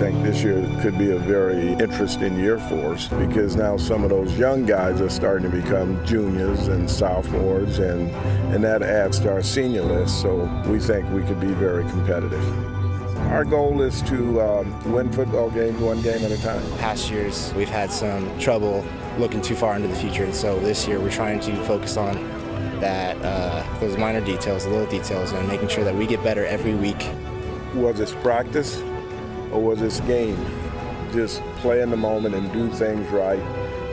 think this year could be a very interesting year for us because now some of those young guys are starting to become juniors and sophomores, and that adds to our senior list, so we think we could be very competitive. Our goal is to win football games one game at a time. Past years, we've had some trouble looking too far into the future, and so this year we're trying to focus on that, those minor details, the little details, and making sure that we get better every week. Was this practice or was this game? Just play in the moment and do things right.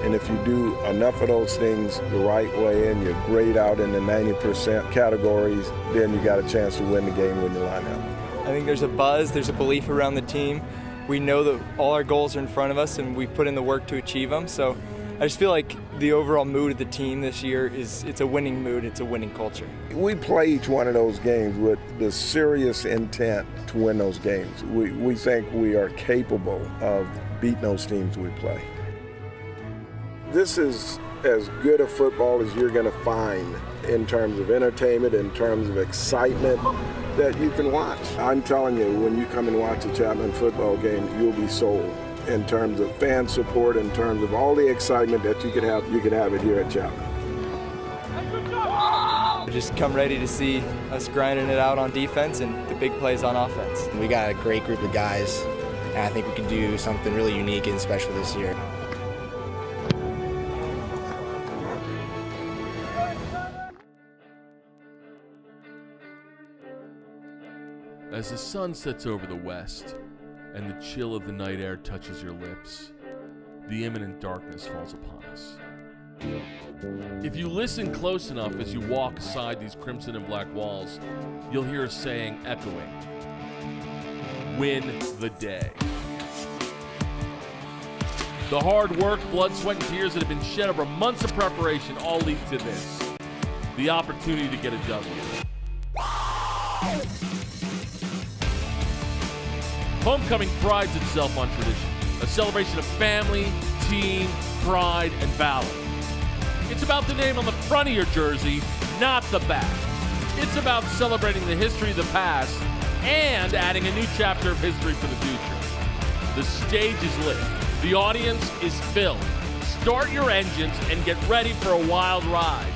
And if you do enough of those things the right way and you grade out in the 90% categories, then you got a chance to win the game when you line up. I think there's a buzz, there's a belief around the team. We know that all our goals are in front of us and we've put in the work to achieve them. So I just feel like the overall mood of the team this year it's a winning mood, it's a winning culture. We play each one of those games with the serious intent to win those games. We think we are capable of beating those teams we play. This is as good a football as you're going to find in terms of entertainment, in terms of excitement that you can watch. I'm telling you, when you come and watch a Chapman football game, you'll be sold in terms of fan support, in terms of all the excitement that you could have it here at Chapman. Just come ready to see us grinding it out on defense and the big plays on offense. We got a great group of guys, and I think we can do something really unique and special this year. As the sun sets over the west and the chill of the night air touches your lips, the imminent darkness falls upon us. If you listen close enough as you walk aside these crimson and black walls, you'll hear a saying echoing: win the day. The hard work, blood, sweat, and tears that have been shed over months of preparation all lead to this: the opportunity to get a W. Homecoming prides itself on tradition, a celebration of family, team, pride, and valor. It's about the name on the front of your jersey, not the back. It's about celebrating the history of the past and adding a new chapter of history for the future. The stage is lit. The audience is filled. Start your engines and get ready for a wild ride.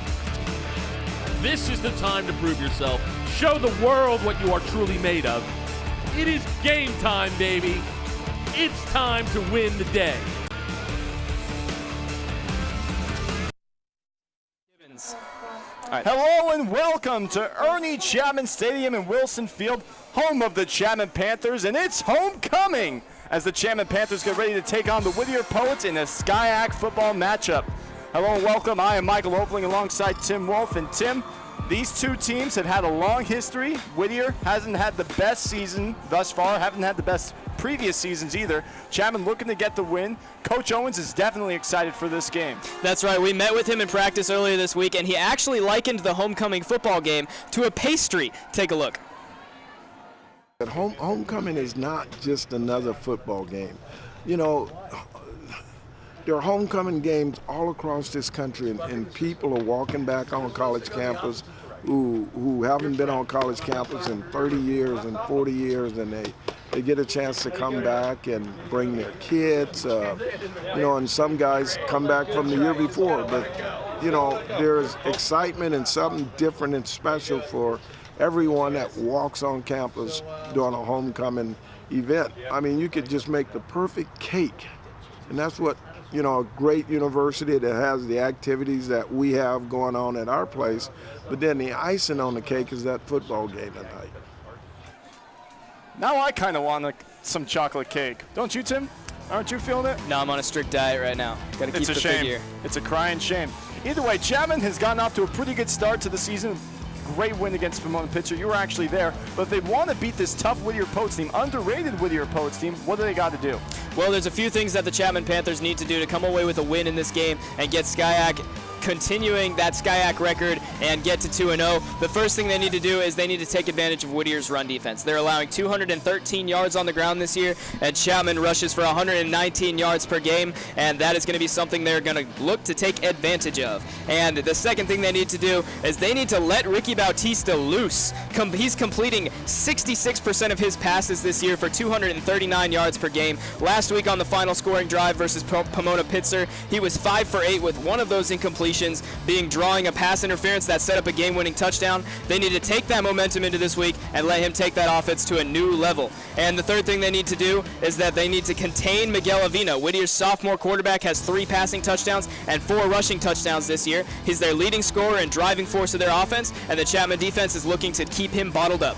This is the time to prove yourself. Show the world what you are truly made of. It is game time, baby. It's time to win the day. Hello and welcome to Ernie Chapman Stadium in Wilson Field, home of the Chapman Panthers, and it's homecoming as the Chapman Panthers get ready to take on the Whittier Poets in a SCIAC football matchup. Hello and welcome. I am Michael Opeling alongside Tim Wolf. And Tim, these two teams have had a long history. Whittier hasn't had the best season thus far, haven't had the best previous seasons either. Chapman looking to get the win. Coach Owens is definitely excited for this game. That's right. We met with him in practice earlier this week, and he actually likened the homecoming football game to a pastry. Take a look. Homecoming is not just another football game. You know, there are homecoming games all across this country, and people are walking back on college campus who haven't been on college campus in 30 years and 40 years, and they get a chance to come back and bring their kids, and some guys come back from the year before. But, there's excitement and something different and special for everyone that walks on campus during a homecoming event. I mean, you could just make the perfect cake, and that's what, a great university that has the activities that we have going on at our place, but then the icing on the cake is that football game tonight. Now I kind of want some chocolate cake. Don't you, Tim? Aren't you feeling it? No, I'm on a strict diet right now. Got to keep the figure. It's a crying shame. Either way, Chapman has gotten off to a pretty good start to the season. Great win against Pomona Pitcher. You were actually there. But if they want to beat this tough Whittier Poets team, underrated Whittier Poets team, what do they got to do? Well, there's a few things that the Chapman Panthers need to do to come away with a win in this game and get SCIAC continuing that SCIAC record and get to 2-0. The first thing they need to do is they need to take advantage of Whittier's run defense. They're allowing 213 yards on the ground this year, and Chapman rushes for 119 yards per game, and that is going to be something they're going to look to take advantage of. And the second thing they need to do is they need to let Ricky Bautista loose. He's completing 66% of his passes this year for 239 yards per game. Last week on the final scoring drive versus Pomona Pitzer, he was 5 for 8 with one of those incompletions being drawing a pass interference that set up a game-winning touchdown. They need to take that momentum into this week and let him take that offense to a new level. And the third thing they need to do is that they need to contain Miguel Avina. Whittier's sophomore quarterback has 3 passing touchdowns and 4 rushing touchdowns this year. He's their leading scorer and driving force of their offense, and the Chapman defense is looking to keep him bottled up.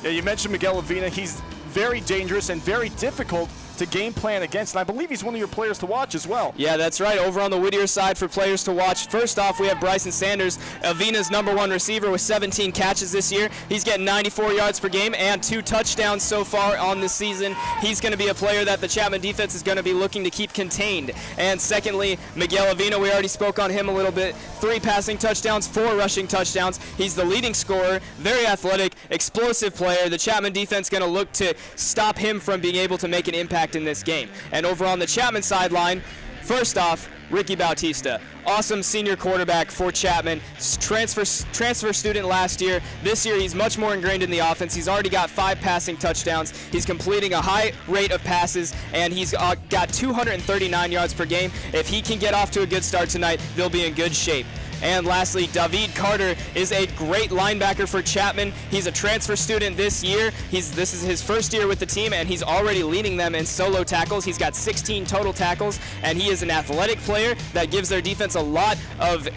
Yeah, you mentioned Miguel Avina. He's very dangerous and very difficult to game plan against, and I believe he's one of your players to watch as well. Yeah, that's right. Over on the Whittier side for players to watch, first off, we have Bryson Sanders, Avina's #1 receiver with 17 catches this year. He's getting 94 yards per game and 2 touchdowns so far on this season. He's going to be a player that the Chapman defense is going to be looking to keep contained. And secondly, Miguel Avina, we already spoke on him a little bit. 3 passing touchdowns, 4 rushing touchdowns. He's the leading scorer, very athletic, explosive player. The Chapman defense going to look to stop him from being able to make an impact in this game. And over on the Chapman sideline, first off, Ricky Bautista, awesome senior quarterback for Chapman, transfer student last year. This year he's much more ingrained in the offense. He's already got 5 passing touchdowns. He's completing a high rate of passes, and he's got 239 yards per game. If he can get off to a good start tonight, they'll be in good shape. And lastly, David Carter is a great linebacker for Chapman. He's a transfer student this year. This is his first year with the team, and he's already leading them in solo tackles. He's got 16 total tackles, and he is an athletic player that gives their defense a lot of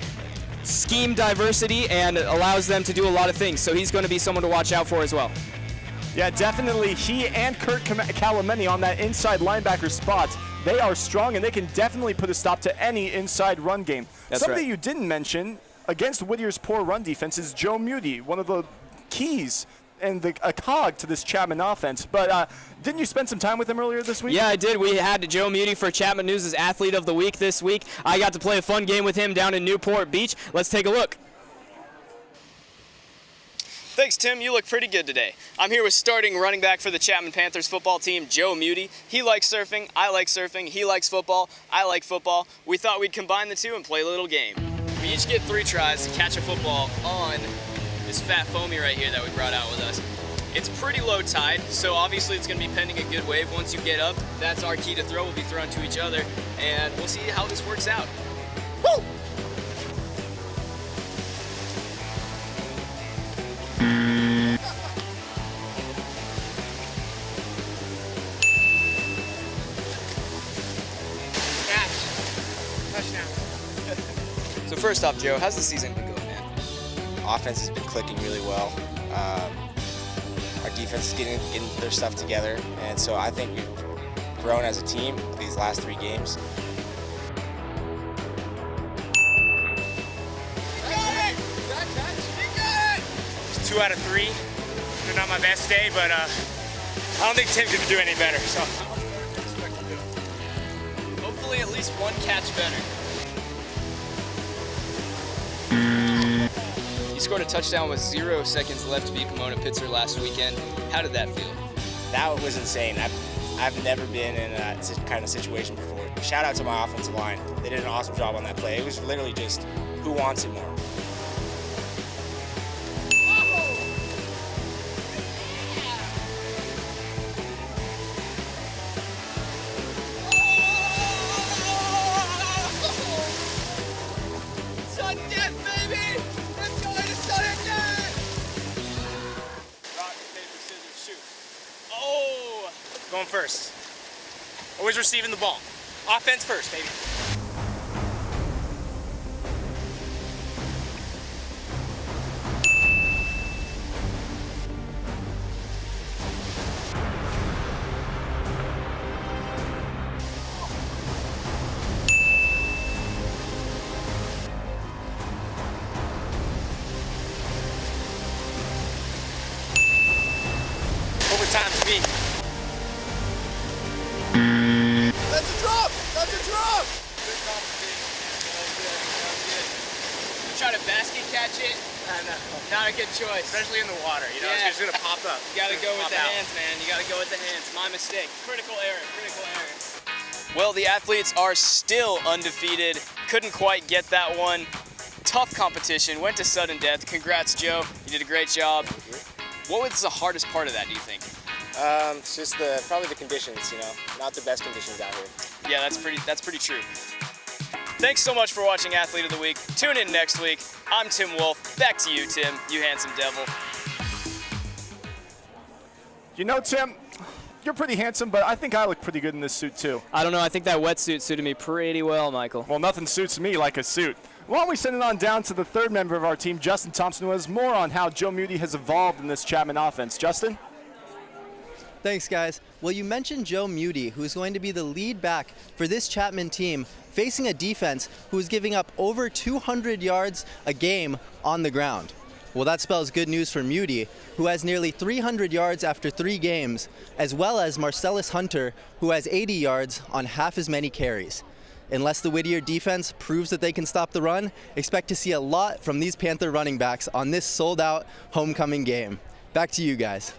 scheme diversity and allows them to do a lot of things. So he's going to be someone to watch out for as well. Yeah, definitely. He and Kurt Calameni on that inside linebacker spot. They are strong, and they can definitely put a stop to any inside run game. That's Something right. you didn't mention against Whittier's poor run defense is Joe Muti, one of the keys and a cog to this Chapman offense. But didn't you spend some time with him earlier this week? Yeah, I did. We had Joe Muti for Chapman News' Athlete of the Week this week. I got to play a fun game with him down in Newport Beach. Let's take a look. Thanks, Tim. You look pretty good today. I'm here with starting running back for the Chapman Panthers football team, Joe Muti. He likes surfing, I like surfing, he likes football, I like football. We thought we'd combine the two and play a little game. We each get 3 tries to catch a football on this fat foamy right here that we brought out with us. It's pretty low tide, so obviously it's going to be pending a good wave. Once you get up, that's our key to throw. We'll be throwing to each other, and we'll see how this works out. Woo! So first off, Joe, how's the season been going, man? Offense has been clicking really well. Our defense is getting their stuff together, and so I think we've grown as a team these last 3 games. It's 2 out of 3. They're not my best day, but I don't think Tim could do any better. So Hopefully at least 1 catch better. You scored a touchdown with 0 seconds left to beat Pomona Pitzer last weekend. How did that feel? That was insane. I've never been in that kind of situation before. Shout out to my offensive line. They did an awesome job on that play. It was literally just who wants it more. going first. Always receiving the ball. Offense first, baby. Overtime for me. That's a drop! That's a drop! catch it. Not a good choice. Especially in the water, you know, Yeah. it's just gonna pop up. You gotta go with the out. hands, man. You gotta go with the hands. My mistake. Critical error. Critical error. Well, the athletes are still undefeated. Couldn't quite get that one. Tough competition. Went to sudden death. Congrats, Joe. You did a great job. What was the hardest part of that, do you think? It's just probably the conditions, you know, not the best conditions out here. Yeah, that's pretty true. Thanks so much for watching Athlete of the Week. Tune in next week. I'm Tim Wolf. Back to you, Tim, you handsome devil. You know, Tim, you're pretty handsome, but I think I look pretty good in this suit too. I don't know. I think that wetsuit suited me pretty well, Michael. Well, nothing suits me like a suit. Why don't we send it on down to the third member of our team, Justin Thompson, who has more on how Joe Muti has evolved in this Chapman offense. Justin? Thanks, guys. Well, you mentioned Joe Muti, who's going to be the lead back for this Chapman team, facing a defense who is giving up over 200 yards a game on the ground. Well, that spells good news for Muti, who has nearly 300 yards after 3 games, as well as Marcellus Hunter, who has 80 yards on half as many carries. Unless the Whittier defense proves that they can stop the run, expect to see a lot from these Panther running backs on this sold-out homecoming game. Back to you guys.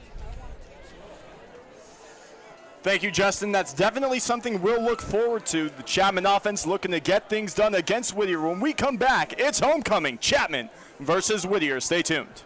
Thank you, Justin. That's definitely something we'll look forward to. The Chapman offense looking to get things done against Whittier. When we come back, it's homecoming. Chapman versus Whittier. Stay tuned.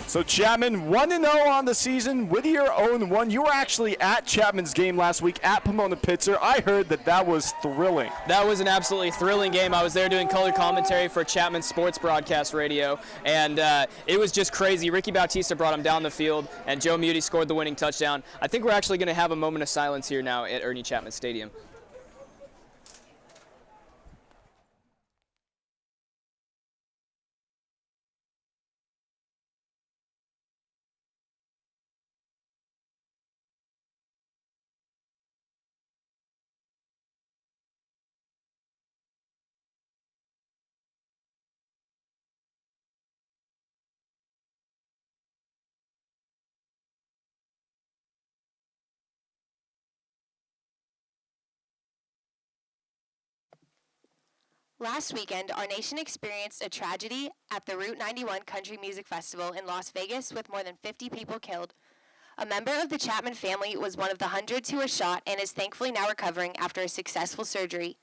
So Chapman 1-0 on the season. Whittier 0-1. You were actually at Chapman's game last week at Pomona Pitzer. I heard that was thrilling. That was an absolutely thrilling game. I was there doing color commentary for Chapman Sports Broadcast Radio, and it was just crazy. Ricky Bautista brought him down the field, and Joe Muti scored the winning touchdown. I think we're actually going to have a moment of silence here now at Ernie Chapman Stadium. Last weekend, our nation experienced a tragedy at the Route 91 Country Music Festival in Las Vegas with more than 50 people killed. A member of the Chapman family was one of the hundreds who was shot and is thankfully now recovering after a successful surgery.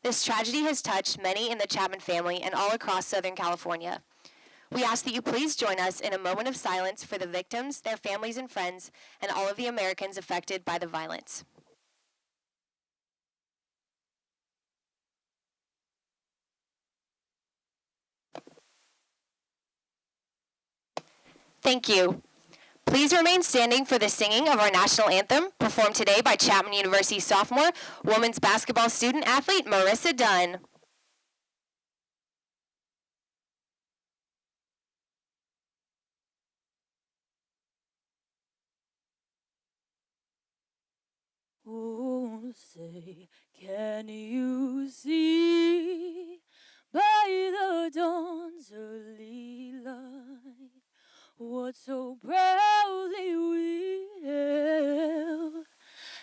This tragedy has touched many in the Chapman family and all across Southern California. We ask that you please join us in a moment of silence for the victims, their families and friends, and all of the Americans affected by the violence. Thank you. Please remain standing for the singing of our national anthem, performed today by Chapman University sophomore, women's basketball student athlete Marissa Dunn. Oh, say, can you see by the dawn's early light what so proudly we hailed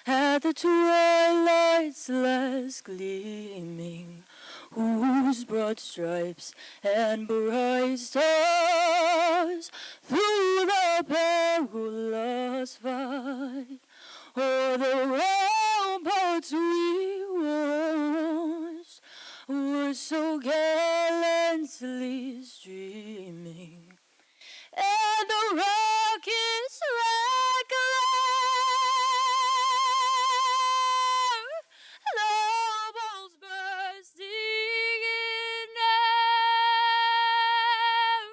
at the twilight's last gleaming, whose broad stripes and bright stars through the perilous fight o'er the ramparts we watched were so gallantly streaming. And the rockets regular, the balls bursting in air,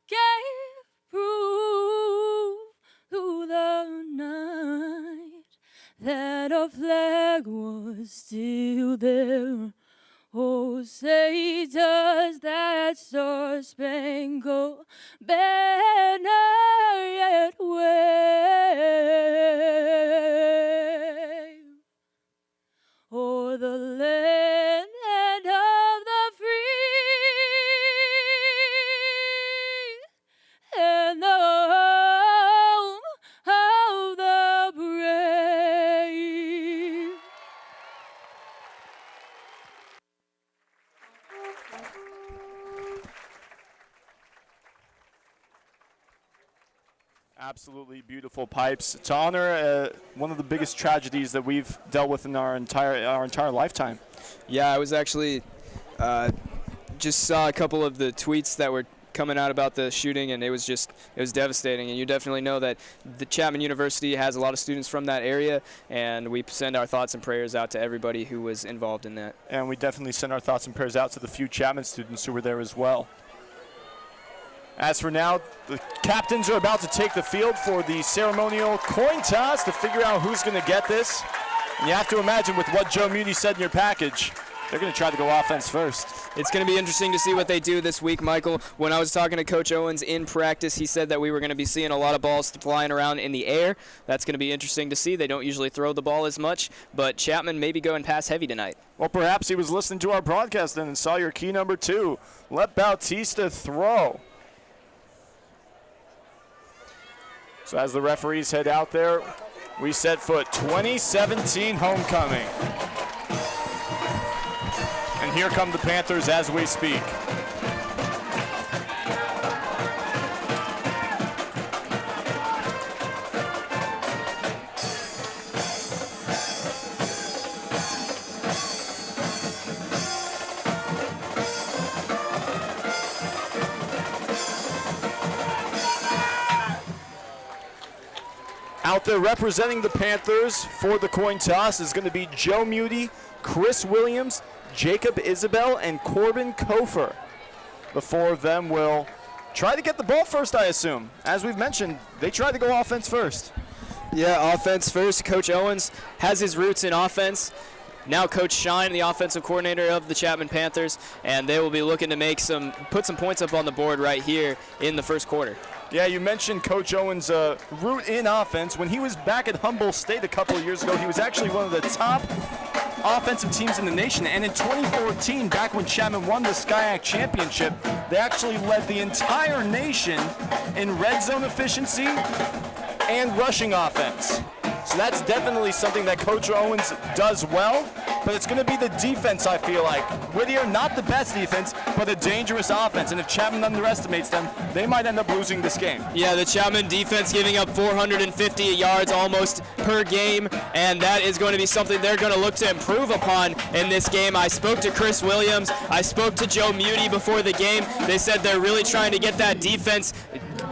gave proof through the night that our flag was still there. Oh, say does that star-spangled banner yet wave o'er the land of the free and the home of the brave? Absolutely beautiful pipes to honor one of the biggest tragedies that we've dealt with in our entire lifetime. Yeah, I was actually just saw a couple of the tweets that were coming out about the shooting, and it was devastating. And you definitely know that the Chapman University has a lot of students from that area, and we send our thoughts and prayers out to everybody who was involved in that. And we definitely send our thoughts and prayers out to the few Chapman students who were there as well. As for now, the captains are about to take the field for the ceremonial coin toss to figure out who's going to get this. And you have to imagine with what Joe Muti said in your package, they're going to try to go offense first. It's going to be interesting to see what they do this week, Michael. When I was talking to Coach Owens in practice, he said that we were going to be seeing a lot of balls flying around in the air. That's going to be interesting to see. They don't usually throw the ball as much, but Chapman may be going pass heavy tonight. Well, perhaps he was listening to our broadcast then and saw your key number 2. Let Bautista throw. So as the referees head out there, we set foot. 2017 homecoming. And here come the Panthers as we speak. Out there representing the Panthers for the coin toss is going to be Joe Muti, Chris Williams, Jacob Isabel, and Corbin Kofer. The 4 of them will try to get the ball first, I assume. As we've mentioned, they try to go offense first. Yeah, offense first. Coach Owens has his roots in offense. Now Coach Shine, the offensive coordinator of the Chapman Panthers, and they will be looking to put some points up on the board right here in the first quarter. Yeah, you mentioned Coach Owens' root in offense. When he was back at Humboldt State a couple of years ago, he was actually one of the top offensive teams in the nation. And in 2014, back when Chapman won the SCIAC championship, they actually led the entire nation in red zone efficiency and rushing offense. So that's definitely something that Coach Owens does well, but it's going to be the defense, I feel like. Whittier, not the best defense, but a dangerous offense. And if Chapman underestimates them, they might end up losing this game. Yeah, the Chapman defense giving up 450 yards almost per game, and that is going to be something they're going to look to improve upon in this game. I spoke to Chris Williams. I spoke to Joe Muti before the game. They said they're really trying to get that defense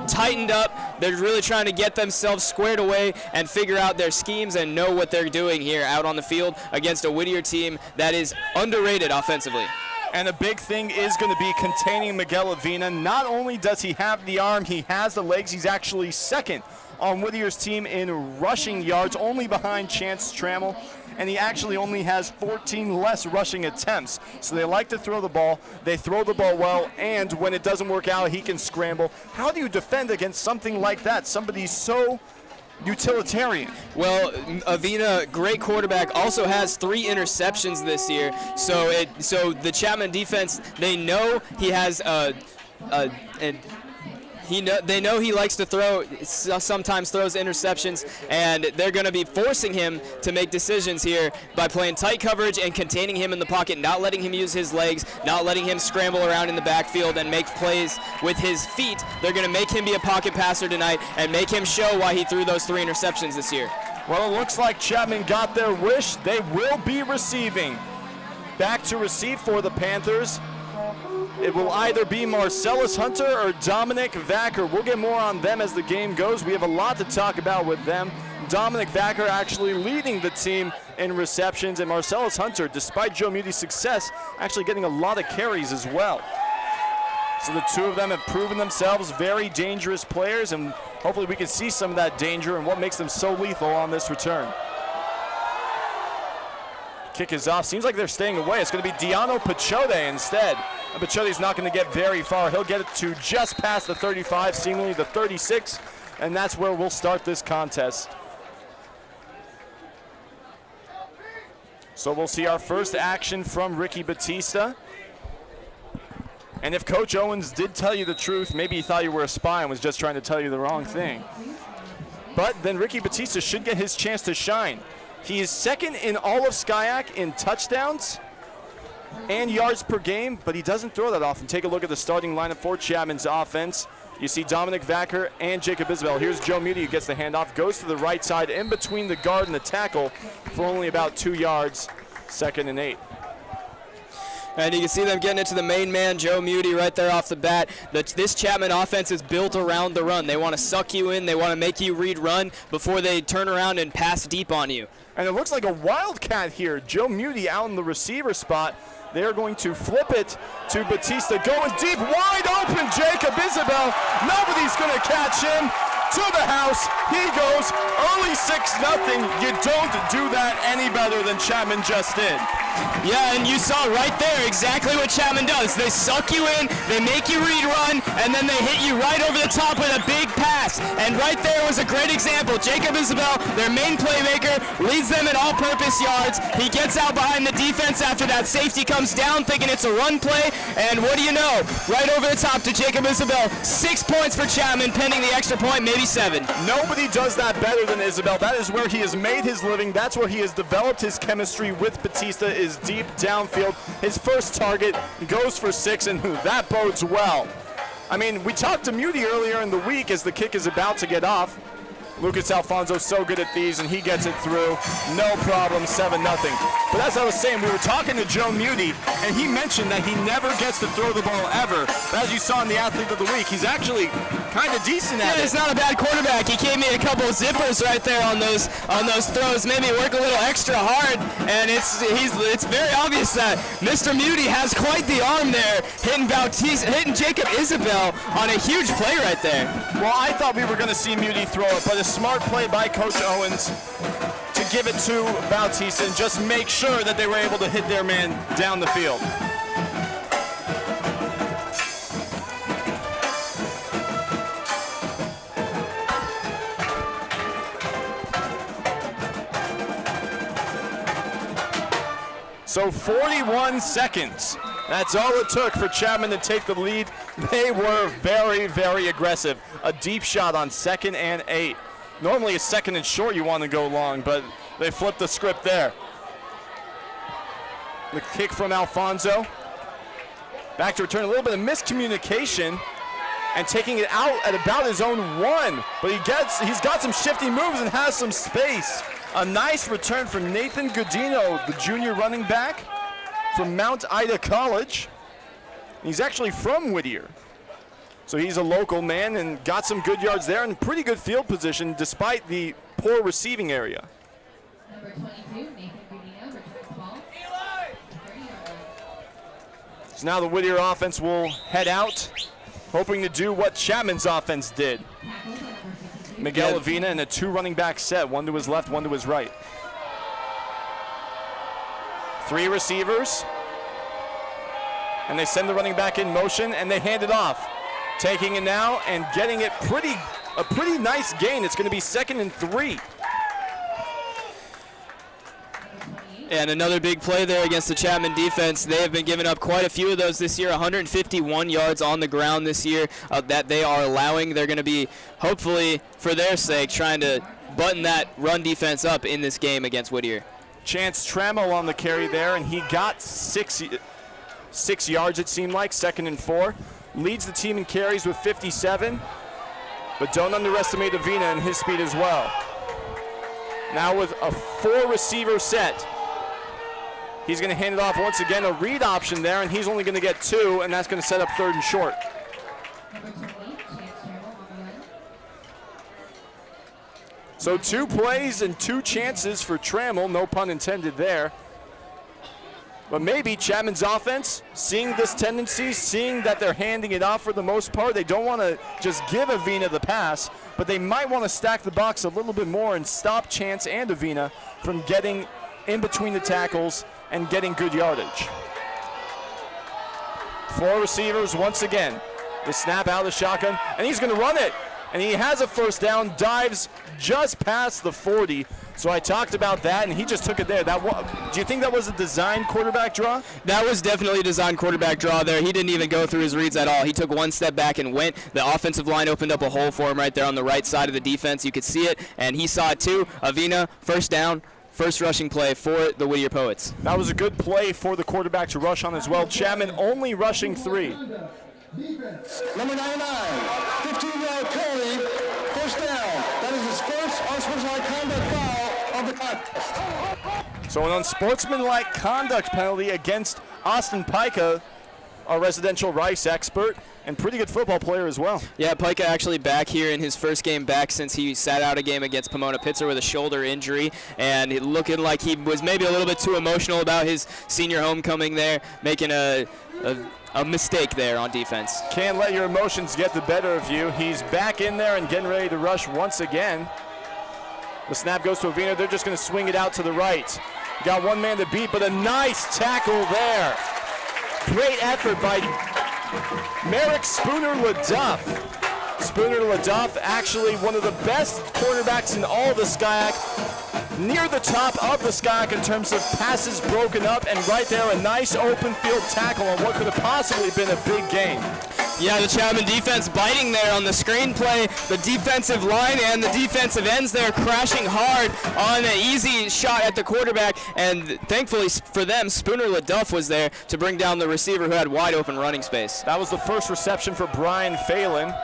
tightened up. They're really trying to get themselves squared away and figure out their schemes and know what they're doing here out on the field against a Whittier team that is underrated offensively. And a big thing is going to be containing Miguel Avina. Not only does he have the arm, he has the legs. He's actually second on Whittier's team in rushing yards, only behind Chance Trammell. And he actually only has 14 less rushing attempts. So they like to throw the ball. They throw the ball well, and when it doesn't work out, he can scramble. How do you defend against something like that? Somebody so utilitarian. Well, Avina, great quarterback, also has 3 interceptions this year. So the Chapman defense, they know he has they know he likes to throw, sometimes throws interceptions, and they're going to be forcing him to make decisions here by playing tight coverage and containing him in the pocket, not letting him use his legs, not letting him scramble around in the backfield and make plays with his feet. They're going to make him be a pocket passer tonight and make him show why he threw those 3 interceptions this year. Well, it looks like Chapman got their wish. They will be receiving. Back to receive for the Panthers. It will either be Marcellus Hunter or Dominic Vacker. We'll get more on them as the game goes. We have a lot to talk about with them. Dominic Vacker actually leading the team in receptions, and Marcellus Hunter, despite Joe Muti's success, actually getting a lot of carries as well. So the 2 of them have proven themselves very dangerous players, and hopefully we can see some of that danger and what makes them so lethal on this return. Kick is off. Seems like they're staying away. It's going to be Diano Pachote instead. And Pachote's not going to get very far. He'll get it to just past the 35, seemingly the 36, and that's where we'll start this contest. So we'll see our first action from Ricky Bautista. And if Coach Owens did tell you the truth, maybe he thought you were a spy and was just trying to tell you the wrong thing. But then Ricky Bautista should get his chance to shine. He is second in all of SCIAC in touchdowns and yards per game, but he doesn't throw that often. Take a look at the starting lineup for Chapman's offense. You see Dominic Vacker and Jacob Isabel. Here's Joe Muti who gets the handoff, goes to the right side in between the guard and the tackle for only about 2 yards, 2nd and 8. And you can see them getting into the main man, Joe Muti, right there off the bat. This Chapman offense is built around the run. They want to suck you in. They want to make you read run before they turn around and pass deep on you. And it looks like a wildcat here. Joe Muti out in the receiver spot. They're going to flip it to Bautista. Going deep, wide open, Jacob Isabel. Nobody's going to catch him. To the house, he goes, early 6-0. You don't do that any better than Chapman just did. Yeah, and you saw right there exactly what Chapman does. They suck you in, they make you read run, and then they hit you right over the top with a big pass. And right there was a great example. Jacob Isabel, their main playmaker, leads them in all-purpose yards. He gets out behind the defense after that safety comes down thinking it's a run play, and what do you know? Right over the top to Jacob Isabel. 6 points for Chapman, pending the extra point, maybe 7. Nobody does that better than Isabel. That is where he has made his living. That's where he has developed his chemistry with Bautista, is deep downfield. His first target goes for 6, and that bodes well. I mean, we talked to Muti earlier in the week as the kick is about to get off. Lucas Alfonso's so good at these, and he gets it through. No problem, 7-0. But as I was saying, we were talking to Joe Muti, and he mentioned that he never gets to throw the ball ever. But as you saw in the Athlete of the Week, he's actually kind of decent at it. He's not a bad quarterback. He gave me a couple of zippers right there on those throws. Made me work a little extra hard, and it's very obvious that Mr. Muti has quite the arm there, hitting Bautista, hitting Jacob Isabel on a huge play right there. Well, I thought we were going to see Muti throw it, but a smart play by Coach Owens to give it to Bautista and just make sure that they were able to hit their man down the field. So 41 seconds. That's all it took for Chapman to take the lead. They were very, very aggressive. A deep shot on 2nd and 8. Normally a 2nd and short you want to go long, but they flipped the script there. The kick from Alfonso. Back to return, a little bit of miscommunication and taking it out at about his own 1. But he's got some shifty moves and has some space. A nice return from Nathan Godino, the junior running back from Mount Ida College. He's actually from Whittier. So he's a local man and got some good yards there and pretty good field position despite the poor receiving area. Number 22, Nathan Godino, returns the ball. So now the Whittier offense will head out, hoping to do what Chapman's offense did. Miguel Avina in a 2 running back set, one to his left, one to his right. 3 receivers, and they send the running back in motion, and they hand it off. Taking it now and getting it a pretty nice gain. It's going to be 2nd and 3. And another big play there against the Chapman defense. They have been giving up quite a few of those this year, 151 yards on the ground this year that they are allowing. They're going to be, hopefully, for their sake, trying to button that run defense up in this game against Whittier. Chance Trammell on the carry there, and he got 6 yards, it seemed like, 2nd and 4. Leads the team in carries with 57, but don't underestimate Avina and his speed as well. Now with a 4 receiver set, he's going to hand it off once again, a read option there, and he's only going to get 2, and that's going to set up 3rd and short. So 2 plays and 2 chances for Trammell, no pun intended there. But maybe Chapman's offense, seeing this tendency, seeing that they're handing it off for the most part, they don't want to just give Avina the pass, but they might want to stack the box a little bit more and stop Chance and Avina from getting in between the tackles and getting good yardage. 4 receivers once again. The snap out of the shotgun, and he's going to run it. And he has a 1st down, dives just past the 40. So I talked about that, and he just took it there. Do you think that was a design quarterback draw? That was definitely a design quarterback draw there. He didn't even go through his reads at all. He took 1 step back and went. The offensive line opened up a hole for him right there on the right side of the defense. You could see it, and he saw it too. Avina, 1st down. First rushing play for the Whittier Poets. That was a good play for the quarterback to rush on as well. Chapman only rushing 3. Number 99, 15-yard penalty, first down. That is his first unsportsmanlike conduct foul of the contest. So an unsportsmanlike conduct penalty against Austin Pica, our residential Rice expert, and pretty good football player as well. Yeah, Pica actually back here in his first game back since he sat out a game against Pomona Pitzer with a shoulder injury, and looking like he was maybe a little bit too emotional about his senior homecoming there, making a mistake there on defense. Can't let your emotions get the better of you. He's back in there and getting ready to rush once again. The snap goes to Avina. They're just going to swing it out to the right. Got one man to beat, but a nice tackle there. Great effort by Merrick Spooner-LaDuff. Spooner-LaDuff, actually one of the best quarterbacks in all of the SCIAC, near the top of the SCIAC in terms of passes broken up, and right there a nice open field tackle on what could have possibly been a big gain. Yeah, the Chapman defense biting there on the screenplay. The defensive line and the defensive ends there crashing hard on an easy shot at the quarterback. And thankfully for them, Spooner-LaDuff was there to bring down the receiver who had wide open running space. That was the first reception for Brian Phelan.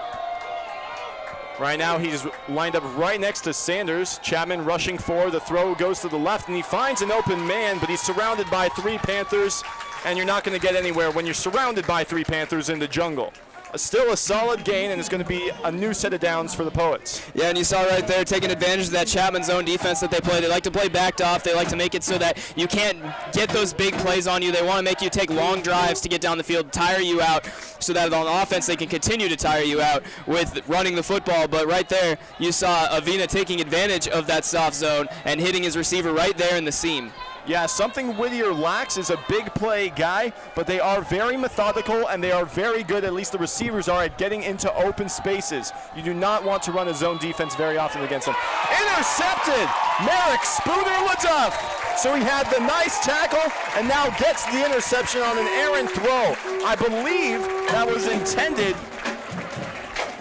Right now he's lined up right next to Sanders. Chapman rushing forward. The throw goes to the left, and he finds an open man, but he's surrounded by 3 Panthers, and you're not going to get anywhere when you're surrounded by 3 Panthers in the jungle. Still a solid gain, and it's going to be a new set of downs for the Poets. Yeah, and you saw right there taking advantage of that Chapman zone defense that they play. They like to play backed off. They like to make it so that you can't get those big plays on you. They want to make you take long drives to get down the field, tire you out, so that on offense they can continue to tire you out with running the football. But right there, you saw Avina taking advantage of that soft zone and hitting his receiver right there in the seam. Yeah, something Whittier lacks is a big play guy, but they are very methodical and they are very good, at least the receivers are, at getting into open spaces. You do not want to run a zone defense very often against them. Intercepted! Merrick Spooner-LaDuff! So he had the nice tackle and now gets the interception on an errant throw. I believe that was intended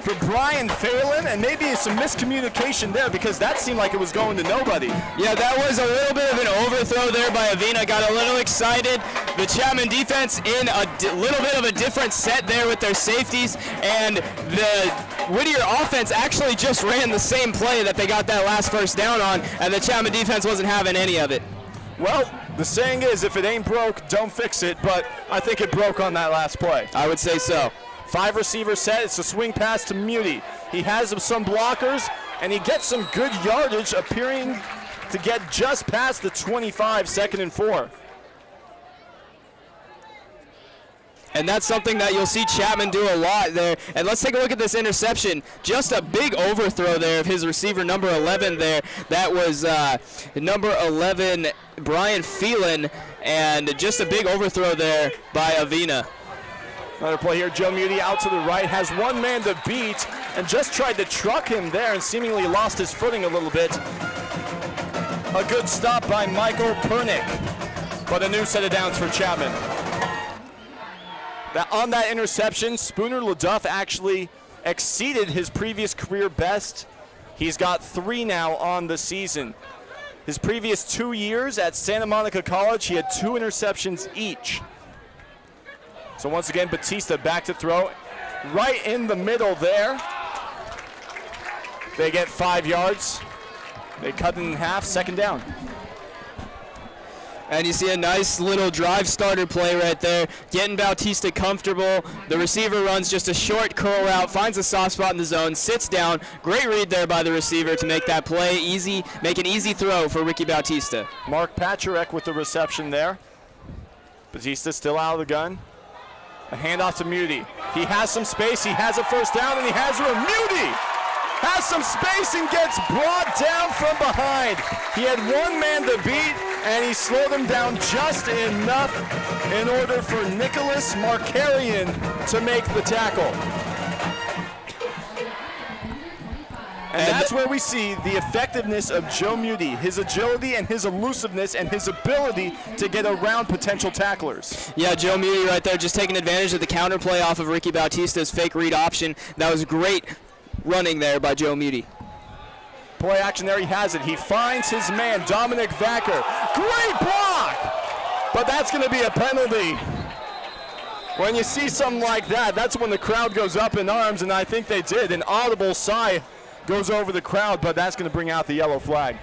for Brian Phelan, and maybe some miscommunication there because that seemed like it was going to nobody. Yeah, that was a little bit of an overthrow there by Avina. Got a little excited. The Chapman defense in a little bit of a different set there with their safeties, and the Whittier offense actually just ran the same play that they got that last first down on, and the Chapman defense wasn't having any of it. Well, the saying is, if it ain't broke, don't fix it, but I think it broke on that last play. I would say so. 5 receiver set. It's a swing pass to Muti. He has some blockers, and he gets some good yardage, appearing to get just past the 25, 2nd and 4. And that's something that you'll see Chapman do a lot there. And let's take a look at this interception. Just a big overthrow there of his receiver, number 11 there. That was number 11, Brian Phelan, and just a big overthrow there by Avina. Another play here, Joe Muti out to the right, has one man to beat, and just tried to truck him there and seemingly lost his footing a little bit. A good stop by Michael Pernick, but a new set of downs for Chapman. On that interception, Spooner-LaDuff actually exceeded his previous career best. He's got 3 now on the season. His previous 2 years at Santa Monica College, he had 2 interceptions each. So once again, Bautista back to throw. Right in the middle there. They get 5 yards. They cut it in half, 2nd down. And you see a nice little drive starter play right there, getting Bautista comfortable. The receiver runs just a short curl route, finds a soft spot in the zone, sits down. Great read there by the receiver to make that play easy, make an easy throw for Ricky Bautista. Mark Pacharek with the reception there. Bautista still out of the gun. A handoff to Muti. He has some space, he has a first down, and he has room. Muti has some space and gets brought down from behind. He had one man to beat, and he slowed him down just enough in order for Nicholas Markarian to make the tackle. And that's where we see the effectiveness of Joe Muti, his agility and his elusiveness and his ability to get around potential tacklers. Yeah, Joe Muti right there just taking advantage of the counter play off of Ricky Bautista's fake read option. That was great running there by Joe Muti. Play action there, he has it. He finds his man, Dominic Vacker. Great block! But that's going to be a penalty. When you see something like that, that's when the crowd goes up in arms, and I think they did. An audible sigh goes over the crowd, but that's going to bring out the yellow flag.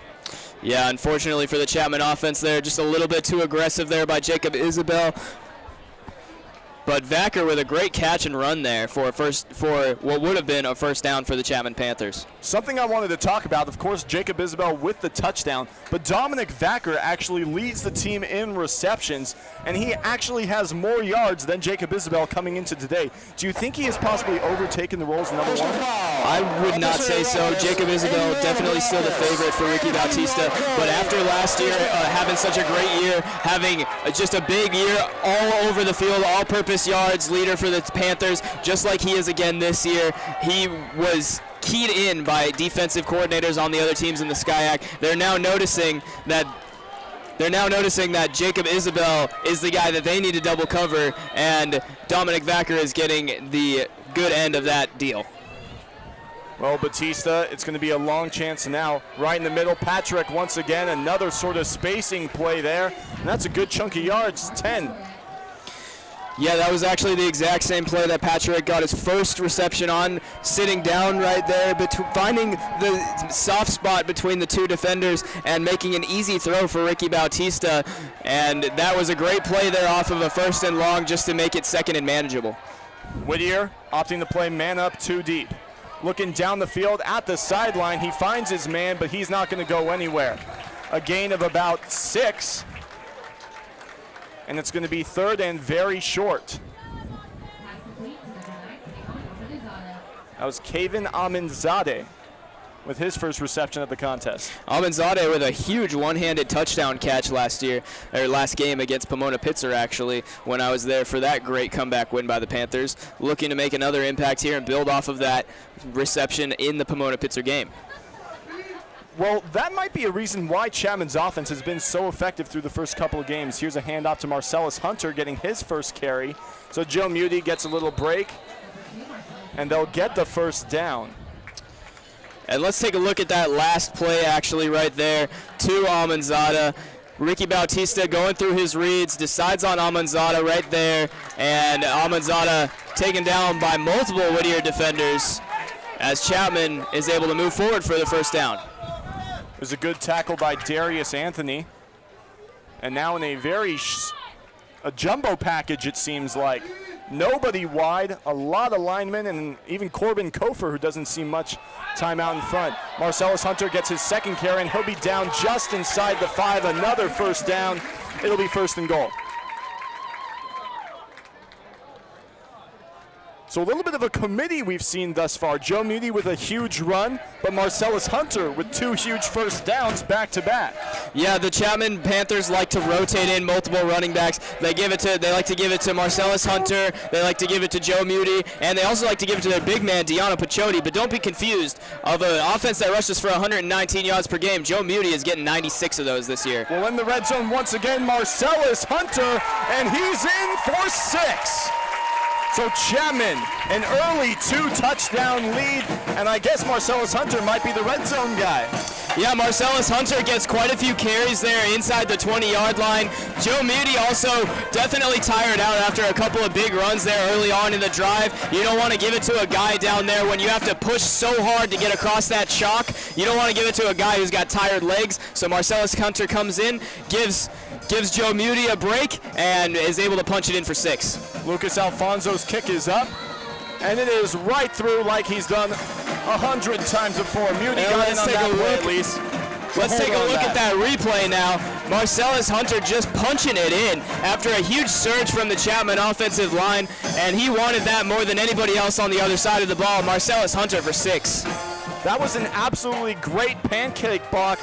Yeah, unfortunately for the Chapman offense there, just a little bit too aggressive there by Jacob Isabel. But Vacker with a great catch and run there for what would have been a first down for the Chapman Panthers. Something I wanted to talk about, of course, Jacob Isabel with the touchdown, but Dominic Vacker actually leads the team in receptions, and he actually has more yards than Jacob Isabel coming into today. Do you think he has possibly overtaken the roles of number 1? I would not say so. Jacob Isabel definitely still the favorite for Ricky Bautista, but after last year having such a great year, having just a big year all over the field, all-purpose yards leader for the Panthers, just like he is again this year. He was keyed in by defensive coordinators on the other teams in the SCIAC. They're now noticing that Jacob Isabel is the guy that they need to double cover, and Dominic Vacker is getting the good end of that deal. Well, Bautista, it's going to be a long chance now. Right in the middle, Patrick once again, another sort of spacing play there, and that's a good chunk of yards, 10. Yeah, that was actually the exact same play that Patrick got his first reception on, sitting down right there, finding the soft spot between the two defenders and making an easy throw for Ricky Bautista. And that was a great play there off of a 1st and long just to make it second and manageable. Whittier opting to play man up 2 deep. Looking down the field at the sideline, he finds his man, but he's not going to go anywhere. A gain of about 6. And it's going to be 3rd and very short. That was Kevin Amendzadeh with his first reception of the contest. Amendzadeh with a huge one-handed touchdown catch last game against Pomona-Pitzer, actually, when I was there for that great comeback win by the Panthers, looking to make another impact here and build off of that reception in the Pomona-Pitzer game. Well, that might be a reason why Chapman's offense has been so effective through the first couple of games. Here's a handoff to Marcellus Hunter getting his first carry. So Joe Muti gets a little break, and they'll get the first down. And let's take a look at that last play actually right there to Amendzadeh. Ricky Bautista going through his reads, decides on Amendzadeh right there, and Amendzadeh taken down by multiple Whittier defenders as Chapman is able to move forward for the first down. It was a good tackle by Darius Anthony. And now in a jumbo package, it seems like. Nobody wide, a lot of linemen, and even Corbin Kofer, who doesn't see much time out in front. Marcellus Hunter gets his second carry, and he'll be down just inside the 5. Another first down. It'll be 1st and goal. So a little bit of a committee we've seen thus far. Joe Muti with a huge run, but Marcellus Hunter with 2 huge first downs back-to-back. Yeah, the Chapman Panthers like to rotate in multiple running backs. They like to give it to Marcellus Hunter, they like to give it to Joe Muti, and they also like to give it to their big man, Deanna Pachotti. But don't be confused. Of an offense that rushes for 119 yards per game, Joe Muti is getting 96 of those this year. Well, in the red zone once again, Marcellus Hunter, and he's in for 6. So Chapman, an early 2-touchdown lead, and I guess Marcellus Hunter might be the red zone guy. Yeah, Marcellus Hunter gets quite a few carries there inside the 20-yard line. Joe Muti also definitely tired out after a couple of big runs there early on in the drive. You don't want to give it to a guy down there when you have to push so hard to get across that chalk. You don't want to give it to a guy who's got tired legs. So Marcellus Hunter comes in, gives Joe Muti a break, and is able to punch it in for 6. Lucas Alfonso's kick is up, and it is right through like he's done 100 times before. Muti got in on that play at least. Let's take a look at that replay now. Marcellus Hunter just punching it in after a huge surge from the Chapman offensive line, and he wanted that more than anybody else on the other side of the ball. Marcellus Hunter for 6. That was an absolutely great pancake block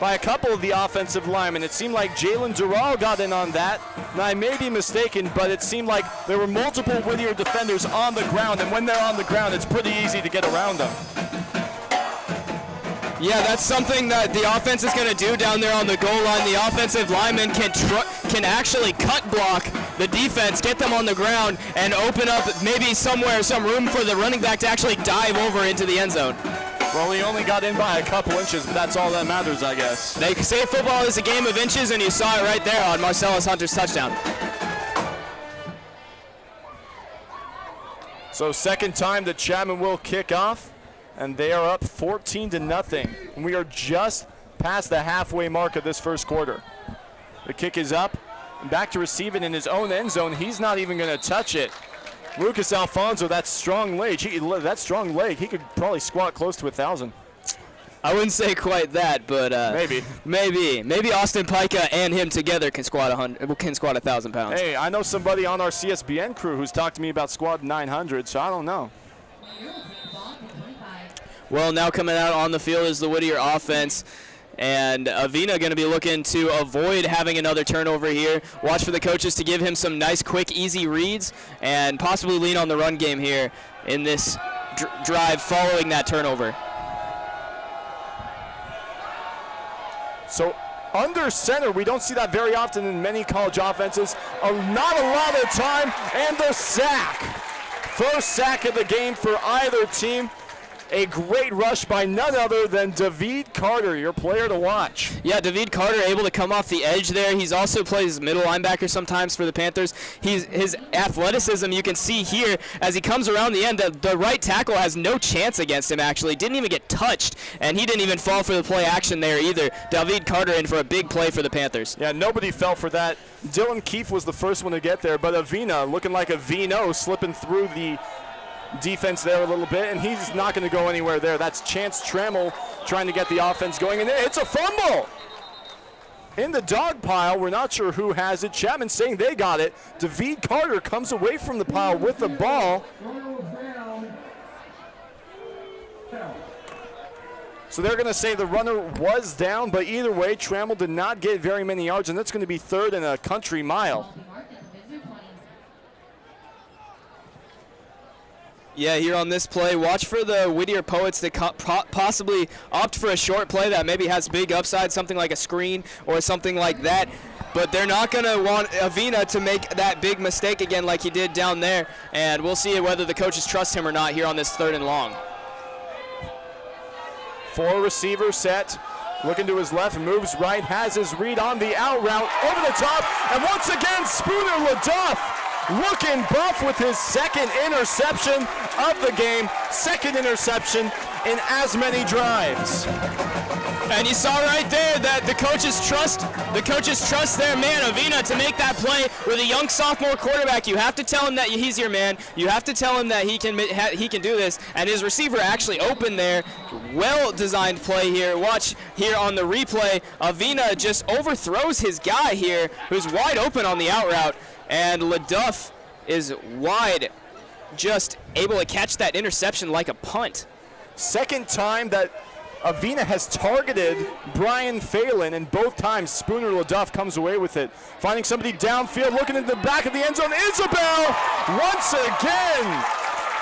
by a couple of the offensive linemen. It seemed like Jalen Durrell got in on that. Now, I may be mistaken, but it seemed like there were multiple Whittier defenders on the ground, and when they're on the ground, it's pretty easy to get around them. Yeah, that's something that the offense is going to do down there on the goal line. The offensive linemen can actually cut block the defense, get them on the ground, and open up maybe somewhere some room for the running back to actually dive over into the end zone. Well, he only got in by a couple inches, but that's all that matters, I guess. They say football is a game of inches, and you saw it right there on Marcellus Hunter's touchdown. So second time that Chapman will kick off, and they are up 14-0. And we are just past the halfway mark of this first quarter. The kick is up, and back to receive it in his own end zone. He's not even going to touch it. Lucas Alfonso, that strong leg, he could probably squat close to 1,000. I wouldn't say quite that, but maybe Austin Pica and him together can squat 1,000 pounds. Hey, I know somebody on our CSBN crew who's talked to me about squatting 900, so I don't know. Well, now coming out on the field is the Whittier offense. And Avina going to be looking to avoid having another turnover here. Watch for the coaches to give him some nice, quick, easy reads and possibly lean on the run game here in this drive following that turnover. So under center, we don't see that very often in many college offenses. Not a lot of time, and the sack. First sack of the game for either team. A great rush by none other than David Carter, your player to watch. Yeah, David Carter able to come off the edge there. He's also plays middle linebacker sometimes for the Panthers. His athleticism you can see here as he comes around the end. The right tackle has no chance against him, actually. Didn't even get touched, and he didn't even fall for the play action there either. David Carter in for a big play for the Panthers. Yeah, nobody fell for that. Dylan Keefe was the first one to get there, but Avina looking like a Vino slipping through the defense there a little bit, and he's not going to go anywhere there. That's Chance Trammell trying to get the offense going, and it's a fumble in the dog pile. We're not sure who has it. Chapman saying they got it. David Carter comes away from the pile with the ball. So they're going to say the runner was down, but either way, Trammell did not get very many yards, and that's going to be third and a country mile. Yeah, here on this play, watch for the Whittier Poets to possibly opt for a short play that maybe has big upside, something like a screen or something like that. But they're not going to want Avina to make that big mistake again like he did down there. And we'll see whether the coaches trust him or not here on this third and long. 4 receiver set. Looking to his left, moves right, has his read on the out route, over the top, and once again, Spooner LaDuff looking buff with his second interception of the game, second interception in as many drives. And you saw right there that the coaches trust their man Avina to make that play with a young sophomore quarterback. You have to tell him that he's your man. You have to tell him that he can do this. And his receiver actually opened there. Well-designed play here. Watch here on the replay. Avina just overthrows his guy here, who's wide open on the out route. And LaDuff is wide, just able to catch that interception like a punt. Second time that Avina has targeted Brian Phelan, and both times Spooner LaDuff comes away with it. Finding somebody downfield, looking at the back of the end zone. Isabel, once again,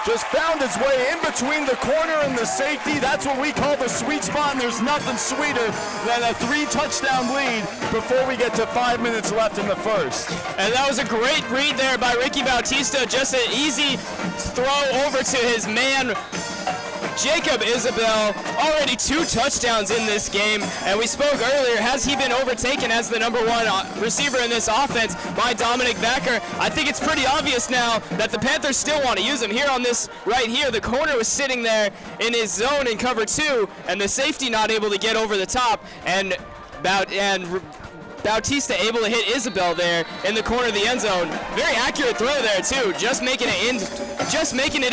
just found his way in between the corner and the safety. That's what we call the sweet spot, and there's nothing sweeter than a 3-touchdown lead before we get to 5 minutes left in the first. And that was a great read there by Ricky Bautista. Just an easy throw over to his man, Jacob Isabel. Already 2 touchdowns in this game, and we spoke earlier, has he been overtaken as the #1 receiver in this offense by Dominic Vacker? I think it's pretty obvious now that the Panthers still want to use him. Here on this right here, the corner was sitting there in his zone in cover 2, and the safety not able to get over the top, and Bautista able to hit Isabel there in the corner of the end zone. Very accurate throw there too, just making it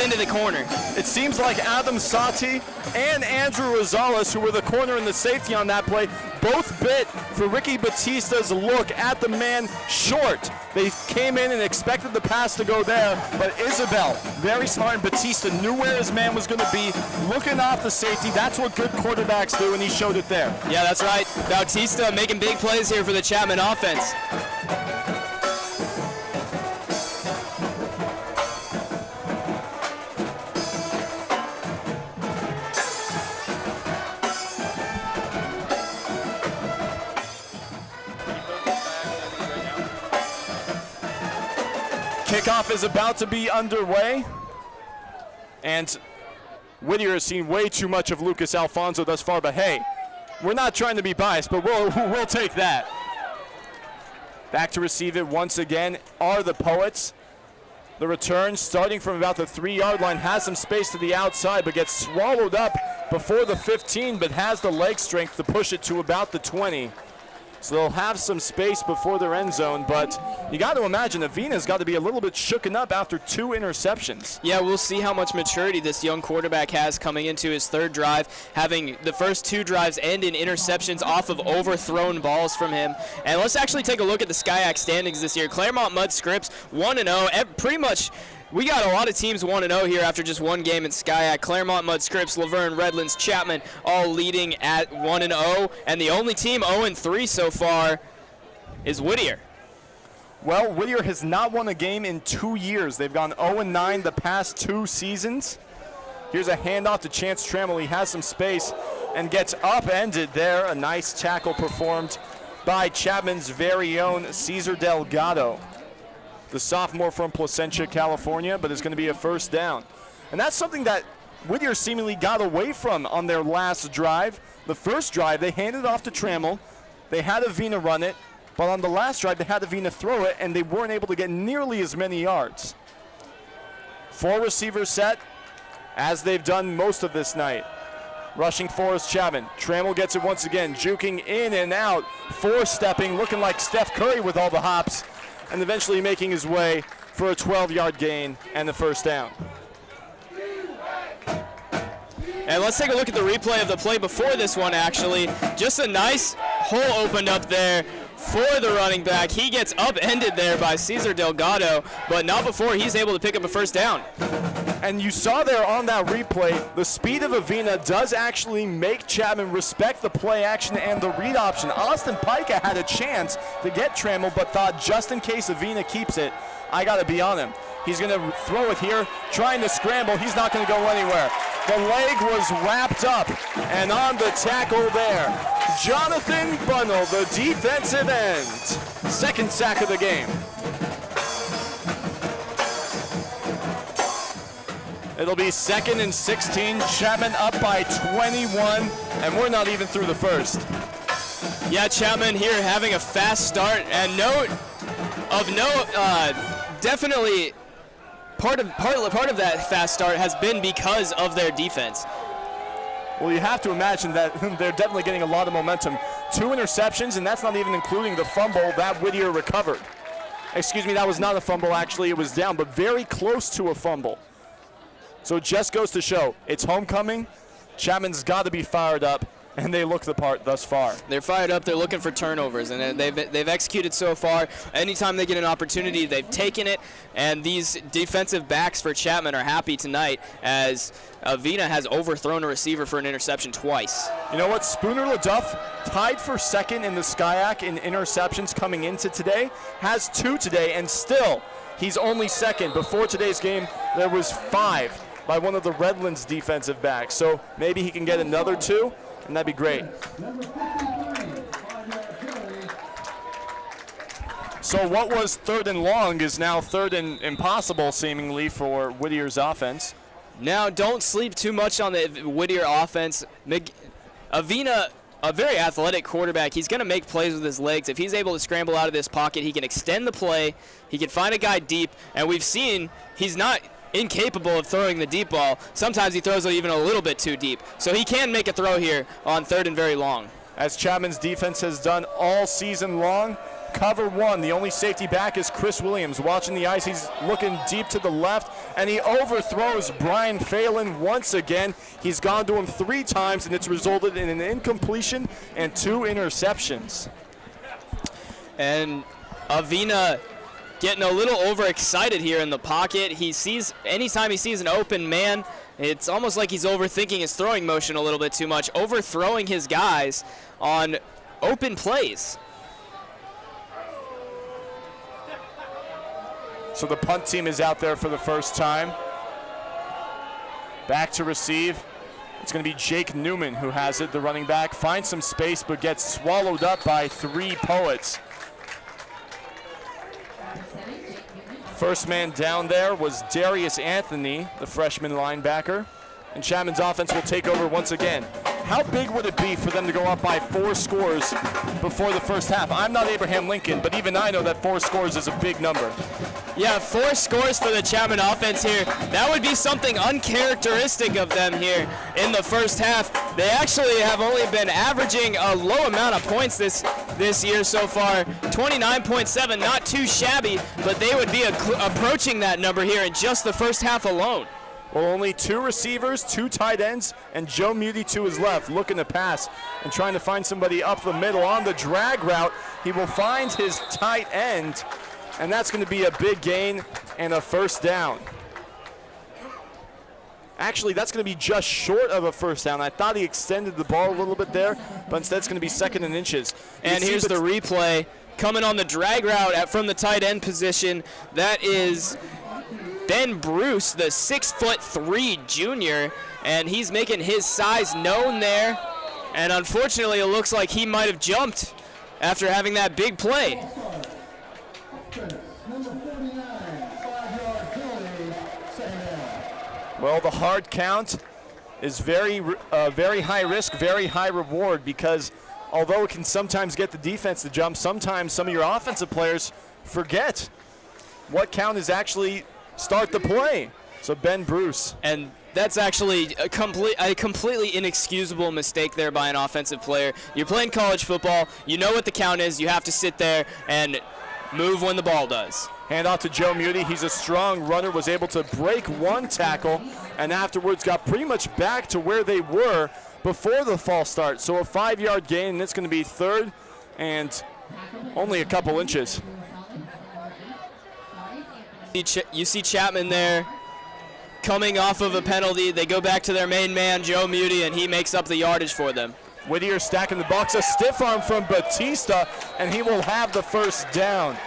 into the corner. It seems like Adam Sati and Andrew Rosales, who were the corner and the safety on that play, both bit for Ricky Batista's look at the man short. They came in and expected the pass to go there, but Isabel, very smart, and Batista knew where his man was going to be, looking off the safety. That's what good quarterbacks do, and he showed it there. Yeah, that's right. Bautista making big plays here for the Chapman offense. Kickoff is about to be underway, and Whittier has seen way too much of Lucas Alfonso thus far, but hey, we're not trying to be biased, but we'll take that. Back to receive it once again are the Poets. The return, starting from about the 3-yard line, has some space to the outside, but gets swallowed up before the 15, but has the leg strength to push it to about the 20. So they'll have some space before their end zone, but you got to imagine Avina's got to be a little bit shooken up after 2 interceptions. Yeah, we'll see how much maturity this young quarterback has coming into his 3rd drive, having the first 2 drives end in interceptions off of overthrown balls from him. And let's actually take a look at the SCIAC standings this year. Claremont Mudd Scripps 1-0, pretty much. We got a lot of teams 1-0 here after just 1 game in SCIAC. Claremont, Mudd Scripps, Laverne, Redlands, Chapman all leading at 1-0. And the only team 0-3 so far is Whittier. Well, Whittier has not won a game in 2 years. They've gone 0-9 the past 2 seasons. Here's a handoff to Chance Trammell. He has some space and gets upended there. A nice tackle performed by Chapman's very own Cesar Delgado, the sophomore from Placentia, California, but it's going to be a first down. And that's something that Whittier seemingly got away from on their last drive. The first drive, they handed it off to Trammell. They had Avina run it, but on the last drive, they had Avina throw it, and they weren't able to get nearly as many yards. 4 receivers set, as they've done most of this night. Rushing for is Chapman. Trammell gets it once again, juking in and out, 4-stepping, looking like Steph Curry with all the hops, and eventually making his way for a 12-yard gain and the first down. And let's take a look at the replay of the play before this one, actually. Just a nice hole opened up there for the running back. He gets upended there by Cesar Delgado, but not before he's able to pick up a first down. And you saw there on that replay, the speed of Avina does actually make Chapman respect the play action and the read option. Austin Pica had a chance to get Trammell, but thought just in case Avina keeps it, I got to be on him. He's going to throw it here, trying to scramble. He's not going to go anywhere. The leg was wrapped up, and on the tackle there, Jonathan Bunnell, the defensive end. 2nd sack of the game. It'll be 2nd and 16. Chapman up by 21, and we're not even through the first. Yeah, Chapman here having a fast start, and definitely part of that fast start has been because of their defense. Well, you have to imagine that they're definitely getting a lot of momentum. 2 interceptions, and that's not even including the fumble that Whittier recovered. Excuse me, that was not a fumble, actually. It was down, but very close to a fumble. So it just goes to show, it's homecoming. Chapman's got to be fired up, and they look the part thus far. They're fired up. They're looking for turnovers, and they've executed so far. Anytime they get an opportunity, they've taken it, and these defensive backs for Chapman are happy tonight as Avina has overthrown a receiver for an interception twice. You know what? Spooner LaDuff, tied for 2nd in the SCIAC in interceptions coming into today, has 2 today, and still he's only 2nd. Before today's game, there was 5 by one of the Redlands defensive backs. So maybe he can get another 2, and that'd be great. So what was 3rd and long is now 3rd and impossible, seemingly, for Whittier's offense. Now, don't sleep too much on the Whittier offense. Avina, a very athletic quarterback, he's going to make plays with his legs. If he's able to scramble out of this pocket, he can extend the play, he can find a guy deep, and we've seen he's not incapable of throwing the deep ball. Sometimes he throws it even a little bit too deep. So he can make a throw here on 3rd and very long. As Chapman's defense has done all season long, cover 1. The only safety back is Chris Williams. Watching the ice, he's looking deep to the left, and he overthrows Brian Phelan once again. He's gone to him 3 times, and it's resulted in an incompletion and 2 interceptions. And Avina getting a little overexcited here in the pocket. Anytime he sees an open man, it's almost like he's overthinking his throwing motion a little bit too much, overthrowing his guys on open plays. So the punt team is out there for the first time. Back to receive. It's going to be Jake Newman who has it, the running back. Finds some space but gets swallowed up by 3 Poets. First man down there was Darius Anthony, the freshman linebacker. And Chapman's offense will take over once again. How big would it be for them to go up by 4 scores before the first half? I'm not Abraham Lincoln, but even I know that 4 scores is a big number. Yeah, 4 scores for the Chapman offense here. That would be something uncharacteristic of them here in the first half. They actually have only been averaging a low amount of points this year so far. 29.7, not too shabby, but they would be approaching that number here in just the first half alone. Well, only 2 receivers, 2 tight ends, and Joe Muti to his left, looking to pass and trying to find somebody up the middle on the drag route. He will find his tight end, and that's going to be a big gain and a first down. Actually, that's going to be just short of a first down. I thought he extended the ball a little bit there, but instead it's going to be 2nd and inches. And here's the replay coming on the drag route from the tight end position. That is Ben Bruce, the 6'3" junior, and he's making his size known there. And unfortunately, it looks like he might have jumped after having that big play. Well, the hard count is very high risk, very high reward, because although it can sometimes get the defense to jump, sometimes some of your offensive players forget what count is actually start the play. So Ben Bruce. And that's actually a completely inexcusable mistake there by an offensive player. You're playing college football. You know what the count is. You have to sit there and move when the ball does. Hand off to Joe Muti. He's a strong runner, was able to break 1 tackle, and afterwards got pretty much back to where they were before the false start. So a 5-yard gain, and it's going to be 3rd and only a couple inches. You see Chapman there coming off of a penalty. They go back to their main man, Joe Muti, and he makes up the yardage for them. Whittier stacking the box, a stiff arm from Bautista, and he will have the first down.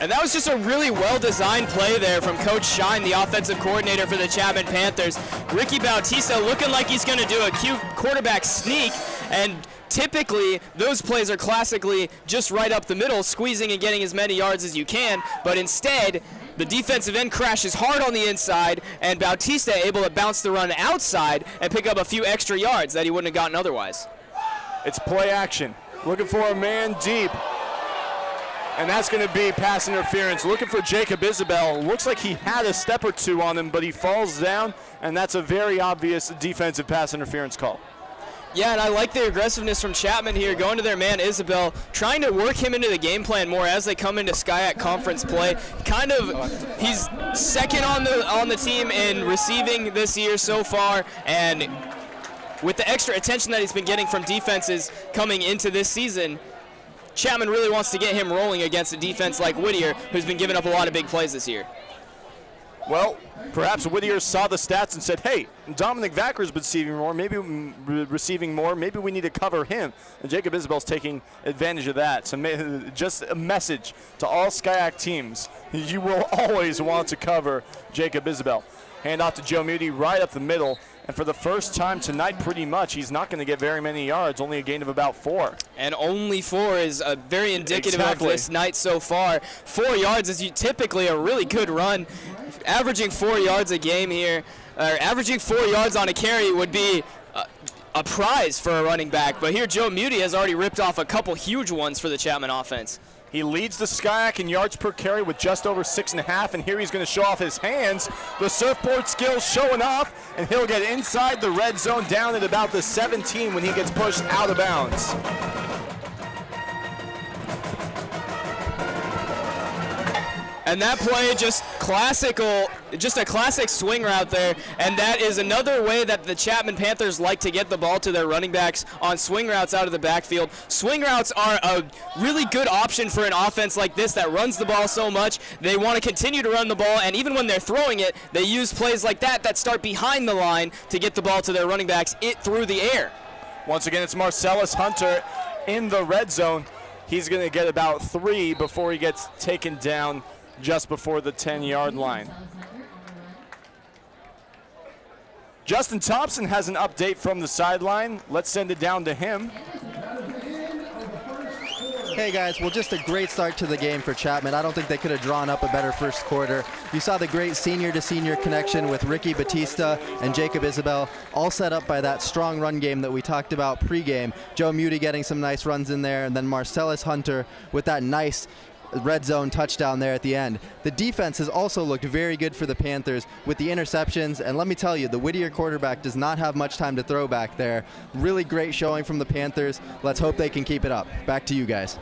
And that was just a really well-designed play there from Coach Shine, the offensive coordinator for the Chapman Panthers. Ricky Bautista looking like he's going to do a cute quarterback sneak, and typically those plays are classically just right up the middle, squeezing and getting as many yards as you can, but instead the defensive end crashes hard on the inside, and Bautista able to bounce the run outside and pick up a few extra yards that he wouldn't have gotten otherwise. It's play action, looking for a man deep. And that's going to be pass interference. Looking for Jacob Isabel. Looks like he had a step or 2 on him, but he falls down, and that's a very obvious defensive pass interference call. Yeah, and I like the aggressiveness from Chapman here, going to their man Isabel, trying to work him into the game plan more as they come into SCIAC conference play. He's second on the team in receiving this year so far, and with the extra attention that he's been getting from defenses coming into this season, Chapman really wants to get him rolling against a defense like Whittier, who's been giving up a lot of big plays this year. Well, perhaps Whittier saw the stats and said, hey, Dominic Vacker's been receiving more, maybe we need to cover him. And Jacob Isabel's taking advantage of that. So just a message to all SCIAC teams, you will always want to cover Jacob Isabel. Hand off to Joe Muti right up the middle. And for the first time tonight, pretty much, he's not going to get very many yards, only a gain of about 4. And only 4 is very indicative of this night so far. 4 yards is typically a really good run. Averaging 4 yards a game here, or averaging 4 yards on a carry would be a prize for a running back. But here Joe Muti has already ripped off a couple huge ones for the Chapman offense. He leads the SCIAC in yards per carry with just over 6.5, and here he's going to show off his hands. The surfboard skills showing off, and he'll get inside the red zone down at about the 17 when he gets pushed out of bounds. And that play, just a classic swing route there. And that is another way that the Chapman Panthers like to get the ball to their running backs on swing routes out of the backfield. Swing routes are a really good option for an offense like this that runs the ball so much. They want to continue to run the ball, and even when they're throwing it, they use plays like that start behind the line to get the ball to their running backs through the air. Once again, it's Marcellus Hunter in the red zone. He's going to get about 3 before he gets taken down just before the 10-yard line. Justin Thompson has an update from the sideline. Let's send it down to him. Hey guys, well, just a great start to the game for Chapman. I don't think they could have drawn up a better first quarter. You saw the great senior-to-senior connection with Ricky Bautista and Jacob Isabel, all set up by that strong run game that we talked about pregame. Joe Muti getting some nice runs in there, and then Marcellus Hunter with that nice red zone touchdown there at the end. The defense has also looked very good for the Panthers with the interceptions, and let me tell you, the Whittier quarterback does not have much time to throw back there. Really great showing from the Panthers. Let's hope they can keep it up. Back to you guys.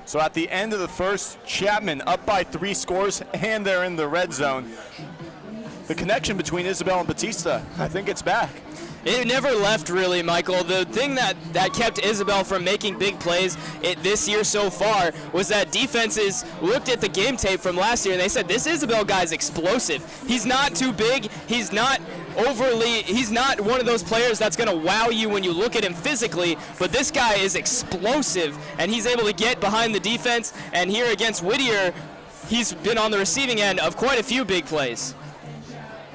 So at the end of the first, Chapman up by 3 scores, and they're in the red zone. The connection between Isabel and Bautista, I think it's back. It never left, really, Michael. The thing that kept Isabel from making big plays this year so far was that defenses looked at the game tape from last year and they said, this Isabel guy's explosive. He's not too big. He's not one of those players that's going to wow you when you look at him physically, but this guy is explosive, and he's able to get behind the defense, and here against Whittier, he's been on the receiving end of quite a few big plays.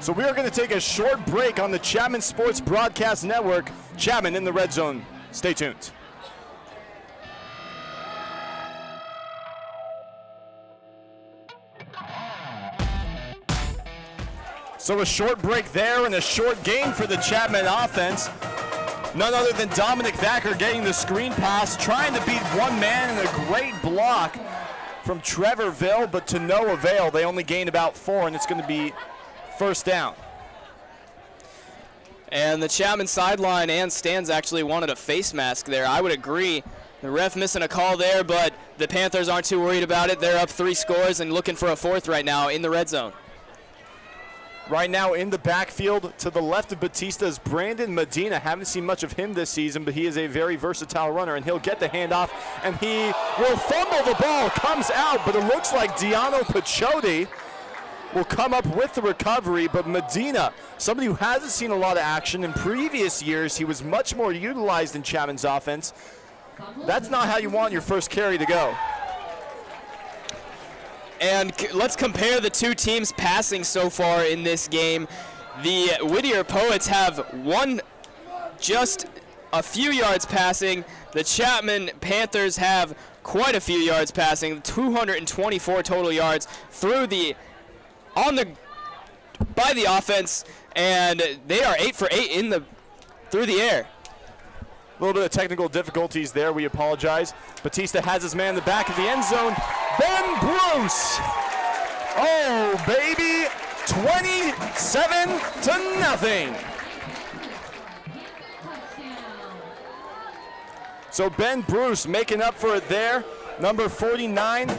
So we are going to take a short break on the Chapman Sports Broadcast Network. Chapman in the red zone. Stay tuned. So a short break there and a short game for the Chapman offense. None other than Dominic Thacker getting the screen pass, trying to beat one man in a great block from Trevorville, but to no avail. They only gained about 4, and it's going to be first down. And the Chapman sideline and stands actually wanted a face mask there. I would agree. The ref missing a call there, but the Panthers aren't too worried about it. They're up 3 scores and looking for a 4th right now in the red zone. Right now in the backfield to the left of Bautista is Brandon Medina. Haven't seen much of him this season, but he is a very versatile runner, and he'll get the handoff, and he will fumble the ball. Comes out, but it looks like Diano Pachotti will come up with the recovery, but Medina, somebody who hasn't seen a lot of action in previous years, he was much more utilized in Chapman's offense. That's not how you want your first carry to go. And let's compare the two teams passing so far in this game. The Whittier Poets have won just a few yards passing. The Chapman Panthers have quite a few yards passing, 224 total yards by the offense, and they are 8 for 8 through the air. A little bit of technical difficulties there. We apologize. Bautista has his man in the back of the end zone. Ben Bruce. Oh, baby. 27-0. So Ben Bruce making up for it there. Number 49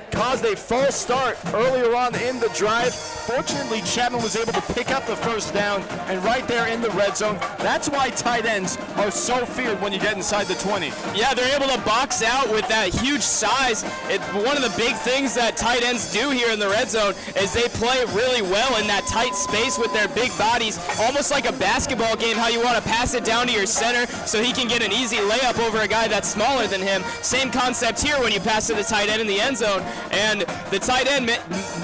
caused a false start earlier on in the drive. Fortunately, Chapman was able to pick up the first down, and right there in the red zone. That's why tight ends are so feared when you get inside the 20. Yeah, they're able to box out with that huge size. One of the big things that tight ends do here in the red zone is they play really well in that tight space with their big bodies, almost like a basketball game, how you want to pass it down to your center so he can get an easy layup over a guy that's smaller than him. Same concept here when you pass to the tight end in the end zone, and the tight end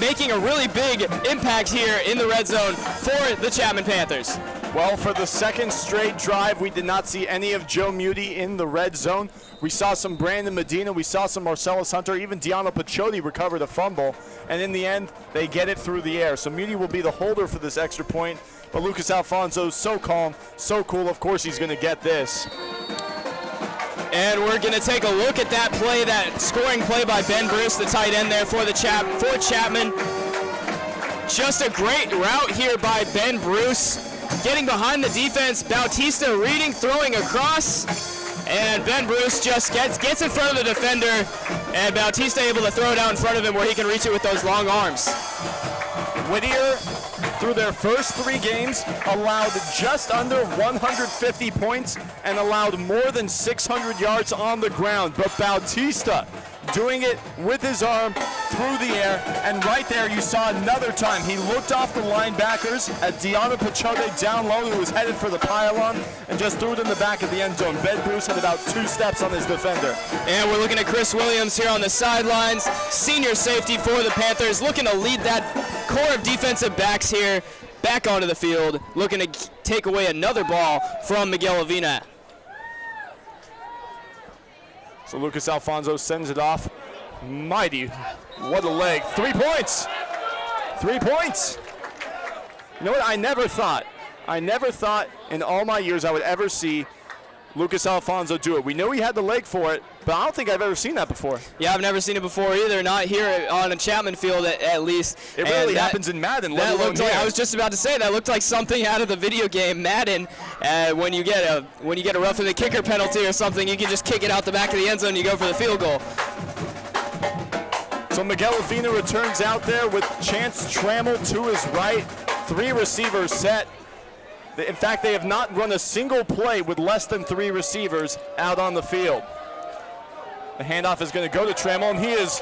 making a really big impact here in the red zone for the Chapman Panthers. Well, for the second straight drive, we did not see any of Joe Muti in the red zone. We saw some Brandon Medina, we saw some Marcellus Hunter, even Diano Pachotti recovered a fumble, and in the end, they get it through the air. So Muti will be the holder for this extra point, but Lucas Alfonso, so calm, so cool, of course he's gonna get this. And we're going to take a look at that play, that scoring play by Ben Bruce, the tight end there for Chapman. Just a great route here by Ben Bruce, getting behind the defense. Bautista reading, throwing across, and Ben Bruce just gets in front of the defender, and Bautista able to throw it out in front of him where he can reach it with those long arms. Whittier, through their first 3 games, allowed just under 150 points and allowed more than 600 yards on the ground. But Bautista doing it with his arm through the air, and right there you saw another time he looked off the linebackers at Diano Pachotti down low, who was headed for the pylon, and just threw it in the back of the end zone. Ben Bruce had about 2 steps on his defender. And we're looking at Chris Williams here on the sidelines, senior safety for the Panthers, looking to lead that core of defensive backs here back onto the field, looking to take away another ball from Miguel Avina. So Lucas Alfonso sends it off. Mighty, what a leg. 3 points. 3 points. You know what, I never thought in all my years I would ever see Lucas Alfonso do it. We know he had the leg for it, but I don't think I've ever seen that before. Yeah, I've never seen it before either, not here on a Chapman field at least. It really happens in Madden, let alone here. I was just about to say, that looked like something out of the video game Madden. When you get a roughing the kicker penalty or something, you can just kick it out the back of the end zone and you go for the field goal. So Miguel Avina returns out there with Chance Trammell to his right. 3 receivers set. In fact, they have not run a single play with less than 3 receivers out on the field. The handoff is going to go to Trammell, and he is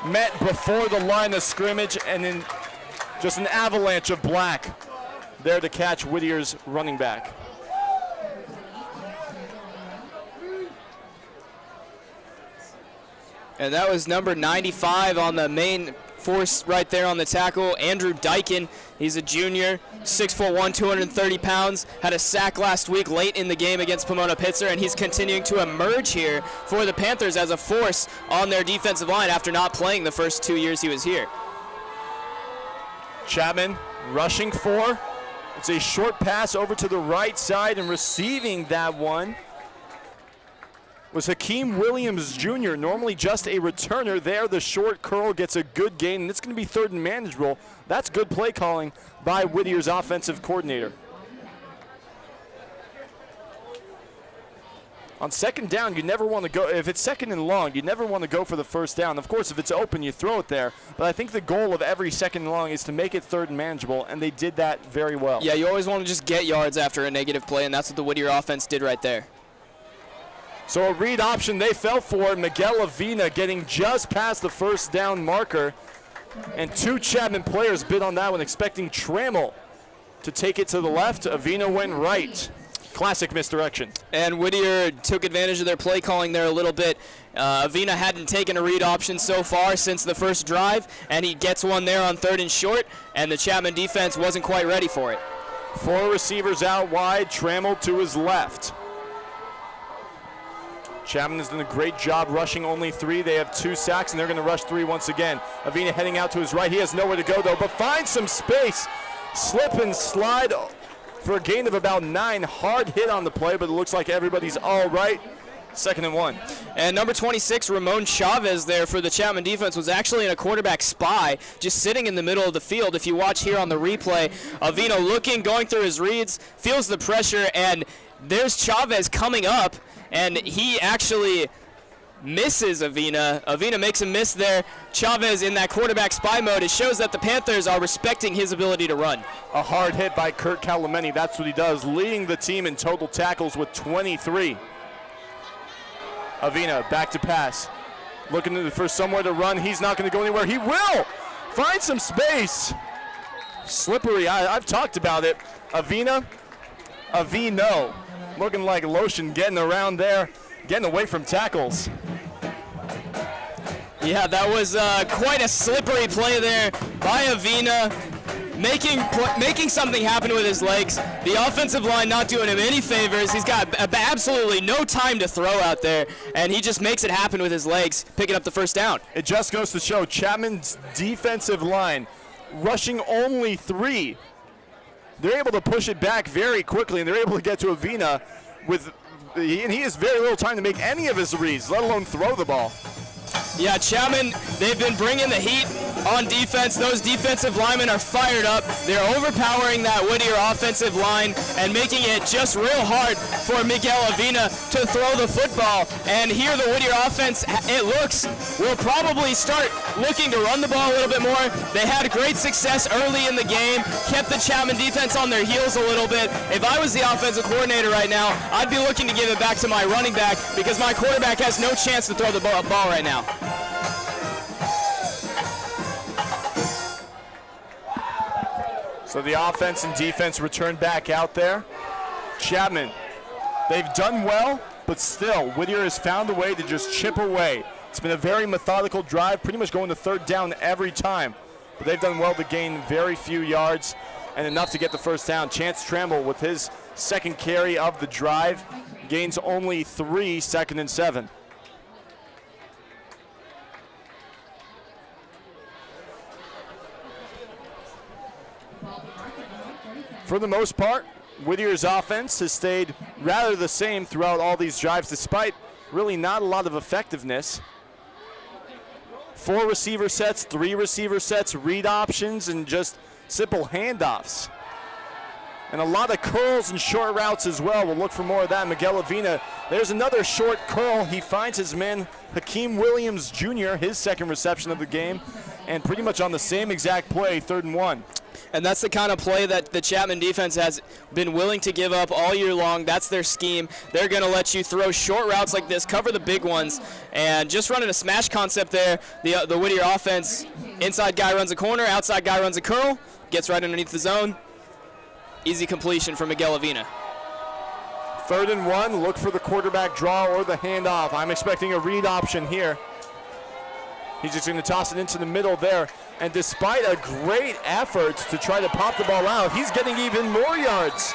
met before the line of scrimmage, and then just an avalanche of black there to catch Whittier's running back. And that was number 95 on the main force right there on the tackle, Andrew Dyken. He's a junior, 6'1", 230 pounds, had a sack last week late in the game against Pomona-Pitzer, and he's continuing to emerge here for the Panthers as a force on their defensive line after not playing the first 2 years he was here. Chapman rushing 4. It's a short pass over to the right side, and receiving that one was Hakeem Williams Jr., normally just a returner. There, the short curl gets a good gain, and it's going to be 3rd and manageable. That's good play calling by Whittier's offensive coordinator. On 2nd down, you never want to go, if it's 2nd and long, you never want to go for the 1st down. Of course, if it's open, you throw it there. But I think the goal of every 2nd and long is to make it 3rd and manageable, and they did that very well. Yeah, you always want to just get yards after a negative play, and that's what the Whittier offense did right there. So a read option they fell for. Miguel Avina getting just past the 1st down marker. And 2 Chapman players bid on that one, expecting Trammell to take it to the left. Avina went right. Classic misdirection. And Whittier took advantage of their play calling there a little bit. Avina hadn't taken a read option so far since the first drive, and he gets one there on 3rd and short, and the Chapman defense wasn't quite ready for it. 4 receivers out wide, Trammell to his left. Chapman has done a great job rushing only 3. They have 2 sacks, and they're going to rush 3 once again. Avina heading out to his right. He has nowhere to go, though, but finds some space. Slip and slide for a gain of about 9. Hard hit on the play, but it looks like everybody's all right. 2nd and 1. And number 26, Ramon Chavez there for the Chapman defense was actually in a quarterback spy, just sitting in the middle of the field. If you watch here on the replay, Avina looking, going through his reads, feels the pressure, and there's Chavez coming up, and he actually misses Avina. Avina makes a miss there. Chavez in that quarterback spy mode. It shows that the Panthers are respecting his ability to run. A hard hit by Kurt Calameni. That's what he does, leading the team in total tackles with 23. Avina back to pass. Looking for somewhere to run. He's not going to go anywhere. He will find some space. Slippery. I've talked about it. Avino. Looking like lotion, getting around there, getting away from tackles. Yeah, that was quite a slippery play there by Avina, making something happen with his legs. The offensive line not doing him any favors. He's got absolutely no time to throw out there, and he just makes it happen with his legs, picking up the 1st down. It just goes to show Chapman's defensive line rushing only 3. They're able to push it back very quickly, and they're able to get to Avina and he has very little time to make any of his reads, let alone throw the ball. Yeah, Chapman, they've been bringing the heat on defense. Those defensive linemen are fired up. They're overpowering that Whittier offensive line and making it just real hard for Miguel Avina to throw the football. And here the Whittier offense, it looks, will probably start looking to run the ball a little bit more. They had great success early in the game, kept the Chapman defense on their heels a little bit. If I was the offensive coordinator right now, I'd be looking to give it back to my running back because my quarterback has no chance to throw the ball right now. So the offense and defense return back out there. Chapman, they've done well, but still, Whittier has found a way to just chip away. It's been a very methodical drive, pretty much going to 3rd down every time. But they've done well to gain very few yards and enough to get the 1st down. Chance Trammell with his 2nd carry of the drive gains only 3, 2nd and 7. For the most part, Whittier's offense has stayed rather the same throughout all these drives, despite really not a lot of effectiveness. 4 receiver sets, 3 receiver sets, read options, and just simple handoffs. And a lot of curls and short routes as well. We'll look for more of that. Miguel Avina, there's another short curl. He finds his man, Hakeem Williams Jr., his second reception of the game, and pretty much on the same exact play, 3rd and 1. And that's the kind of play that the Chapman defense has been willing to give up all year long. That's their scheme. They're going to let you throw short routes like this, cover the big ones, and just running a smash concept there. The Whittier offense, inside guy runs a corner, outside guy runs a curl, gets right underneath the zone. Easy completion for Miguel Avina. 3rd and 1, look for the quarterback draw or the handoff. I'm expecting a read option here. He's just going to toss it into the middle there. And despite a great effort to try to pop the ball out, he's getting even more yards.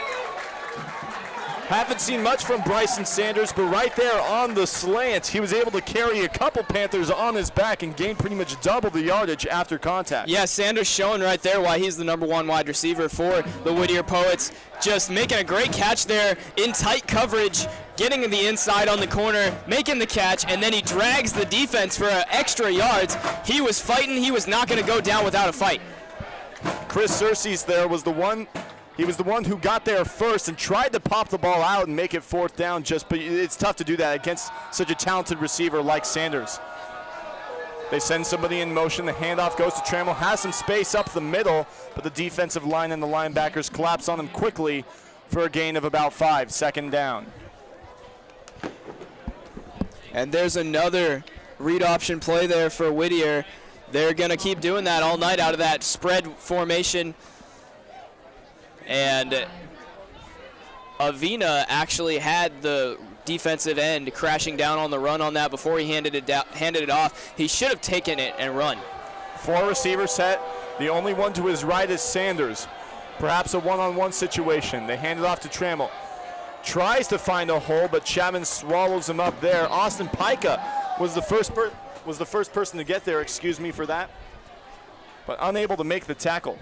Haven't seen much from Bryson Sanders, but right there on the slant, he was able to carry a couple Panthers on his back and gain pretty much double the yardage after contact. Yeah, Sanders showing right there why he's the #1 wide receiver for the Whittier Poets. Just making a great catch there in tight coverage, getting in the inside on the corner, making the catch, and then he drags the defense for extra yards. He was fighting. He was not going to go down without a fight. Chris Cersei's there was the one. He was the one who got there first and tried to pop the ball out and make it 4th down, but it's tough to do that against such a talented receiver like Sanders. They send somebody in motion. The handoff goes to Trammell, has some space up the middle, but the defensive line and the linebackers collapse on him quickly for a gain of about 5, 2nd down. And there's another read option play there for Whittier. They're going to keep doing that all night out of that spread formation. And Avina actually had the defensive end crashing down on the run on that before he handed it off. He should have taken it and run. 4 receiver set. The only one to his right is Sanders. Perhaps a one-on-one situation. They hand it off to Trammell. Tries to find a hole, but Chapman swallows him up there. Austin Pica was the first person to get there, excuse me for that, but unable to make the tackle.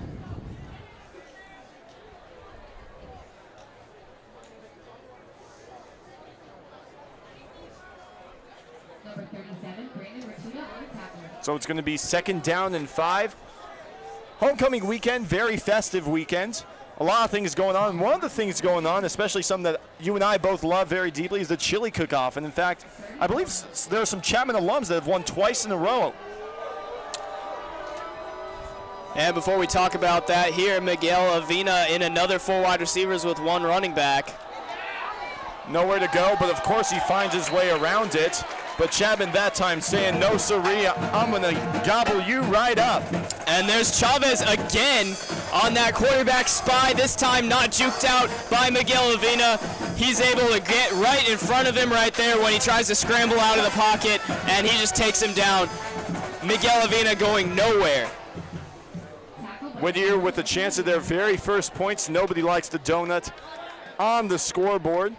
So it's going to be 2nd down and 5. Homecoming weekend, very festive weekend. A lot of things going on. One of the things going on, especially something that you and I both love very deeply, is the chili cook-off. And in fact, I believe there are some Chapman alums that have won twice in a row. And before we talk about that, here Miguel Avina in another 4 wide receivers with 1 running back. Nowhere to go, but of course he finds his way around it. But Chapman that time saying, no siree, I'm going to gobble you right up. And there's Chavez again on that quarterback spy, this time not juked out by Miguel Avina. He's able to get right in front of him right there when he tries to scramble out of the pocket, and he just takes him down. Miguel Avina going nowhere. Whittier with a chance of their very first points. Nobody likes the donut on the scoreboard.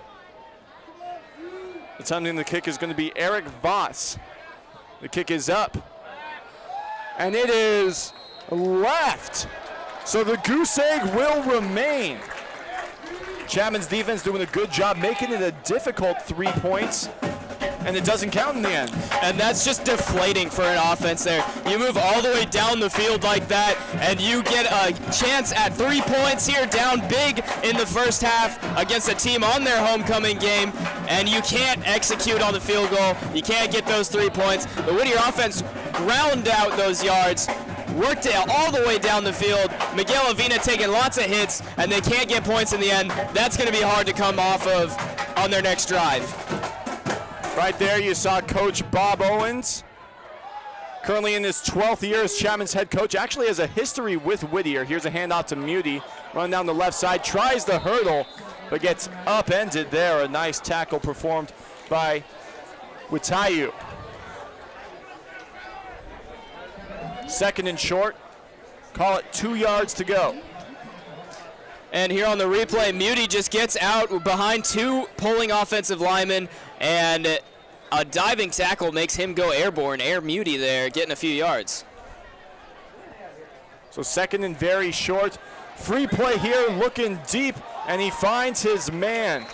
Attempting the kick is going to be Eric Voss. The kick is up. And it is left. So the goose egg will remain. Chapman's defense doing a good job making it a difficult 3 points. And it doesn't count in the end. And that's just deflating for an offense there. You move all the way down the field like that, and you get a chance at 3 points here, down big in the first half against a team on their homecoming game, and you can't execute on the field goal. You can't get those 3 points. The Whittier offense ground out those yards, worked it all the way down the field. Miguel Avina taking lots of hits, and they can't get points in the end. That's going to be hard to come off of on their next drive. Right there you saw Coach Bob Owens, currently in his 12th year as Chapman's head coach, actually has a history with Whittier. Here's a handoff to Muti, run down the left side, tries the hurdle, but gets upended there. A nice tackle performed by Whittier. 2nd and short, call it 2 yards to go. And here on the replay, Muti just gets out behind 2 pulling offensive linemen, and a diving tackle makes him go airborne. Air Muti there, getting a few yards. So 2nd and very short Free play here, looking deep, and he finds his man.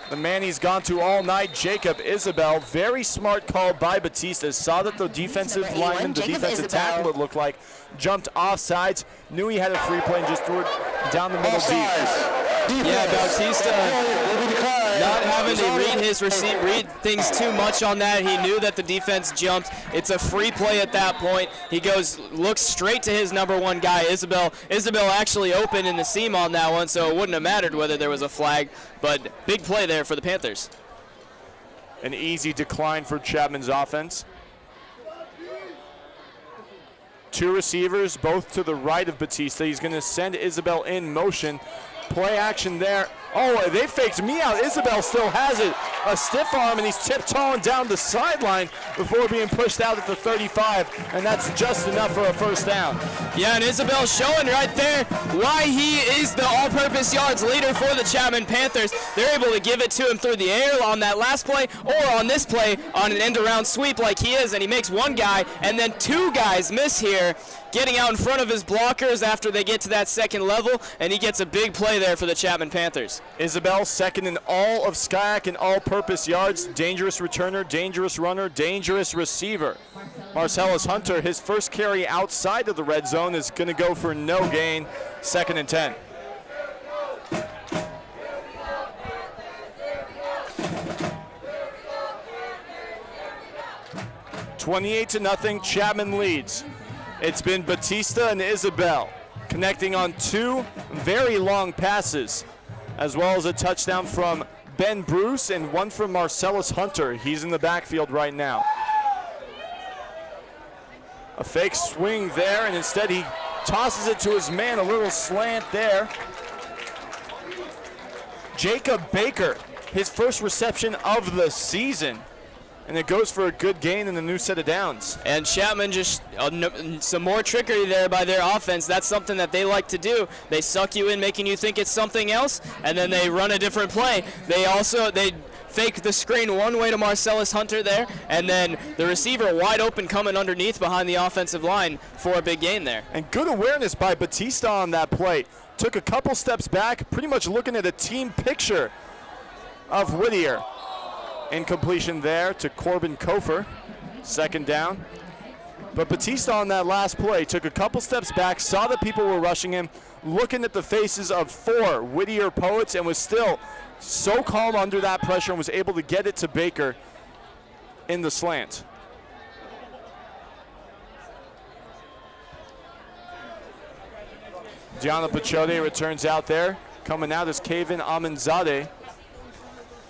The man he's gone to all night, Jacob Isabel. Very smart call by Bautista. Saw that the defensive lineman, the defensive tackle it looked like, jumped offsides, knew he had a free play and just threw it down the middle deep. Yeah, Bautista not having to read things too much on that. He knew that the defense jumped. It's a free play at that point. He looks straight to his number one guy, Isabel. Isabel actually open in the seam on that one, so it wouldn't have mattered whether there was a flag, but big play there for the Panthers. An easy decline for Chapman's offense. Two receivers, both to the right of Bautista. He's going to send Isabel in motion. Play action there. Oh, they faked me out. Isabel still has it. A stiff arm, and he's tiptoeing down the sideline before being pushed out at the 35, and that's just enough for a first down. Yeah, and Isabel showing right there why he is the all-purpose yards leader for the Chapman Panthers. They're able to give it to him through the air on that last play, or on this play on an end-around sweep like he is, and he makes one guy, and then two guys miss here, getting out in front of his blockers after they get to that second level, and he gets a big play there for the Chapman Panthers. Isabel second in all of SCIAC in all-purpose yards. Dangerous returner, dangerous runner, dangerous receiver. Marcellus Hunter, his first carry outside of the red zone, is going to go for no gain. 2nd and 10. (28-0). Chapman leads. It's been Bautista and Isabel connecting on two very long passes, as well as a touchdown from Ben Bruce and one from Marcellus Hunter. He's in the backfield right now. A fake swing there, and instead he tosses it to his man, a little slant there. Jacob Baker, his first reception of the season, and it goes for a good gain in the new set of downs. And Chapman just some more trickery there by their offense. That's something that they like to do. They suck you in, making you think it's something else, and then they run a different play. They fake the screen one way to Marcellus Hunter there, and then the receiver wide open coming underneath behind the offensive line for a big gain there. And good awareness by Bautista on that play. Took a couple steps back, pretty much looking at a team picture of Whittier. Incompletion there to Corbin Kofer, 2nd down. But Bautista on that last play took a couple steps back, saw that people were rushing him, looking at the faces of 4 Whittier Poets, and was still so calm under that pressure and was able to get it to Baker in the slant. Diana Pachote returns out there. Coming out is Kevin Amendzadeh.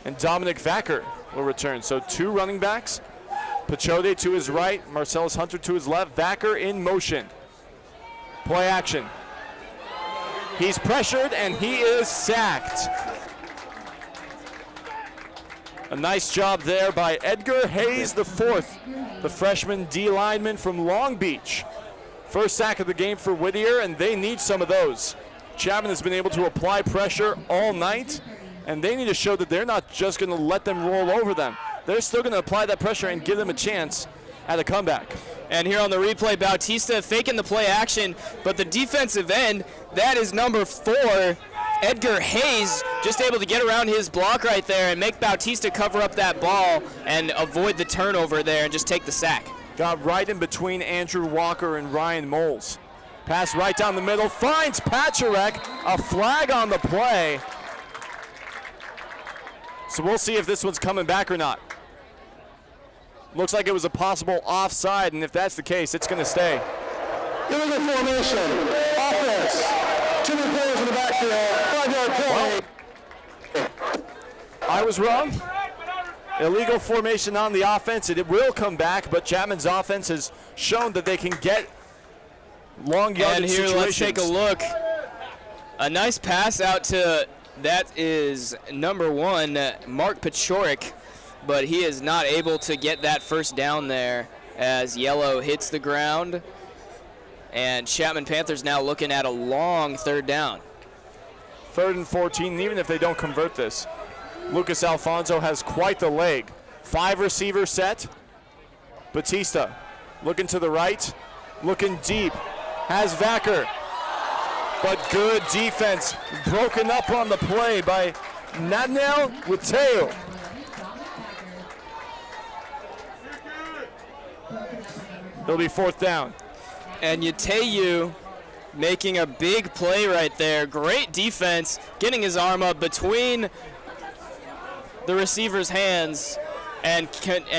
And Dominic Vacker will return. So 2 running backs. Pachote to his right, Marcellus Hunter to his left. Vacker in motion. Play action. He's pressured and he is sacked. A nice job there by Edgar Hayes IV, the freshman D lineman from Long Beach. First sack of the game for Whittier, and they need some of those. Chapman has been able to apply pressure all night, and they need to show that they're not just going to let them roll over them. They're still going to apply that pressure and give them a chance at a comeback. And here on the replay, Bautista faking the play action, but the defensive end, that is number 4, Edgar Hayes, just able to get around his block right there and make Bautista cover up that ball and avoid the turnover there and just take the sack. Got right in between Andrew Walker and Ryan Moles. Pass right down the middle, finds Pacharek, a flag on the play. So we'll see if this one's coming back or not. Looks like it was a possible offside, and if that's the case, it's going to stay. Illegal formation, offense, 2 new players in the backfield, 5-yard play. I was wrong. Illegal formation on the offense, and it will come back, but Chapman's offense has shown that they can get long yardage situations. And here, let's take a look. A nice pass out to, that is number 1, Mark Pachorik, but he is not able to get that first down there as yellow hits the ground. And Chapman Panthers now looking at a long 3rd down. 3rd and 14, even if they don't convert this. Lucas Alfonso has quite the leg. 5 receiver set. Bautista looking to the right, looking deep. Has Vacker. but good defense. Broken up on the play by Natnel Whittier. It'll be 4th down. And Whittier making a big play right there. Great defense, getting his arm up between the receiver's hands and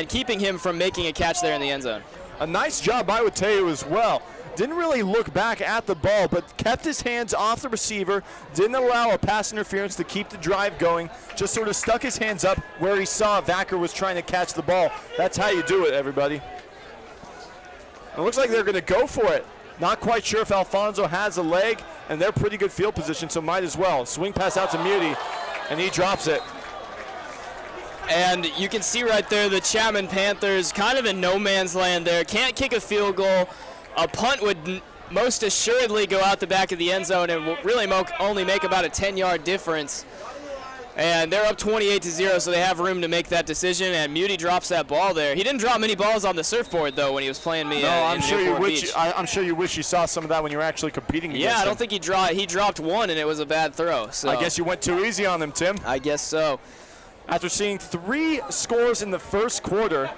keeping him from making a catch there in the end zone. A nice job by Whittier as well. Didn't really look back at the ball, but kept his hands off the receiver, didn't allow a pass interference to keep the drive going, just sort of stuck his hands up where he saw Vacker was trying to catch the ball. That's how you do it, everybody. It looks like they're going to go for it. Not quite sure if Alfonso has a leg, and they're pretty good field position, so might as well. Swing pass out to Muti, and he drops it. And you can see right there the Chapman Panthers kind of in no man's land there. Can't kick a field goal. A punt would most assuredly go out the back of the end zone and will really only make about a 10-yard difference. And they're up 28-0, so they have room to make that decision. And Muti drops that ball there. He didn't drop many balls on the surfboard though when he was playing me. No, I'm sure you wish you saw some of that when you were actually competing against him. I don't think he dropped one, and it was a bad throw. So I guess you went too easy on them, Tim. I guess so. After seeing 3 scores in the first quarter,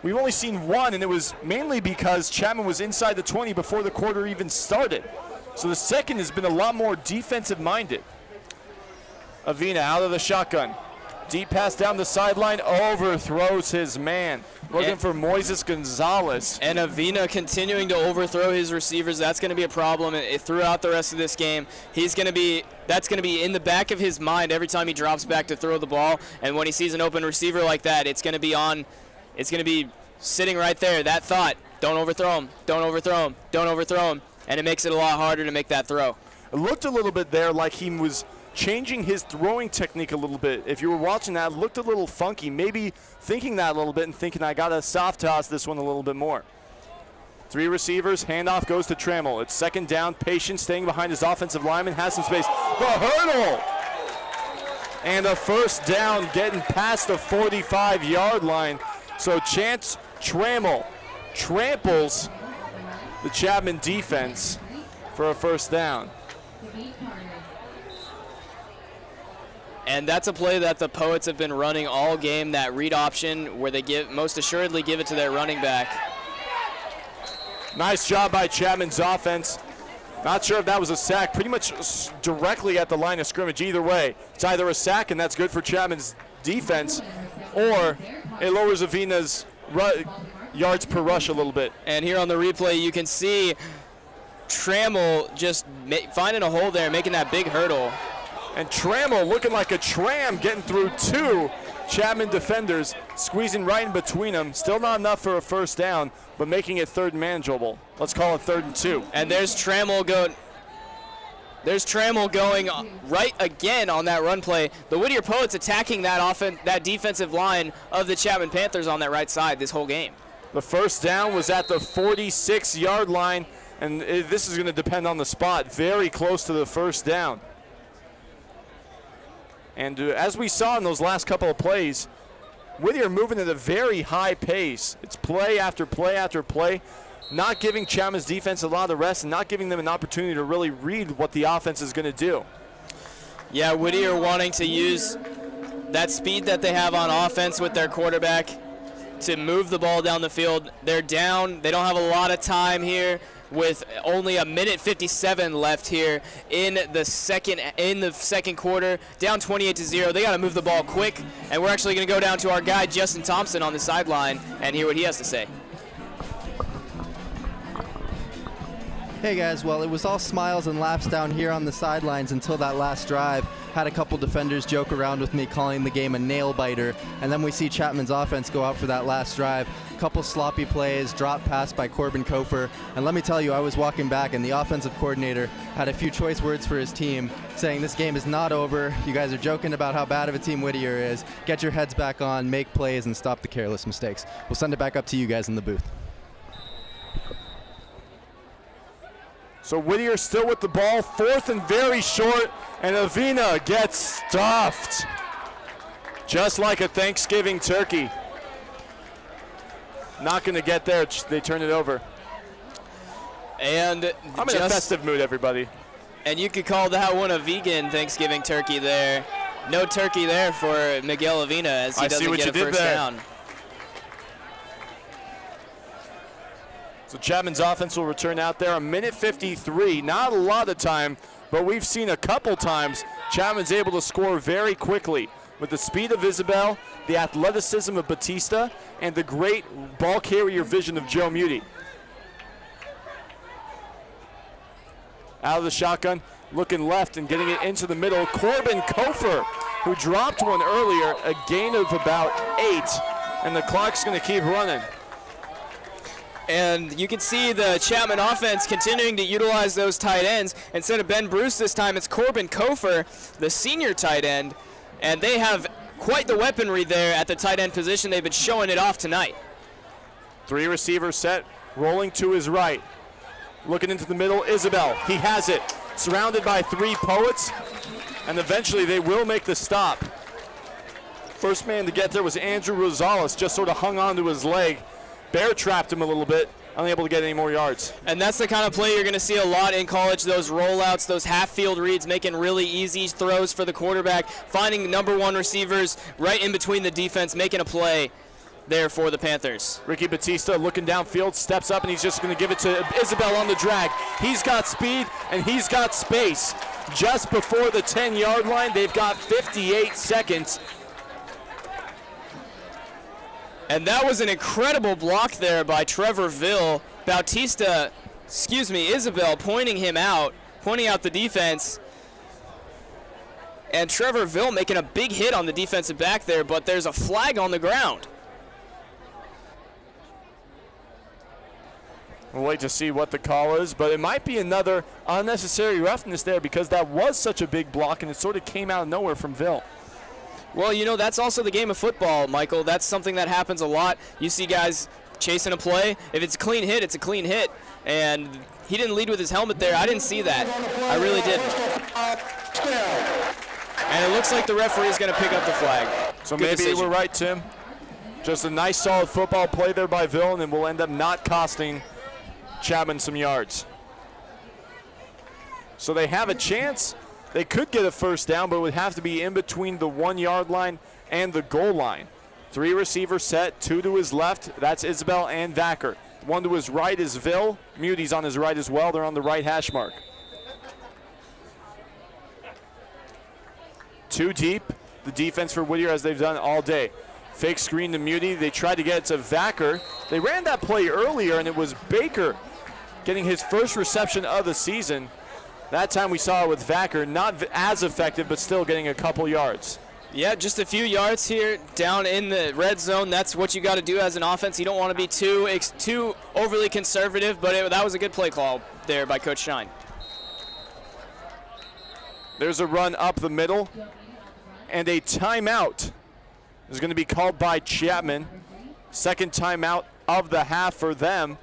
we've only seen 1, and it was mainly because Chapman was inside the 20 before the quarter even started. So the second has been a lot more defensive-minded. Avina out of the shotgun. Deep pass down the sideline, overthrows his man. Looking for Moises Gonzalez. And Avina continuing to overthrow his receivers. That's going to be a problem throughout the rest of this game. That's going to be in the back of his mind every time he drops back to throw the ball. And when he sees an open receiver like that, it's going to be sitting right there, that thought. Don't overthrow him, don't overthrow him, don't overthrow him. And it makes it a lot harder to make that throw. It looked a little bit there like he was changing his throwing technique a little bit. If you were watching that, it looked a little funky, maybe thinking that a little bit and thinking I got to soft toss this one a little bit more. 3 receivers, handoff goes to Trammell. It's 2nd down, Patient staying behind his offensive lineman, has some space. The hurdle! And a 1st down getting past the 45-yard line. So Chance Trammell tramples the Chapman defense for a 1st down. And that's a play that the Poets have been running all game, that read option where they most assuredly give it to their running back. Nice job by Chapman's offense. Not sure if that was a sack, pretty much directly at the line of scrimmage. Either way, it's either a sack, and that's good for Chapman's defense, or it lowers Avina's yards per rush a little bit. And here on the replay, you can see Trammell just finding a hole there, making that big hurdle. And Trammell looking like a tram, getting through 2 Chapman defenders, squeezing right in between them. Still not enough for a 1st down, but making it 3rd manageable. Let's call it 3rd and 2. And there's Trammell going right again on that run play. The Whittier Poets attacking that defensive line of the Chapman Panthers on that right side this whole game. The 1st down was at the 46-yard line, and this is going to depend on the spot. Very close to the 1st down. And as we saw in those last couple of plays, Whittier moving at a very high pace. It's play after play after play, not giving Chapman's defense a lot of rest and not giving them an opportunity to really read what the offense is going to do. Yeah, Whittier wanting to use that speed that they have on offense with their quarterback to move the ball down the field. They're down. They don't have a lot of time here with only 1:57 left here in the second quarter. Down 28-0. They got to move the ball quick, and we're actually going to go down to our guy Justin Thompson on the sideline and hear what he has to say. Hey guys, well, it was all smiles and laughs down here on the sidelines until that last drive. Had a couple defenders joke around with me calling the game a nail biter, and then we see Chapman's offense go out for that last drive. Couple sloppy plays, drop pass by Corbin Kofer, and let me tell you, I was walking back and the offensive coordinator had a few choice words for his team, saying this game is not over. You guys are joking about how bad of a team Whittier is. Get your heads back on, make plays, and stop the careless mistakes. We'll send it back up to you guys in the booth. So Whittier still with the ball, 4th and very short, and Avina gets stuffed. Just like a Thanksgiving turkey. Not going to get there. They turn it over. And I'm in a festive mood, everybody. And you could call that one a vegan Thanksgiving turkey there. No turkey there for Miguel Avina as he doesn't get a first down. So Chapman's offense will return out there. A minute 53, not a lot of time, but we've seen a couple times Chapman's able to score very quickly with the speed of Isabel, the athleticism of Bautista, and the great ball carrier vision of Joe Muti. Out of the shotgun, looking left and getting it into the middle. Corbin Kofer, who dropped one earlier, a gain of about 8, and the clock's going to keep running. And you can see the Chapman offense continuing to utilize those tight ends. Instead of Ben Bruce this time, it's Corbin Kofer, the senior tight end. And they have quite the weaponry there at the tight end position. They've been showing it off tonight. 3 receivers set, rolling to his right. Looking into the middle, Isabel. He has it. Surrounded by 3 Poets. And eventually they will make the stop. First man to get there was Andrew Rosales. Just sort of hung onto his leg. Bear trapped him a little bit, unable to get any more yards. And that's the kind of play you're going to see a lot in college, those rollouts, those half-field reads, making really easy throws for the quarterback, finding number 1 receivers right in between the defense, making a play there for the Panthers. Ricky Bautista looking downfield, steps up, and he's just going to give it to Isabel on the drag. He's got speed, and he's got space. Just before the 10-yard line, they've got 58 seconds. And that was an incredible block there by Trevor Ville. Isabel pointing out the defense. And Trevor Ville making a big hit on the defensive back there, but there's a flag on the ground. We'll wait to see what the call is, but it might be another unnecessary roughness there because that was such a big block and it sort of came out of nowhere from Ville. Well, you know, that's also the game of football, Michael. That's something that happens a lot. You see guys chasing a play. If it's a clean hit, it's a clean hit. And he didn't lead with his helmet there. I didn't see that. I really didn't. And it looks like the referee is going to pick up the flag. So Good maybe decision. we're right, Tim. Just a nice, solid football play there by Ville, and will end up not costing Chapman some yards. So they have a chance. They could get a first down, but it would have to be in between the 1-yard line and the goal line. 3 receivers set, 2 to his left. That's Isabel and Vacker. 1 to his right is Ville. Muti's on his right as well. They're on the right hash mark. 2 deep. The defense for Whittier as they've done all day. Fake screen to Muti. They tried to get it to Vacker. They ran that play earlier, and it was Baker getting his first reception of the season. That time we saw it with Vacker, not as effective, but still getting a couple yards. Yeah, just a few yards here down in the red zone. That's what you got to do as an offense. You don't want to be too overly conservative, but that was a good play call there by Coach Shine. There's a run up the middle, and a timeout is going to be called by Chapman. Second timeout of the half for them.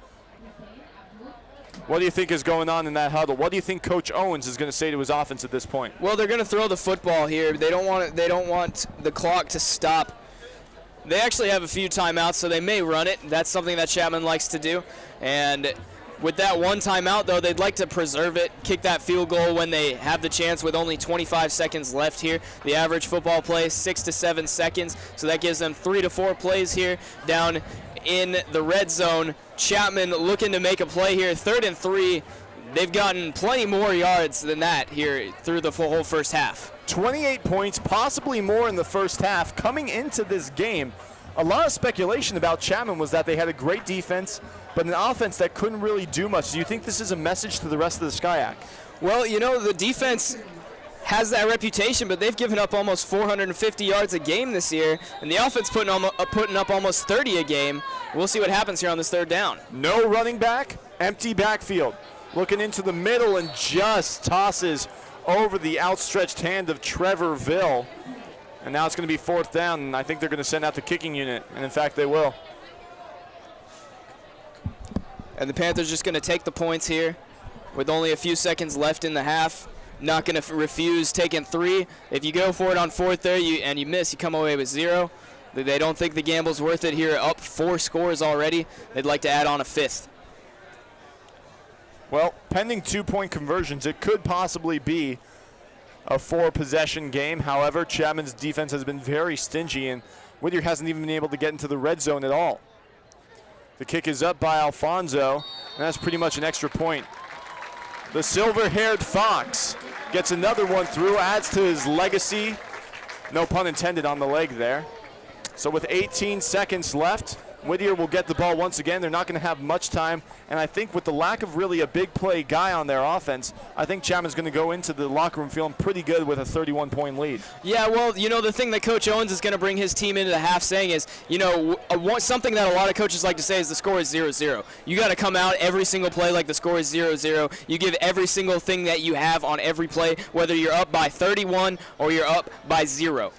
What do you think is going on in that huddle? What do you think Coach Owens is going to say to his offense at this point? Well, they're going to throw the football here. They don't want the clock to stop. They actually have a few timeouts, so they may run it. That's something that Chapman likes to do. And with that one timeout, though, they'd like to preserve it, kick that field goal when they have the chance with only 25 seconds left here. The average football play is 6 to 7 seconds, so that gives them 3 to 4 plays here down in the red zone. Chapman looking to make a play here, 3rd and 3. They've gotten plenty more yards than that here through the whole first half. 28 points, possibly more in the first half. Coming into this game, a lot of speculation about Chapman was that they had a great defense, but an offense that couldn't really do much. Do you think this is a message to the rest of the SCIAC? Well, you know, the defense has that reputation, but they've given up almost 450 yards a game this year, and the offense putting up almost 30 a game. We'll see what happens here on this 3rd down. No running back, empty backfield. Looking into the middle and just tosses over the outstretched hand of Trevor Ville. And now it's going to be 4th down, and I think they're going to send out the kicking unit, and in fact they will. And the Panthers just going to take the points here with only a few seconds left in the half. Not going to refuse taking 3. If you go for it on 4th there and you miss, you come away with 0. They don't think the gamble's worth it here. Up 4 scores already. They'd like to add on a 5th. Well, pending 2-point conversions, it could possibly be a 4-possession game. However, Chapman's defense has been very stingy, and Whittier hasn't even been able to get into the red zone at all. The kick is up by Alfonso, and that's pretty much an extra point. The silver-haired Fox gets another one through, adds to his legacy. No pun intended on the leg there. So with 18 seconds left, Whittier will get the ball once again. They're not going to have much time, and I think with the lack of really a big play guy on their offense, I think Chapman's going to go into the locker room feeling pretty good with a 31-point lead. Yeah, well, you know, the thing that Coach Owens is going to bring his team into the half saying is, you know, something that a lot of coaches like to say is the score is 0-0. You got to come out every single play like the score is 0-0. You give every single thing that you have on every play, whether you're up by 31 or you're up by 0.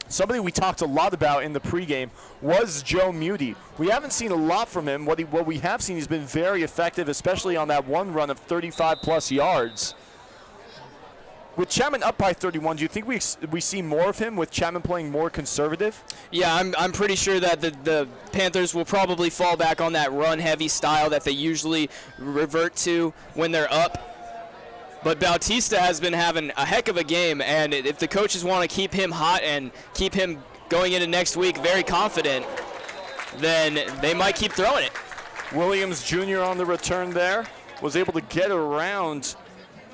Somebody we talked a lot about in the pregame was Joe Muti. We haven't seen a lot from him. What we have seen, he's been very effective, especially on that one run of 35-plus yards. With Chapman up by 31, do you think we see more of him with Chapman playing more conservative? Yeah, I'm pretty sure that the Panthers will probably fall back on that run-heavy style that they usually revert to when they're up. But Bautista has been having a heck of a game, and if the coaches want to keep him hot and keep him going into next week very confident, then they might keep throwing it. Williams Jr. on the return there was able to get around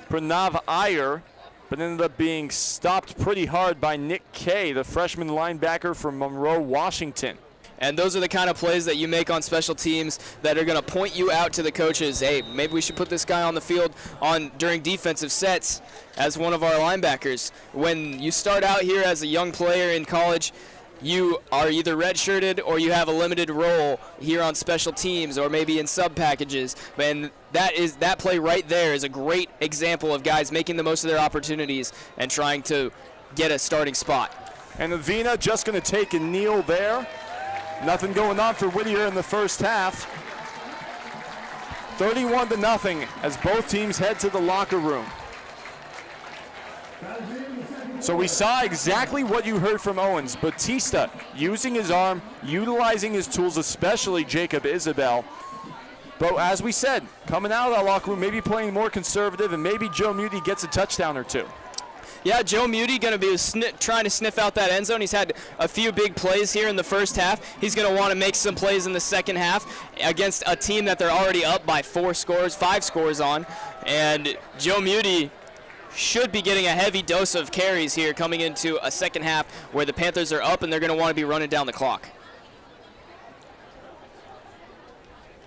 Pranav Iyer, but ended up being stopped pretty hard by Nick Kay, the freshman linebacker from Monroe, Washington. And those are the kind of plays that you make on special teams that are going to point you out to the coaches. Hey, maybe we should put this guy on the field during defensive sets as one of our linebackers. When you start out here as a young player in college, you are either redshirted or you have a limited role here on special teams or maybe in sub packages. And that play right there is a great example of guys making the most of their opportunities and trying to get a starting spot. And Avina just going to take a kneel there. Nothing going on for Whittier in the first half. 31-0 as both teams head to the locker room. So we saw exactly what you heard from Owens. Bautista using his arm, utilizing his tools, especially Jacob Isabel. But as we said, coming out of that locker room, maybe playing more conservative, and maybe Joe Muti gets a touchdown or two. Yeah, Joe Muti going to be trying to sniff out that end zone. He's had a few big plays here in the first half. He's going to want to make some plays in the second half against a team that they're already up by 5 scores on. And Joe Muti should be getting a heavy dose of carries here coming into a second half where the Panthers are up and they're going to want to be running down the clock.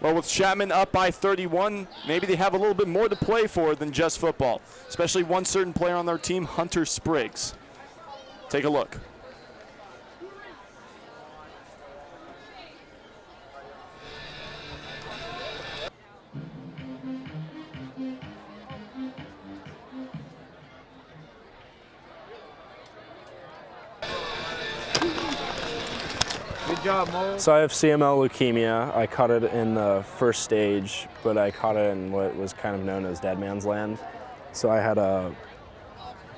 Well, with Chapman up by 31, maybe they have a little bit more to play for than just football, especially one certain player on their team, Hunter Spriggs. Take a look. Good job, Mo. So I have CML leukemia. I caught it in the first stage, but I caught it in what was kind of known as dead man's land. So I had a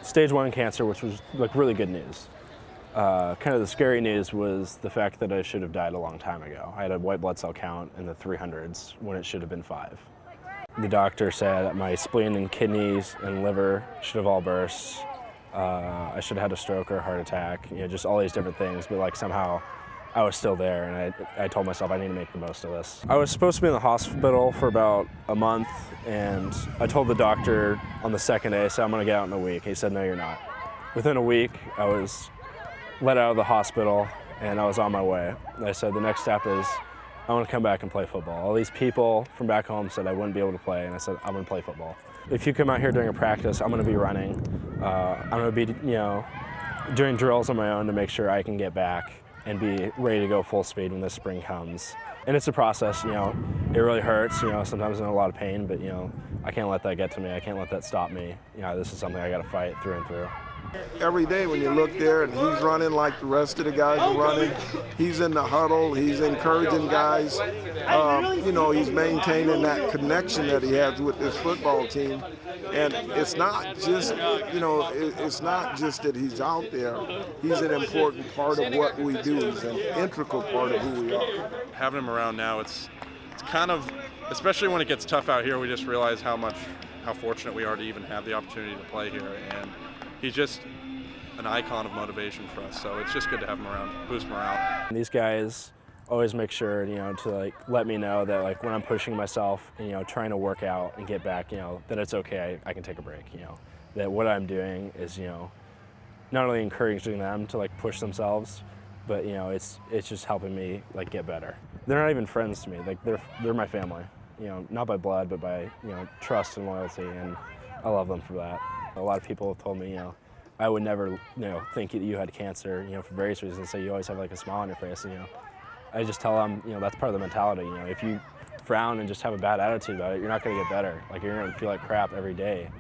stage 1 cancer, which was like really good news. Kind of the scary news was the fact that I should have died a long time ago. I had a white blood cell count in the 300s when it should have been 5. The doctor said that my spleen and kidneys and liver should have all burst. I should have had a stroke or a heart attack, you know, just all these different things, but like somehow I was still there, and I told myself I need to make the most of this. I was supposed to be in the hospital for about a month, and I told the doctor on the second day, I said, I'm gonna get out in a week. He said, no, you're not. Within a week, I was let out of the hospital, and I was on my way. And I said, the next step is I want to come back and play football. All these people from back home said I wouldn't be able to play, and I said, I'm gonna play football. If you come out here during a practice, I'm gonna be running. I'm gonna be, you know, doing drills on my own to make sure I can get back and be ready to go full speed when the spring comes. And it's a process, you know, it really hurts, you know, sometimes I'm in a lot of pain, but, you know, I can't let that get to me, I can't let that stop me. You know, this is something I gotta fight through and through. Every day when you look there and he's running like the rest of the guys are running, he's in the huddle, he's encouraging guys. You know, he's maintaining that connection that he has with this football team. And it's not just, you know, it's not just that he's out there. He's an important part of what we do. He's an integral part of who we are. Having him around now, it's kind of especially when it gets tough out here, we just realize how fortunate we are to even have the opportunity to play here. And he's just an icon of motivation for us. So it's just good to have him around, boost morale. These guys always make sure, to like let me know that like when I'm pushing myself and, trying to work out and get back, that it's okay, I can take a break, that what I'm doing is, not only encouraging them to like push themselves, but it's just helping me like get better. They're not even friends to me, like they're my family, not by blood, but by, trust and loyalty, and I love them for that. A lot of people have told me, I would never, think that you had cancer, for various reasons, so you always have like a smile on your face, and, I just tell them, that's part of the mentality. If you frown and just have a bad attitude about it, you're not going to get better. Like, you're going to feel like crap every day.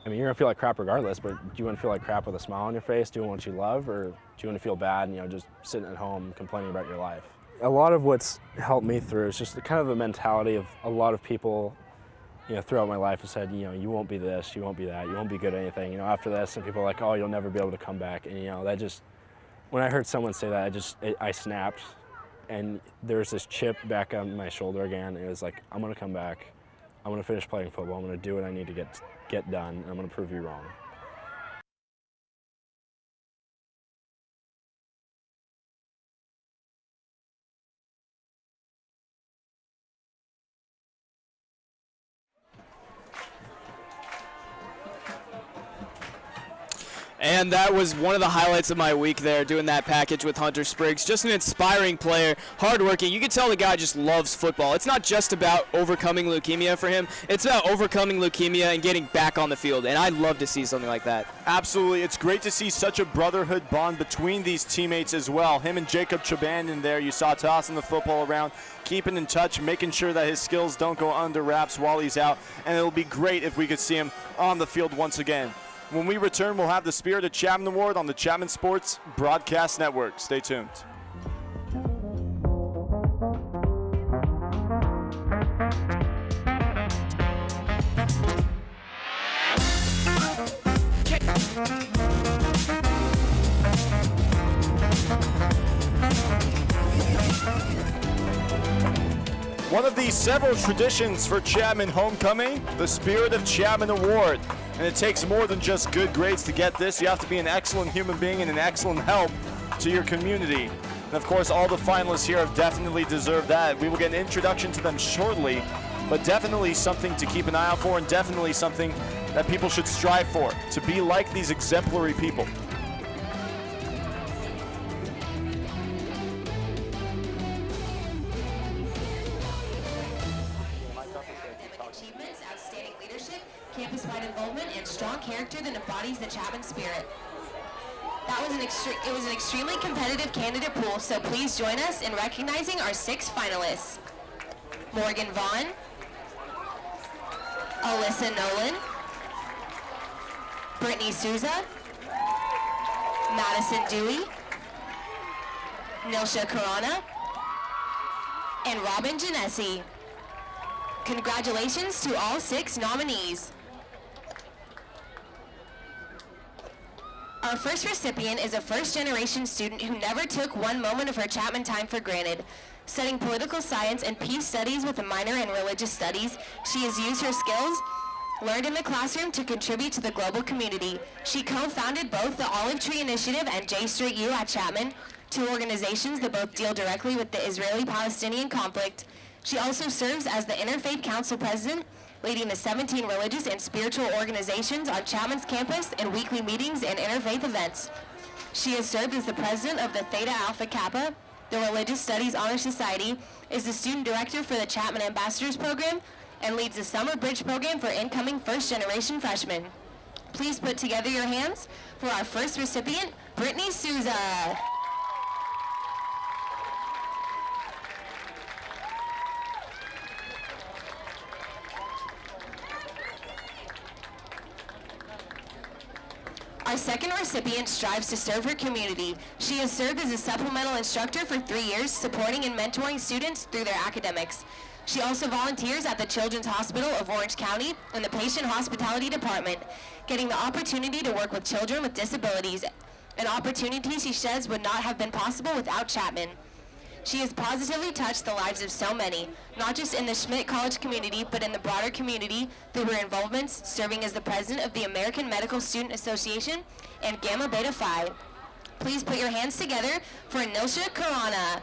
I mean, you're going to feel like crap regardless, but do you want to feel like crap with a smile on your face, doing what you love, or do you want to feel bad and, just sitting at home complaining about your life? A lot of what's helped me through is just kind of the mentality of a lot of people, throughout my life have said, you won't be this, you won't be that, you won't be good at anything, after this, and people are like, oh, you'll never be able to come back. And, that just, when I heard someone say that, I snapped. And there was this chip back on my shoulder again. It was like, I'm going to come back. I'm going to finish playing football. I'm going to do what I need to get done. And I'm going to prove you wrong. And that was one of the highlights of my week there, doing that package with Hunter Spriggs. Just an inspiring player, hardworking. You can tell the guy just loves football. It's not just about overcoming leukemia for him. It's about overcoming leukemia and getting back on the field. And I'd love to see something like that. Absolutely. It's great to see such a brotherhood bond between these teammates as well. Him and Jacob Isabel in there, you saw tossing the football around, keeping in touch, making sure that his skills don't go under wraps while he's out. And it'll be great if we could see him on the field once again. When we return, we'll have the Spirit of Chapman Award on the Chapman Sports Broadcast Network. Stay tuned. One of the several traditions for Chapman homecoming, the Spirit of Chapman Award. And it takes more than just good grades to get this. You have to be an excellent human being and an excellent help to your community. And of course, all the finalists here have definitely deserved that. We will get an introduction to them shortly, but definitely something to keep an eye out for, and definitely something that people should strive for, to be like these exemplary people. Campus-wide involvement and strong character that embodies the Chapman spirit. It was an extremely competitive candidate pool, so please join us in recognizing our 6 finalists. Morgan Vaughn, Alyssa Nolan, Brittany Souza, Madison Dewey, Nilsha Karana, and Robin Genesi. Congratulations to all 6 nominees. Our first recipient is a first-generation student who never took one moment of her Chapman time for granted. Studying political science and peace studies with a minor in religious studies, she has used her skills learned in the classroom to contribute to the global community. She co-founded both the Olive Tree Initiative and J Street U at Chapman, 2 organizations that both deal directly with the Israeli-Palestinian conflict. She also serves as the Interfaith Council President, leading the 17 religious and spiritual organizations on Chapman's campus in weekly meetings and interfaith events. She has served as the president of the Theta Alpha Kappa, the Religious Studies Honor Society, is the student director for the Chapman Ambassadors Program, and leads the Summer Bridge Program for incoming first-generation freshmen. Please put together your hands for our first recipient, Brittany Souza. Our second recipient strives to serve her community. She has served as a supplemental instructor for 3 years, supporting and mentoring students through their academics. She also volunteers at the Children's Hospital of Orange County in the Patient Hospitality Department, getting the opportunity to work with children with disabilities, an opportunity she says would not have been possible without Chapman. She has positively touched the lives of so many, not just in the Schmidt College community, but in the broader community through her involvements serving as the president of the American Medical Student Association and Gamma Beta Phi. Please put your hands together for Nilsha Karana.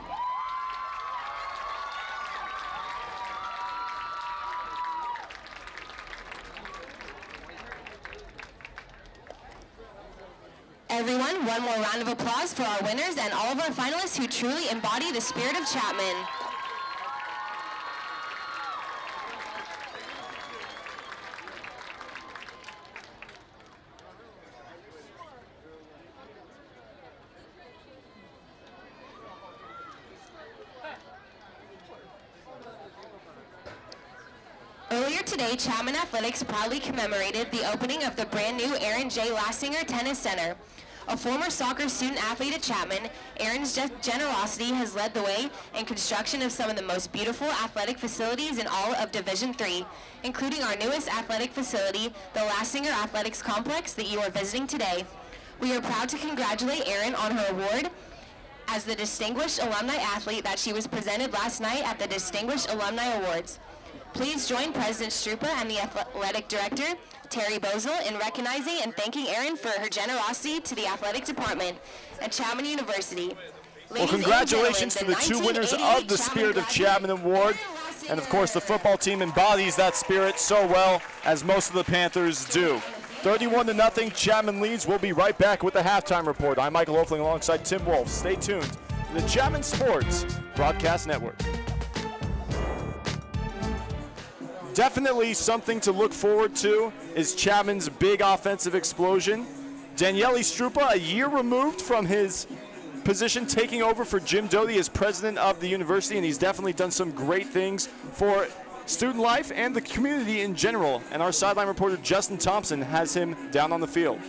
Everyone, one more round of applause for our winners and all of our finalists who truly embody the spirit of Chapman. Earlier today, Chapman Athletics proudly commemorated the opening of the brand new Aaron J. Lassinger Tennis Center. A former soccer student athlete at Chapman, Aaron's generosity has led the way in construction of some of the most beautiful athletic facilities in all of Division III, including our newest athletic facility, the Lassinger Athletics Complex that you are visiting today. We are proud to congratulate Aaron on her award as the Distinguished Alumni Athlete that she was presented last night at the Distinguished Alumni Awards. Please join President Strupa and the Athletic Director, Terry Bozel, in recognizing and thanking Erin for her generosity to the athletic department at Chapman University. Well, congratulations to the two winners of the Spirit of Chapman Award. And of course, the football team embodies that spirit so well, as most of the Panthers do. 31-0, Chapman leads. We'll be right back with the halftime report. I'm Michael Oefling alongside Tim Wolf. Stay tuned to the Chapman Sports Broadcast Network. Definitely something to look forward to is Chapman's big offensive explosion. Daniele Strupa, a year removed from his position, taking over for Jim Doty as president of the university, and he's definitely done some great things for student life and the community in general. And our sideline reporter Justin Thompson has him down on the field.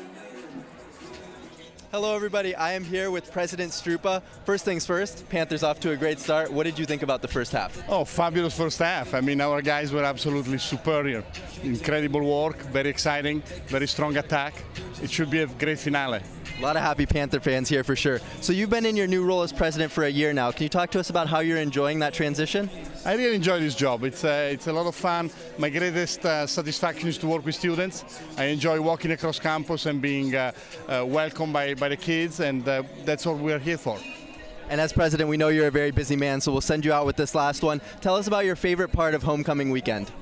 Hello, everybody. I am here with President Strupa. First things first, Panthers off to a great start. What did you think about the first half? Oh, fabulous first half. I mean, our guys were absolutely superior. Incredible work, very exciting, very strong attack. It should be a great finale. A lot of happy Panther fans here for sure. So you've been in your new role as president for a year now. Can you talk to us about how you're enjoying that transition? I really enjoy this job. It's a lot of fun. My greatest satisfaction is to work with students. I enjoy walking across campus and being welcomed by the kids, and that's what we're here for. And as president, we know you're a very busy man, so we'll send you out with this last one. Tell us about your favorite part of homecoming weekend.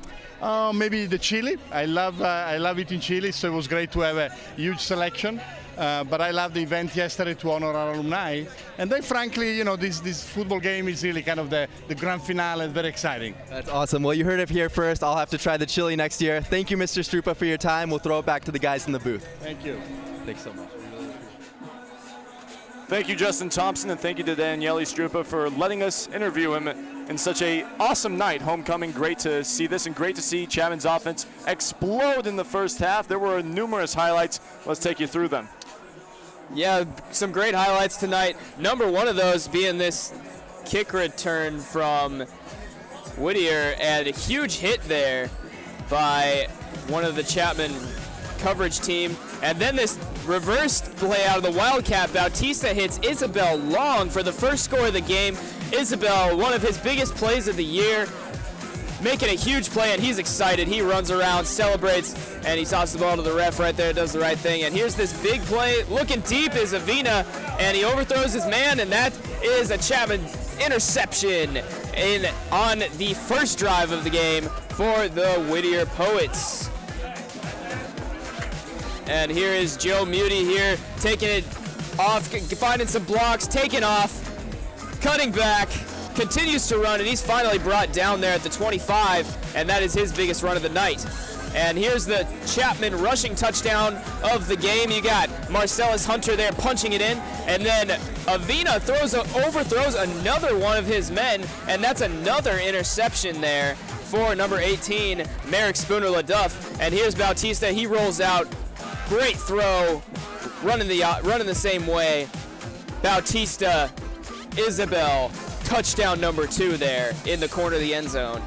Maybe the chili. I love eating chili, so it was great to have a huge selection. But I love the event yesterday to honor our alumni. And then, frankly, you know, this football game is really kind of the grand finale. It's very exciting. That's awesome. Well, you heard it here first. I'll have to try the chili next year. Thank you, Mr. Strupa, for your time. We'll throw it back to the guys in the booth. Thank you. Thanks so much. Thank you, Justin Thompson, and thank you to Daniele Strupa for letting us interview him in such a awesome night. Homecoming, great to see this, and great to see Chapman's offense explode in the first half. There were numerous highlights. Let's take you through them. Yeah, some great highlights tonight. Number one of those being this kick return from Whittier, and a huge hit there by one of the Chapman coverage team. And then this reverse play out of the Wildcat. Bautista hits Isabel long for the first score of the game. Isabel, one of his biggest plays of the year, making a huge play, and he's excited. He runs around, celebrates, and he tosses the ball to the ref right there, does the right thing. And here's this big play. Looking deep is Avina, and he overthrows his man, and that is a Chapman interception on the first drive of the game for the Whittier Poets. And here is Joe Muti here, taking it off, finding some blocks, taking off, cutting back, continues to run, and he's finally brought down there at the 25, and that is his biggest run of the night. And here's the Chapman rushing touchdown of the game. You got Marcellus Hunter there punching it in, and then Avina overthrows another one of his men, and that's another interception there for number 18, Merrick Spooner-LaDuff. And here's Bautista. He rolls out. Great throw, running the same way. Bautista, Isabel, touchdown number 2 there in the corner of the end zone.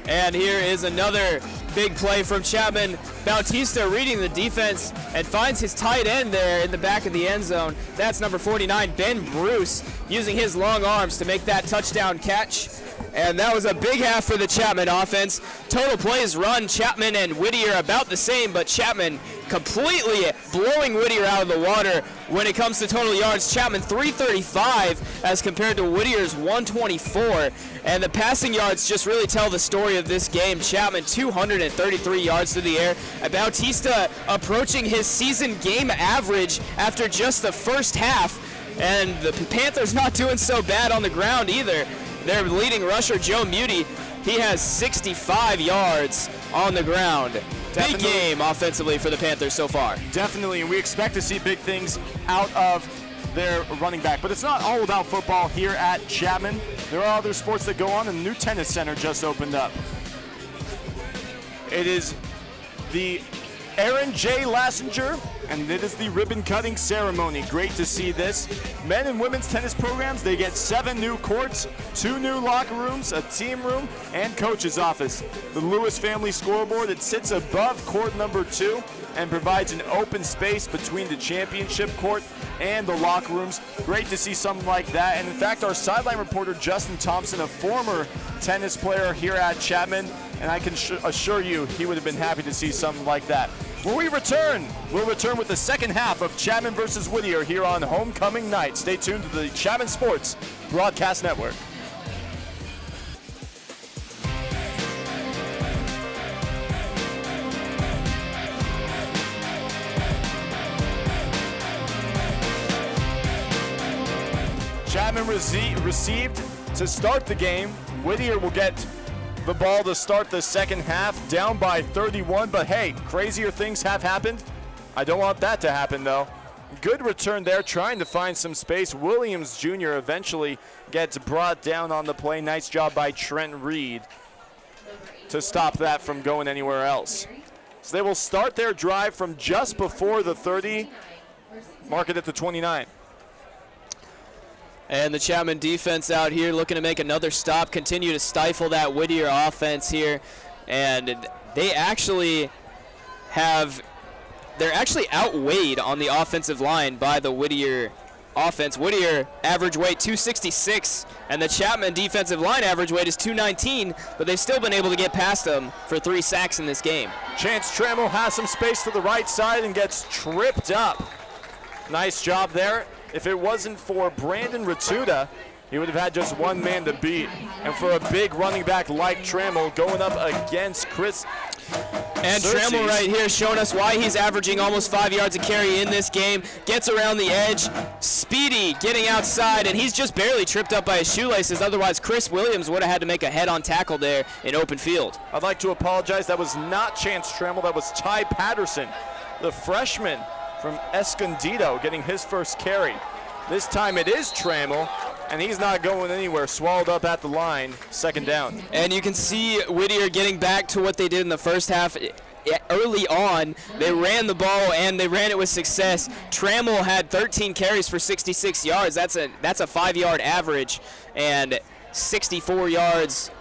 And here is another big play from Chapman. Bautista reading the defense and finds his tight end there in the back of the end zone. That's number 49, Ben Bruce, using his long arms to make that touchdown catch. And that was a big half for the Chapman offense. Total plays run, Chapman and Whittier about the same, but Chapman completely blowing Whittier out of the water when it comes to total yards. Chapman 335 as compared to Whittier's 124. And the passing yards just really tell the story of this game. Chapman 233 yards through the air. Bautista approaching his season game average after just the first half. And the Panthers not doing so bad on the ground either. Their leading rusher, Joe Muti, he has 65 yards on the ground. Big game offensively for the Panthers so far. Definitely, and we expect to see big things out of their running back. But it's not all about football here at Chapman. There are other sports that go on, and the new tennis center just opened up. It is the Aaron J. Lassinger, and it is the ribbon cutting ceremony. Great to see this. Men and women's tennis programs, they get 7 new courts, 2 new locker rooms, a team room, and coach's office. The Lewis family scoreboard, it sits above court number 2 and provides an open space between the championship court and the locker rooms. Great to see something like that. And in fact, our sideline reporter, Justin Thompson, a former tennis player here at Chapman, and I can assure you he would have been happy to see something like that. When we return, we'll return with the second half of Chapman versus Whittier here on homecoming night. Stay tuned to the Chapman Sports Broadcast Network. Chapman received to start the game. Whittier will get the ball to start the second half, down by 31, but hey, crazier things have happened. I don't want that to happen though. Good return there, trying to find some space. Williams Jr. eventually gets brought down on the play. Nice job by Trent Reed to stop that from going anywhere else. So they will start their drive from just before the 30, mark it at the 29. And the Chapman defense out here looking to make another stop, continue to stifle that Whittier offense here. And they're actually outweighed on the offensive line by the Whittier offense. Whittier average weight 266, and the Chapman defensive line average weight is 219, but they've still been able to get past them for 3 sacks in this game. Chance Trammell has some space to the right side and gets tripped up. Nice job there. If it wasn't for Brandon Ratuda, he would have had just one man to beat. And for a big running back like Trammell going up against Chris. And Trammell right here showing us why he's averaging almost 5 yards a carry in this game. Gets around the edge, speedy, getting outside, and he's just barely tripped up by his shoelaces. Otherwise, Chris Williams would have had to make a head-on tackle there in open field. I'd like to apologize. That was not Chance Trammell. That was Ty Patterson, the freshman from Escondido, getting his first carry. This time it is Trammell, and he's not going anywhere, swallowed up at the line, second down. And you can see Whittier getting back to what they did in the first half. Early on, they ran the ball, and they ran it with success. Trammell had 13 carries for 66 yards. That's a 5-yard average, and 64 yards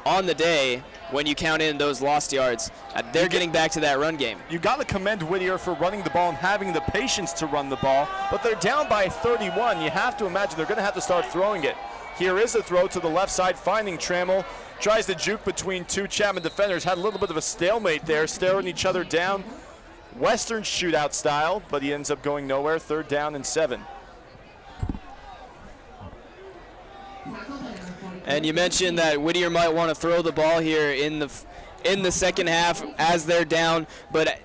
on the day when you count in those lost yards. They're getting back to that run game. You got to commend Whittier for running the ball and having the patience to run the ball, but they're down by 31. You have to imagine they're going to have to start throwing it. Here is a throw to the left side, finding Trammell. Tries to juke between 2 Chapman defenders. Had a little bit of a stalemate there, staring each other down. Western shootout style, but he ends up going nowhere. 3rd down and 7. And you mentioned that Whittier might want to throw the ball here in the second half as they're down, but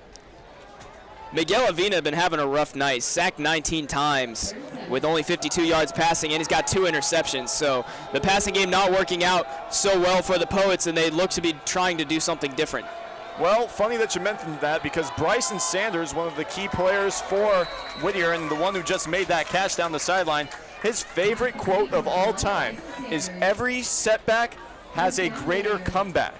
Miguel Avina have been having a rough night. Sacked 19 times with only 52 yards passing, and he's got 2 interceptions. So the passing game not working out so well for the Poets, and they look to be trying to do something different. Well, funny that you mentioned that, because Bryson Sanders, one of the key players for Whittier and the one who just made that catch down the sideline, his favorite quote of all time is, "Every setback has a greater comeback."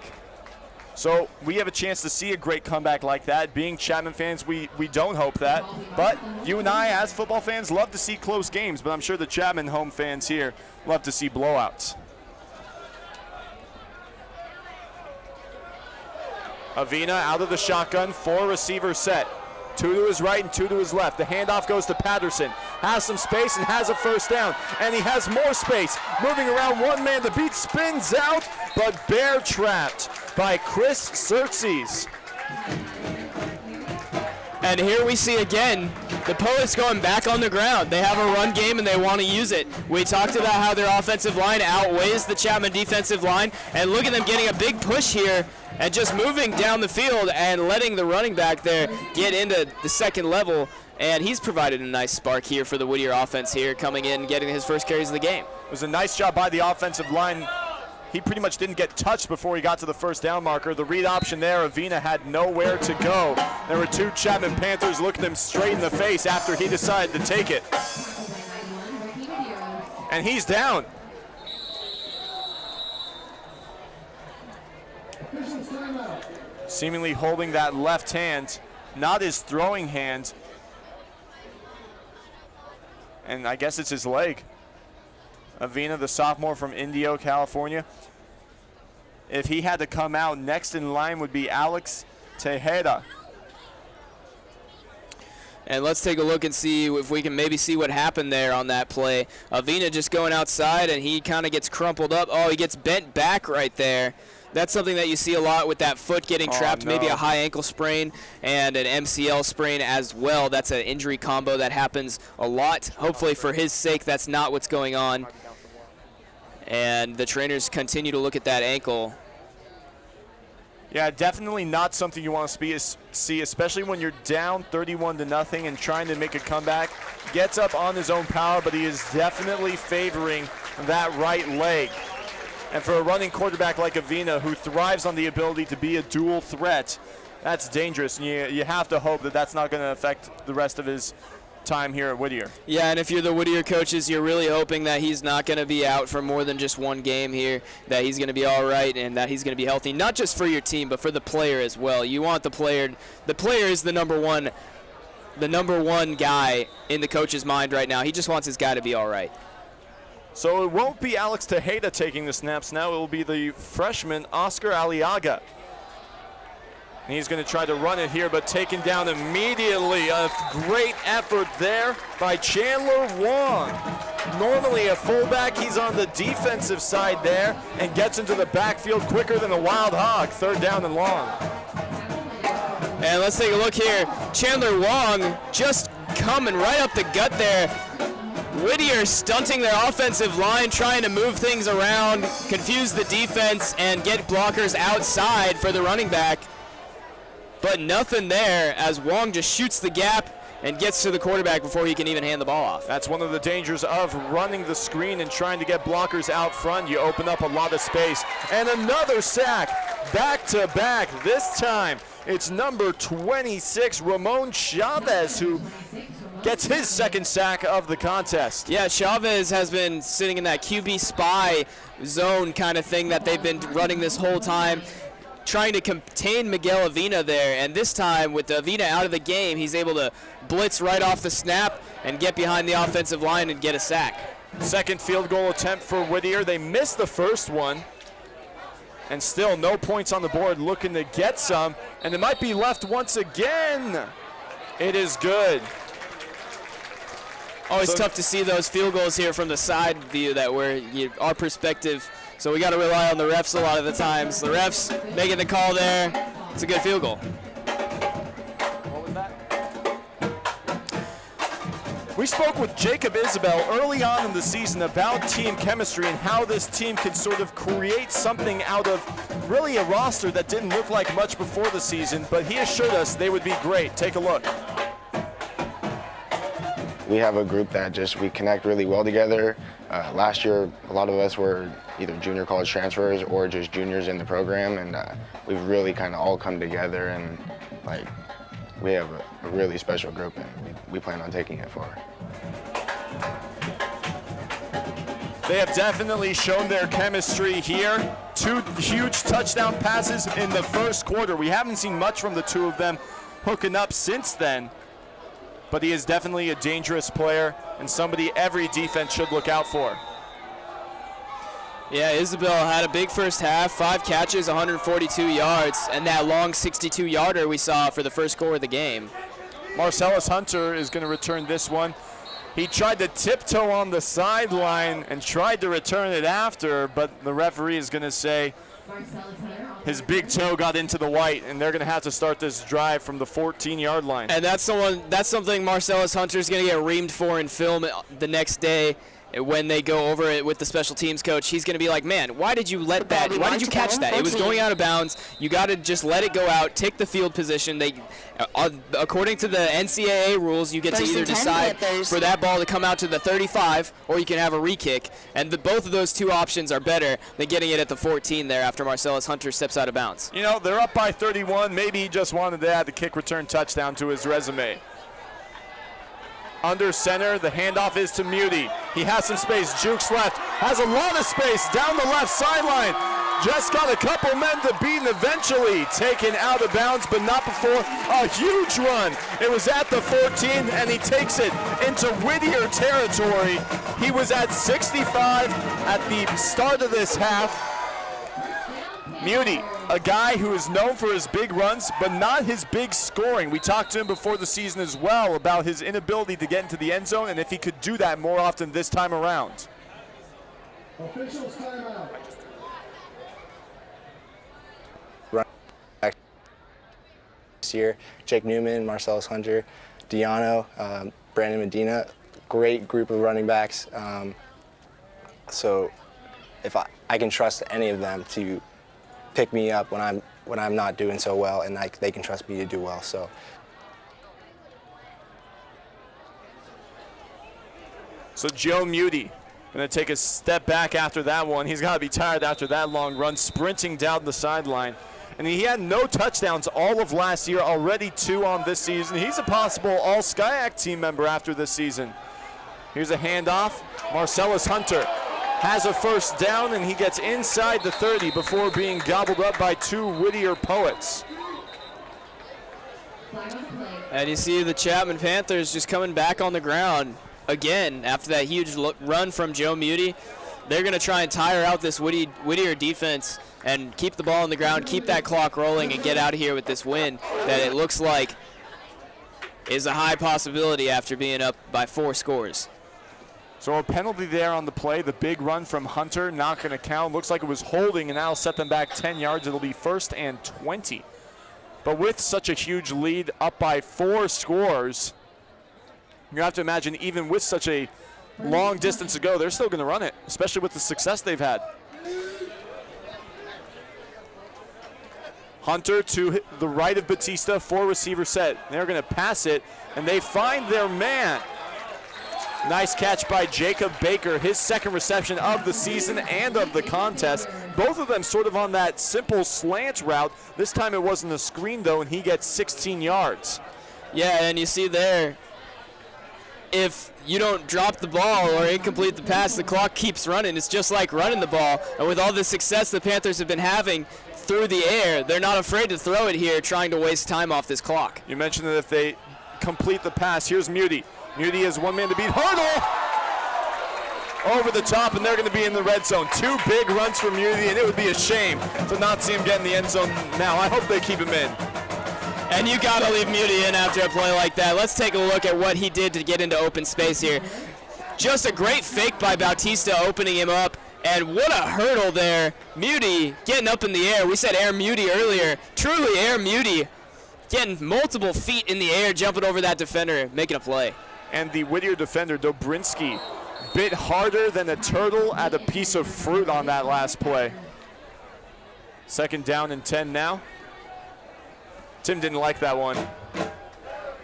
So we have a chance to see a great comeback like that. Being Chapman fans, we don't hope that. But you and I, as football fans, love to see close games. But I'm sure the Chapman home fans here love to see blowouts. Avina out of the shotgun, 4 receiver set. 2 to his right and 2 to his left. The handoff goes to Patterson. Has some space and has a first down. And he has more space. Moving around, one man to beat, spins out, but bear trapped by Chris Xerxes. And here we see again the Poets going back on the ground. They have a run game and they want to use it. We talked about how their offensive line outweighs the Chapman defensive line, and look at them getting a big push here and just moving down the field and letting the running back there get into the second level. And he's provided a nice spark here for the Whittier offense here, coming in and getting his first carries of the game. It was a nice job by the offensive line. He pretty much didn't get touched before he got to the first down marker. The read option there, Avina had nowhere to go. There were 2 Chapman Panthers looking him straight in the face after he decided to take it. And he's down. Seemingly holding that left hand, not his throwing hand. And I guess it's his leg. Avina, the sophomore from Indio, California. If he had to come out, next in line would be Alex Tejeda. And let's take a look and see if we can maybe see what happened there on that play. Avina just going outside, and he kind of gets crumpled up. Oh, he gets bent back right there. That's something that you see a lot with that foot getting trapped, maybe a high ankle sprain and an MCL sprain as well. That's an injury combo that happens a lot. Hopefully for his sake, that's not what's going on. And the trainers continue to look at that ankle. Yeah, definitely not something you want to see, especially when you're down 31-0 and trying to make a comeback. Gets up on his own power, but he is definitely favoring that right leg. And for a running quarterback like Avina, who thrives on the ability to be a dual threat, that's dangerous. And you have to hope that that's not going to affect the rest of his time here at Whittier. Yeah, and if you're the Whittier coaches, you're really hoping that he's not going to be out for more than just one game here, that he's going to be all right and that he's going to be healthy, not just for your team, but for the player as well. You want the player is the number one guy in the coach's mind right now. He just wants his guy to be all right. So it won't be Alex Tejeda taking the snaps now. It will be the freshman Oscar Aliaga. And he's going to try to run it here, but taken down immediately. A great effort there by Chandler Wong. Normally a fullback, he's on the defensive side there and gets into the backfield quicker than a wild hog. 3rd down and long. And let's take a look here. Chandler Wong just coming right up the gut there. Whittier stunting their offensive line, trying to move things around, confuse the defense, and get blockers outside for the running back. But nothing there as Wong just shoots the gap and gets to the quarterback before he can even hand the ball off. That's one of the dangers of running the screen and trying to get blockers out front. You open up a lot of space. And another sack, back to back. This time it's number 26, Ramon Chavez, who gets his 2nd sack of the contest. Yeah, Chavez has been sitting in that QB spy zone kind of thing that they've been running this whole time, trying to contain Miguel Avina there. And this time, with Avina out of the game, he's able to blitz right off the snap and get behind the offensive line and get a sack. 2nd field goal attempt for Whittier. They missed the first one. And still no points on the board, looking to get some. And it might be left once again. It is good. Always tough to see those field goals here from the side view, that where our perspective. So we got to rely on the refs a lot of the times. The refs making the call there. It's a good field goal. What was that? We spoke with Jacob Isabel early on in the season about team chemistry and how this team could sort of create something out of really a roster that didn't look like much before the season, but he assured us they would be great. Take a look. We have a group that we connect really well together. Last year, a lot of us were either junior college transfers or just juniors in the program, and we've really kind of all come together, and we have a really special group, and we plan on taking it far. They have definitely shown their chemistry here. 2 huge touchdown passes in the first quarter. We haven't seen much from the 2 of them hooking up since then. But he is definitely a dangerous player and somebody every defense should look out for. Yeah, Isabel had a big first half, 5 catches, 142 yards, and that long 62-yarder we saw for the first score of the game. Marcellus Hunter is going to return this one. He tried to tiptoe on the sideline and tried to return it after, but the referee is going to say his big toe got into the white, and they're going to have to start this drive from the 14-yard line. And that's something Marcellus Hunter is going to get reamed for in film the next day. When they go over it with the special teams coach, he's going to be like, man, why did you let that, why did you catch that? It was going out of bounds. You got to just let it go out, take the field position. They, according to the NCAA rules, you get to either decide for that ball to come out to the 35 or you can have a re-kick. And both of those two options are better than getting it at the 14 there after Marcellus Hunter steps out of bounds. You know, they're up by 31. Maybe he just wanted to add the kick return touchdown to his resume. Under center, the handoff is to Muti. He has some space. Jukes left, has a lot of space down the left sideline. Just got a couple men to beat and eventually taken out of bounds, but not before a huge run. It was at the 14, and he takes it into Whittier territory. He was at 65 at the start of this half. Muti, a guy who is known for his big runs, but not his big scoring. We talked to him before the season as well about his inability to get into the end zone and if he could do that more often this time around. Officials timeout. This year, Jake Newman, Marcellus Hunter, Diano, Brandon Medina, great group of running backs. So if I can trust any of them to pick me up when I'm not doing so well, and they can trust me to do well. So Joe Muti going to take a step back after that one. He's got to be tired after that long run, sprinting down the sideline. And he had no touchdowns all of last year, already 2 on this season. He's a possible All-SCIAC team member after this season. Here's a handoff. Marcellus Hunter has a first down, and he gets inside the 30 before being gobbled up by 2 Whittier Poets. And you see the Chapman Panthers just coming back on the ground again after that huge run from Joe Muti. They're going to try and tire out this Whittier defense and keep the ball on the ground, keep that clock rolling, and get out of here with this win that it looks like is a high possibility after being up by 4 scores. So a penalty there on the play. The big run from Hunter not going to count. Looks like it was holding, and that'll set them back 10 yards. It'll be 1st and 20. But with such a huge lead, up by 4 scores, you have to imagine even with such a long distance to go, they're still going to run it, especially with the success they've had. Hunter to the right of Bautista, 4 receiver set. They're going to pass it, and they find their man. Nice catch by Jacob Baker, his 2nd reception of the season and of the contest. Both of them sort of on that simple slant route. This time it wasn't a screen, though, and he gets 16 yards. Yeah, and you see there, if you don't drop the ball or incomplete the pass, the clock keeps running. It's just like running the ball. And with all the success the Panthers have been having through the air, they're not afraid to throw it here, trying to waste time off this clock. You mentioned that if they complete the pass, here's Muti. Muti has 1 man to beat. Hurdle! Over the top, and they're going to be in the red zone. 2 big runs for Muti, and it would be a shame to not see him get in the end zone now. I hope they keep him in. And you got to leave Muti in after a play like that. Let's take a look at what he did to get into open space here. Just a great fake by Bautista, opening him up. And what a hurdle there. Muti getting up in the air. We said Air Muti earlier. Truly Air Muti. Getting multiple feet in the air, jumping over that defender, making a play. And the Whittier defender, Dobrinski, bit harder than a turtle at a piece of fruit on that last play. 2nd down and 10 now. Tim didn't like that one.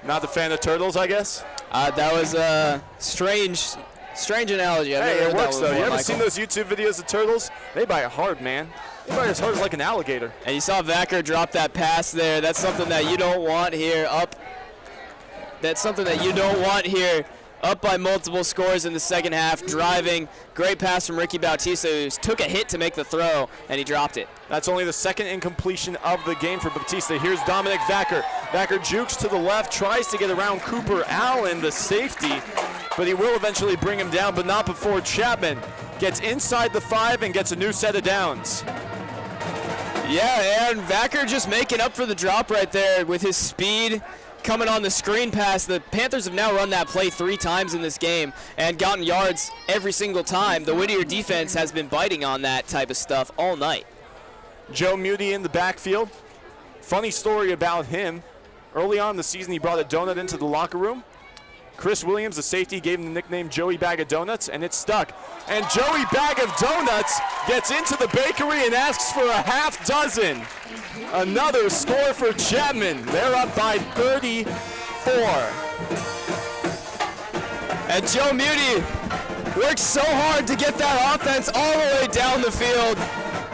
Not a fan of turtles, I guess? That was a strange analogy. Hey, it works, though. You ever seen those YouTube videos of turtles? They bite hard, man. They bite as hard as like an alligator. And you saw Vacker drop that pass there. That's something that you don't want here. That's something that you don't want here. Up by multiple scores in the 2nd half, driving. Great pass from Ricky Bautista, who took a hit to make the throw, and he dropped it. That's only the 2nd incompletion of the game for Bautista. Here's Dominic Vacker. Vacker jukes to the left, tries to get around Cooper Allen, the safety, but he will eventually bring him down, but not before Chapman gets inside the 5 and gets a new set of downs. Yeah, and Vacker just making up for the drop right there with his speed coming on the screen pass. The Panthers have now run that play 3 times in this game and gotten yards every single time. The Whittier defense has been biting on that type of stuff all night. Joe Muti in the backfield. Funny story about him. Early on in the season, he brought a donut into the locker room. Chris Williams, the safety, gave him the nickname Joey Bag of Donuts, and it stuck. And Joey Bag of Donuts gets into the bakery and asks for a half dozen. Another score for Chapman. They're up by 34. And Joe Muti works so hard to get that offense all the way down the field,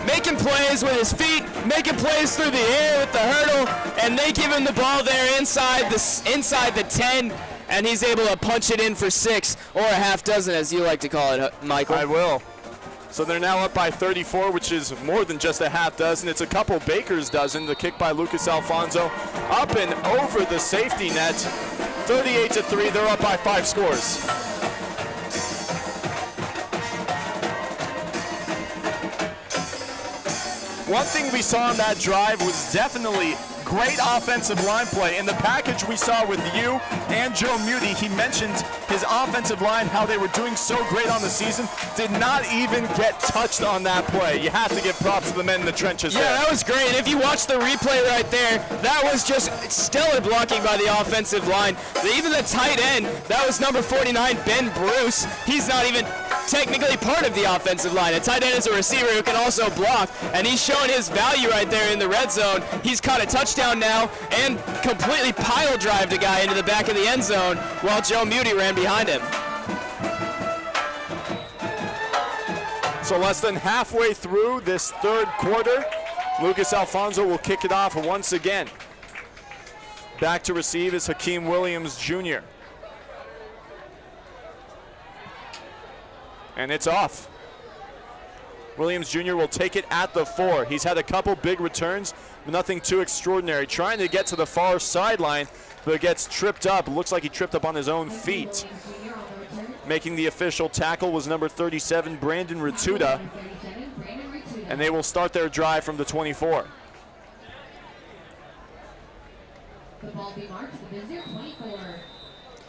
making plays with his feet, making plays through the air with the hurdle, and they give him the ball there inside the 10. And he's able to punch it in for 6 or a half dozen, as you like to call it, Michael. I will. So they're now up by 34, which is more than just a half dozen. It's a couple baker's dozen. The kick by Lucas Alfonso up and over the safety net. 38-3, they're up by 5 scores. One thing we saw on that drive was definitely great offensive line play. In the package we saw with you and Joe Muti, he mentioned his offensive line, how they were doing so great on the season, did not even get touched on that play. You have to give props to the men in the trenches there. Yeah, that was great. And if you watch the replay right there, that was just stellar blocking by the offensive line. Even the tight end, that was number 49, Ben Bruce. He's not even technically part of the offensive line. A tight end is a receiver who can also block, and he's showing his value right there in the red zone. He's caught a touchdown now and completely pile drived a guy into the back of the end zone while Joe Muti ran behind him. So less than halfway through this third quarter, Lucas Alfonso will kick it off once again. Back to receive is Hakeem Williams Jr. And it's off. Williams Jr. will take it at the 4. He's had a couple big returns, but nothing too extraordinary. Trying to get to the far sideline, but gets tripped up. Looks like he tripped up on his own feet. Making the official tackle was number 37, Brandon Ratuda. And they will start their drive from the 24.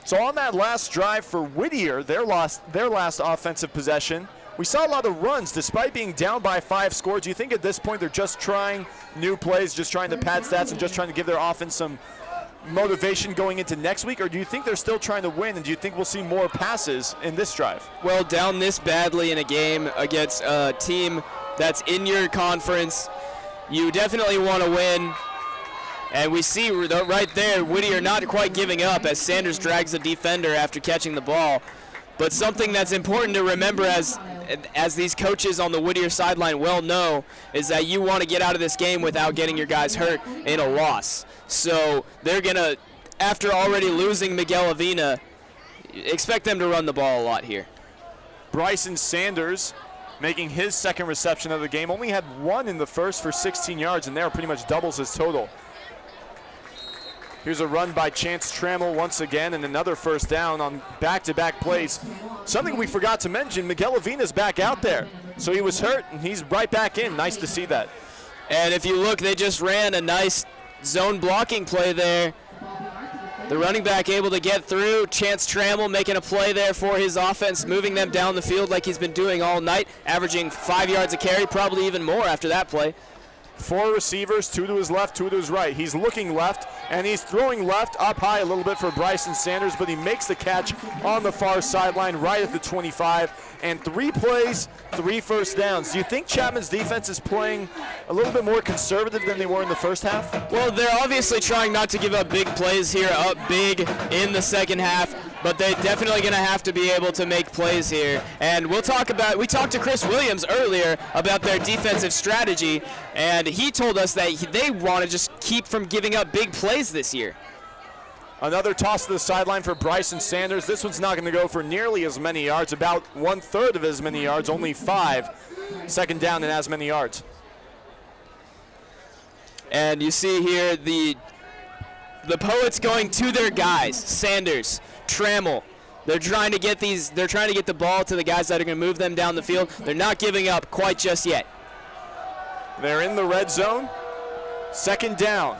So on that last drive for Whittier, their last offensive possession, we saw a lot of runs despite being down by 5 scores. Do you think at this point they're just trying new plays, just trying to pad stats and just trying to give their offense some motivation going into next week, or do you think they're still trying to win, and do you think we'll see more passes in this drive? Well, down this badly in a game against a team that's in your conference, you definitely want to win. And we see right there, Whittier not quite giving up as Sanders drags the defender after catching the ball. But something that's important to remember as these coaches on the Whittier sideline well know is that you want to get out of this game without getting your guys hurt in a loss. So they're going to, after already losing Miguel Avina, expect them to run the ball a lot here. Bryson Sanders making his second reception of the game. Only had 1 in the first for 16 yards, and there pretty much doubles his total. Here's a run by Chance Trammell once again, and another first down on back-to-back plays. Something we forgot to mention, Miguel Avina's back out there. So he was hurt, and he's right back in. Nice to see that. And if you look, they just ran a nice zone blocking play there. The running back able to get through. Chance Trammell making a play there for his offense, moving them down the field like he's been doing all night, averaging 5 yards a carry, probably even more after that play. 4 receivers, 2 to his left, 2 to his right. He's looking left, and he's throwing left up high a little bit for Bryson Sanders, but he makes the catch on the far sideline right at the 25. And 3 plays, 3 first downs. Do you think Chapman's defense is playing a little bit more conservative than they were in the first half? Well, they're obviously trying not to give up big plays here, up big in the second half, but they're definitely going to have to be able to make plays here. And we talked to Chris Williams earlier about their defensive strategy, and he told us that they want to just keep from giving up big plays this year. Another toss to the sideline for Bryson Sanders. This one's not going to go for nearly as many yards, about 1/3 of as many yards, only 5. Second down and as many yards. And you see here the Poets going to their guys, Sanders, Trammell, They're trying to get the ball to the guys that are going to move them down the field. They're not giving up quite just yet. They're in the red zone. Second down.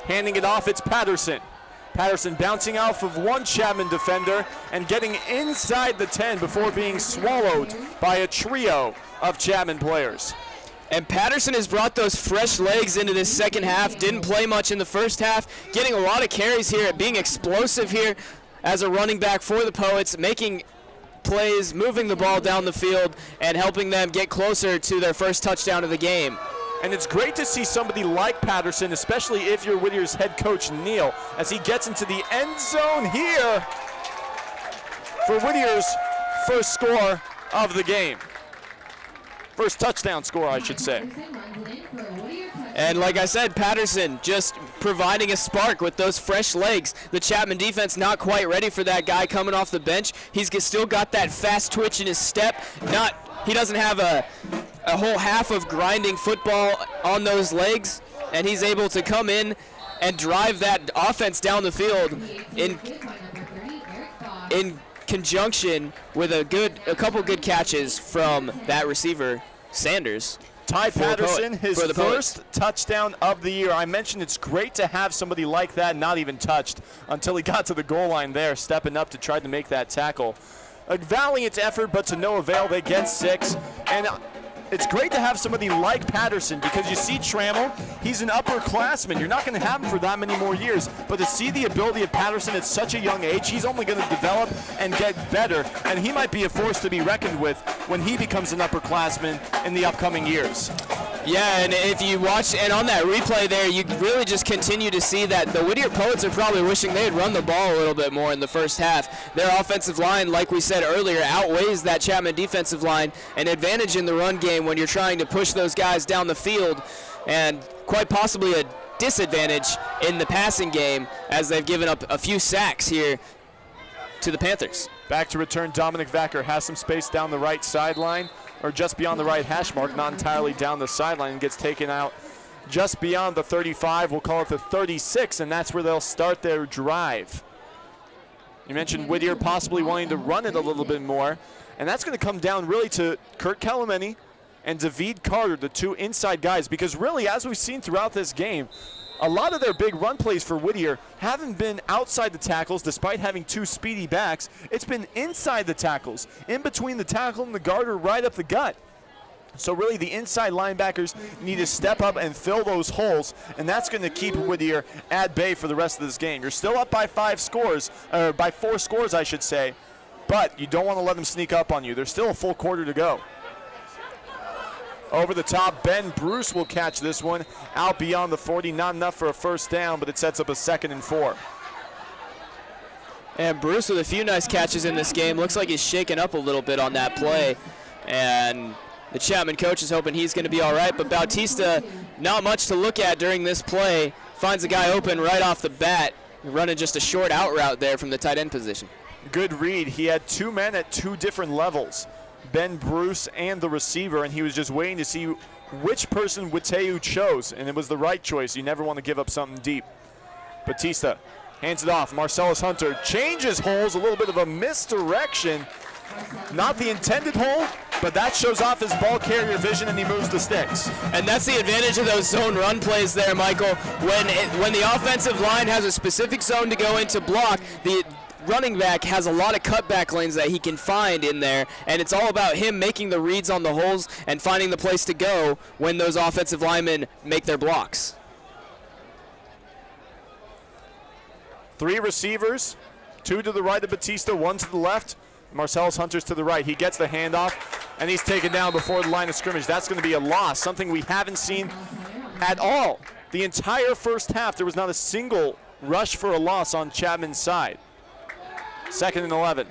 Handing it off, it's Patterson. Patterson bouncing off of one Chapman defender and getting inside the 10 before being swallowed by a trio of Chapman players. And Patterson has brought those fresh legs into this second half. Didn't play much in the first half. Getting a lot of carries here, being explosive here as a running back for the Poets, making plays, moving the ball down the field, and helping them get closer to their first touchdown of the game. And it's great to see somebody like Patterson, especially if you're Whittier's head coach, Neal, as he gets into the end zone here for Whittier's first score of the game. First touchdown score, I should say. And like I said, Patterson just providing a spark with those fresh legs. The Chapman defense not quite ready for that guy coming off the bench. He's still got that fast twitch in his step. He doesn't have a whole half of grinding football on those legs, and he's able to come in and drive that offense down the field in conjunction with a couple good catches from that receiver, Sanders. Ty Patterson, his first touchdown of the year. I mentioned it's great to have somebody like that not even touched until he got to the goal line there, stepping up to try to make that tackle. A valiant effort, but to no avail. They get 6. And it's great to have somebody like Patterson because you see Trammell, he's an upperclassman. You're not going to have him for that many more years. But to see the ability of Patterson at such a young age, he's only going to develop and get better. And he might be a force to be reckoned with when he becomes an upperclassman in the upcoming years. Yeah, and if you watch, and on that replay there, you really just continue to see that the Whittier Poets are probably wishing they had run the ball a little bit more in the first half. Their offensive line, like we said earlier, outweighs that Chapman defensive line, an advantage in the run game when you're trying to push those guys down the field, and quite possibly a disadvantage in the passing game as they've given up a few sacks here to the Panthers. Back to return, Dominic Vacker has some space down the right sideline, or just beyond the right hash mark, not entirely down the sideline, and gets taken out just beyond the 35. We'll call it the 36, and that's where they'll start their drive. You mentioned Whittier possibly wanting to run it a little bit more, and that's going to come down really to Kurt Kelemany and David Carter, the two inside guys, because really, as we've seen throughout this game, a lot of their big run plays for Whittier haven't been outside the tackles despite having two speedy backs. It's been inside the tackles, in between the tackle and the guard or right up the gut. So really the inside linebackers need to step up and fill those holes, and that's going to keep Whittier at bay for the rest of this game. You're still up by 4 scores, I should say, but you don't want to let them sneak up on you. There's still a full quarter to go. Over the top, Ben Bruce will catch this one out beyond the 40. Not enough for a first down, but it sets up a 2nd and 4. And Bruce with a few nice catches in this game. Looks like he's shaken up a little bit on that play. And the Chapman coach is hoping he's going to be all right. But Bautista, not much to look at during this play. Finds a guy open right off the bat. Running just a short out route there from the tight end position. Good read. He had 2 men at 2 different levels. Ben Bruce and the receiver, and he was just waiting to see which person Whittier chose, and it was the right choice. You never want to give up something deep. Bautista hands it off. Marcellus Hunter changes holes, a little bit of a misdirection. Not the intended hole, but that shows off his ball carrier vision, and he moves the sticks. And that's the advantage of those zone run plays there, Michael. When the offensive line has a specific zone to go into block, the running back has a lot of cutback lanes that he can find in there, and it's all about him making the reads on the holes and finding the place to go when those offensive linemen make their blocks. 3 receivers, 2 to the right of Bautista, 1 to the left. Marcellus Hunter's to the right. He gets the handoff, and he's taken down before the line of scrimmage. That's going to be a loss, something we haven't seen at all. The entire first half, there was not a single rush for a loss on Chapman's side. 2nd and 11.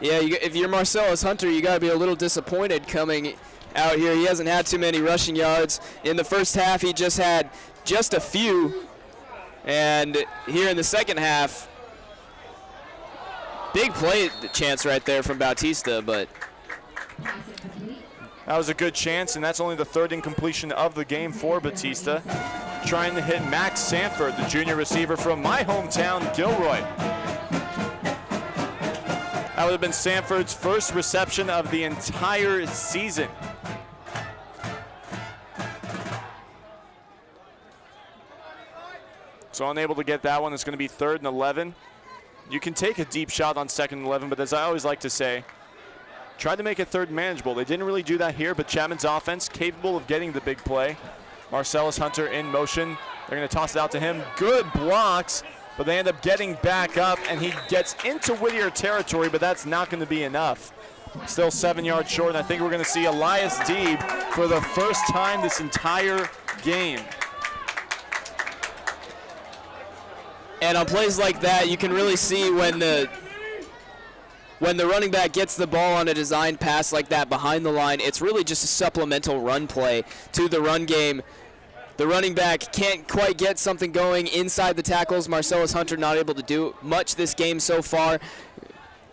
Yeah, if you're Marcellus Hunter, you got to be a little disappointed coming out here. He hasn't had too many rushing yards. In the first half, he just had just a few. And here in the second half, big play chance right there from Bautista, but that was a good chance, and that's only the 3rd incompletion of the game for Bautista. trying to hit Max Sanford, the junior receiver from my hometown, Gilroy. That would have been Sanford's first reception of the entire season. So unable to get that one. It's going to be 3rd and 11. You can take a deep shot on 2nd and 11, but as I always like to say, try to make it 3rd manageable. They didn't really do that here, but Chapman's offense capable of getting the big play. Marcellus Hunter in motion. They're going to toss it out to him. Good blocks, but they end up getting back up, and he gets into Whittier territory, but that's not going to be enough. Still 7 yards short, and I think we're going to see Elias Deeb for the first time this entire game. And on plays like that, you can really see when the running back gets the ball on a designed pass like that behind the line, it's really just a supplemental run play to the run game. The running back can't quite get something going inside the tackles. Marcellus Hunter not able to do much this game so far.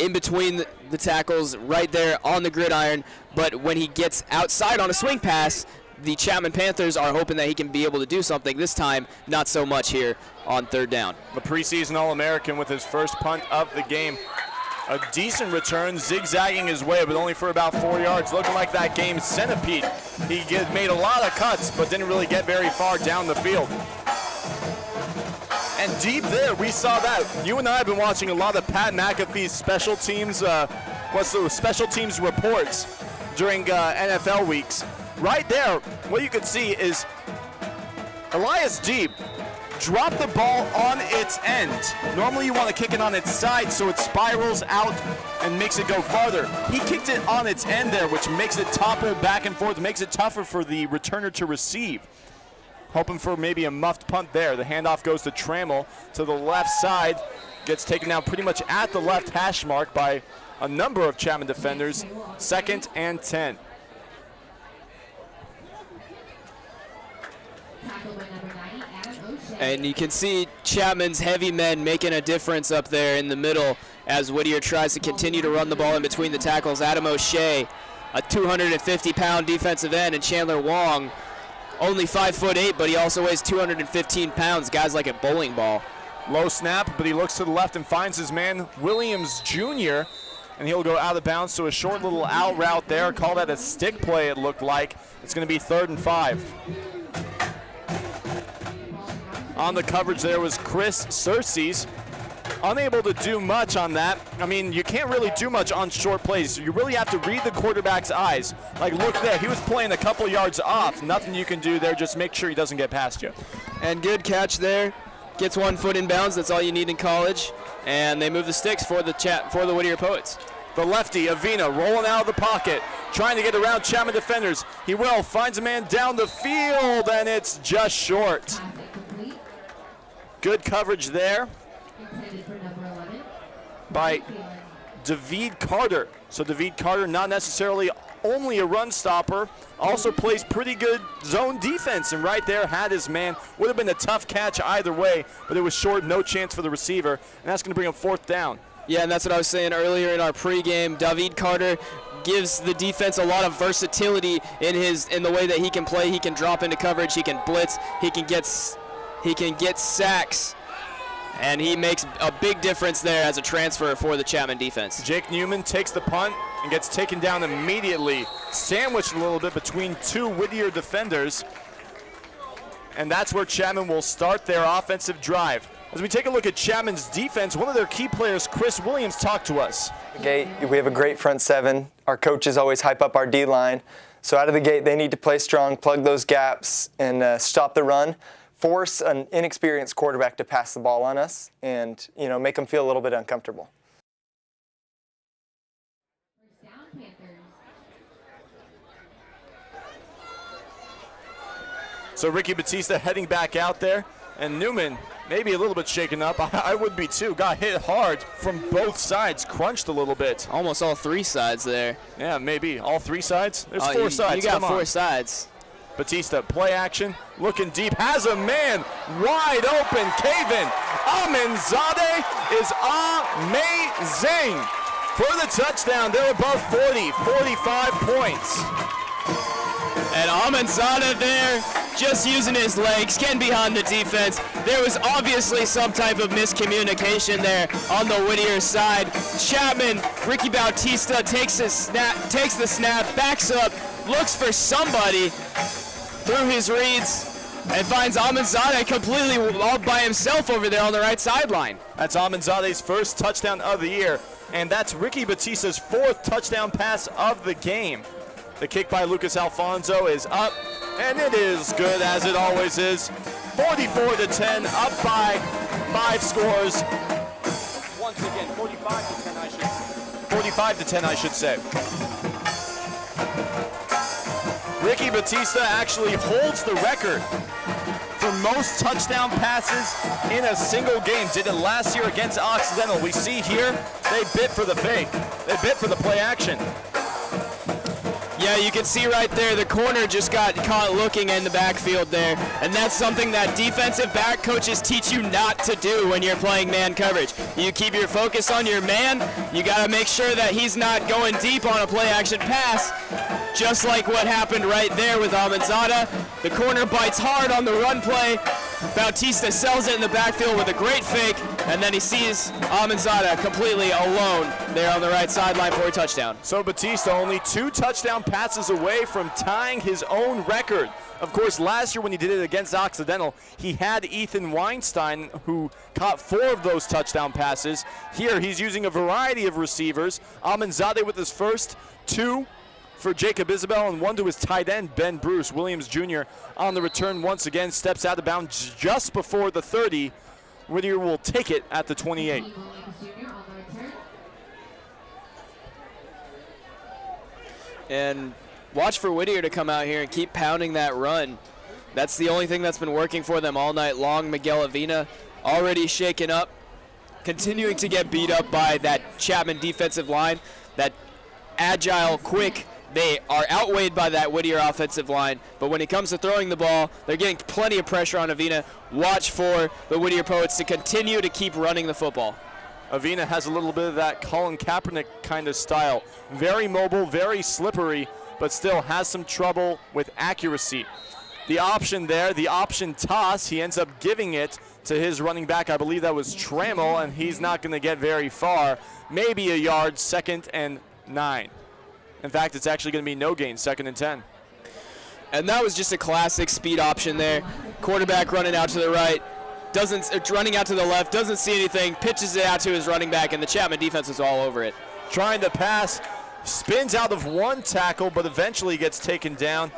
In between the tackles, right there on the gridiron. But when he gets outside on a swing pass, the Chapman Panthers are hoping that he can be able to do something. This time, not so much here on 3rd down. The preseason All-American with his first punt of the game. A decent return, zigzagging his way, but only for about 4 yards. Looking like that game centipede. He made a lot of cuts, but didn't really get very far down the field. And deep there, we saw that. You and I have been watching a lot of Pat McAfee's special teams, special teams reports during NFL weeks. Right there, what you can see is Elias Deeb dropped the ball on its end. Normally you want to kick it on its side so it spirals out and makes it go farther. He kicked it on its end there, which makes it topple back and forth, makes it tougher for the returner to receive. Hoping for maybe a muffed punt there. The handoff goes to Trammell to the left side. Gets taken down pretty much at the left hash mark by a number of Chapman defenders. 2nd and 10. And you can see Chapman's heavy men making a difference up there in the middle as Whittier tries to continue to run the ball in between the tackles. Adam O'Shea, a 250-pound defensive end, and Chandler Wong, only 5'8", but he also weighs 215 pounds. Guys like a bowling ball. Low snap, but he looks to the left and finds his man, Williams Jr., and he'll go out of bounds, so a short little out route there. Call that a stick play, it looked like. It's going to be 3rd and 5. On the coverage there was Chris Cersei's. Unable to do much on that. I mean, you can't really do much on short plays. You really have to read the quarterback's eyes. Like, look there. He was playing a couple yards off. Nothing you can do there. Just make sure he doesn't get past you. And good catch there. Gets 1 foot in bounds. That's all you need in college. And they move the sticks for the Whittier Poets. The lefty, Avina, rolling out of the pocket, trying to get around Chapman defenders. He will. Finds a man down the field, and it's just short. Good coverage there by David Carter. So David Carter, not necessarily only a run stopper, also plays pretty good zone defense, and right there had his man. Would have been a tough catch either way, but it was short, no chance for the receiver, and that's going to bring him 4th down. Yeah, and that's what I was saying earlier in our pregame. David Carter gives the defense a lot of versatility in the way that he can play. He can drop into coverage, he can blitz, he can get sacks, and he makes a big difference there as a transfer for the Chapman defense. Jake Newman takes the punt and gets taken down immediately, sandwiched a little bit between 2 Whittier defenders, and that's where Chapman will start their offensive drive. As we take a look at Chapman's defense, one of their key players, Chris Williams, talked to us. Gate, we have a great front seven. Our coaches always hype up our D-line. So out of the gate, they need to play strong, plug those gaps, and stop the run. Force an inexperienced quarterback to pass the ball on us and, make them feel a little bit uncomfortable. So Ricky Bautista heading back out there, and Newman maybe a little bit shaken up. I would be too. Got hit hard from both sides, crunched a little bit. Almost all 3 sides there. Yeah, maybe. All 3 sides? There's 4 sides. You got 4 sides. Batista, play action, looking deep, has a man wide open, cave-in. Amendzadeh is amazing for the touchdown. They're above 40, 45 points. And Amendzadeh there just using his legs, getting behind the defense. There was obviously some type of miscommunication there on the Whittier side. Chapman, Ricky Bautista takes the snap, backs up, looks for somebody through his reads, and finds Ahmadzadeh completely all by himself over there on the right sideline. That's Ahmadzadeh's first touchdown of the year, and that's Ricky Bautista's 4th touchdown pass of the game. The kick by Lucas Alfonso is up, and it is good, as it always is. 44-10, up by 5 scores. Once again, 45-10, I should say. 45-10, I should say. Ricky Bautista actually holds the record for most touchdown passes in a single game. Did it last year against Occidental. We see here, they bit for the fake. They bit for the play action. Yeah, you can see right there, the corner just got caught looking in the backfield there, and that's something that defensive back coaches teach you not to do when you're playing man coverage. You keep your focus on your man, you got to make sure that he's not going deep on a play action pass, just like what happened right there with Ahmadzadeh. The corner bites hard on the run play. Bautista sells it in the backfield with a great fake, and then he sees Ahmadzadeh completely alone there on the right sideline for a touchdown. So Bautista only 2 touchdown passes away from tying his own record. Of course, last year when he did it against Occidental, he had Ethan Weinstein, who caught 4 of those touchdown passes. Here he's using a variety of receivers. Ahmadzadeh with his first 2 for Jacob Isabel, and 1 to his tight end, Ben Bruce. Williams Jr. on the return once again, steps out of bounds just before the 30. Whittier will take it at the 28. And watch for Whittier to come out here and keep pounding that run. That's the only thing that's been working for them all night long. Miguel Avina already shaken up, continuing to get beat up by that Chapman defensive line, that agile, quick. They are outweighed by that Whittier offensive line, but when it comes to throwing the ball, they're getting plenty of pressure on Avina. Watch for the Whittier Poets to continue to keep running the football. Avina has a little bit of that Colin Kaepernick kind of style. Very mobile, very slippery, but still has some trouble with accuracy. The option there, the option toss, he ends up giving it to his running back. I believe that was Trammell, and he's not going to get very far. Maybe a yard, 2nd and 9. In fact, it's actually going to be no gain, 2nd and 10. And that was just a classic speed option there. Quarterback running out to the right, running out to the left, doesn't see anything, pitches it out to his running back, and the Chapman defense is all over it. Trying to pass, spins out of 1 tackle, but eventually gets taken down.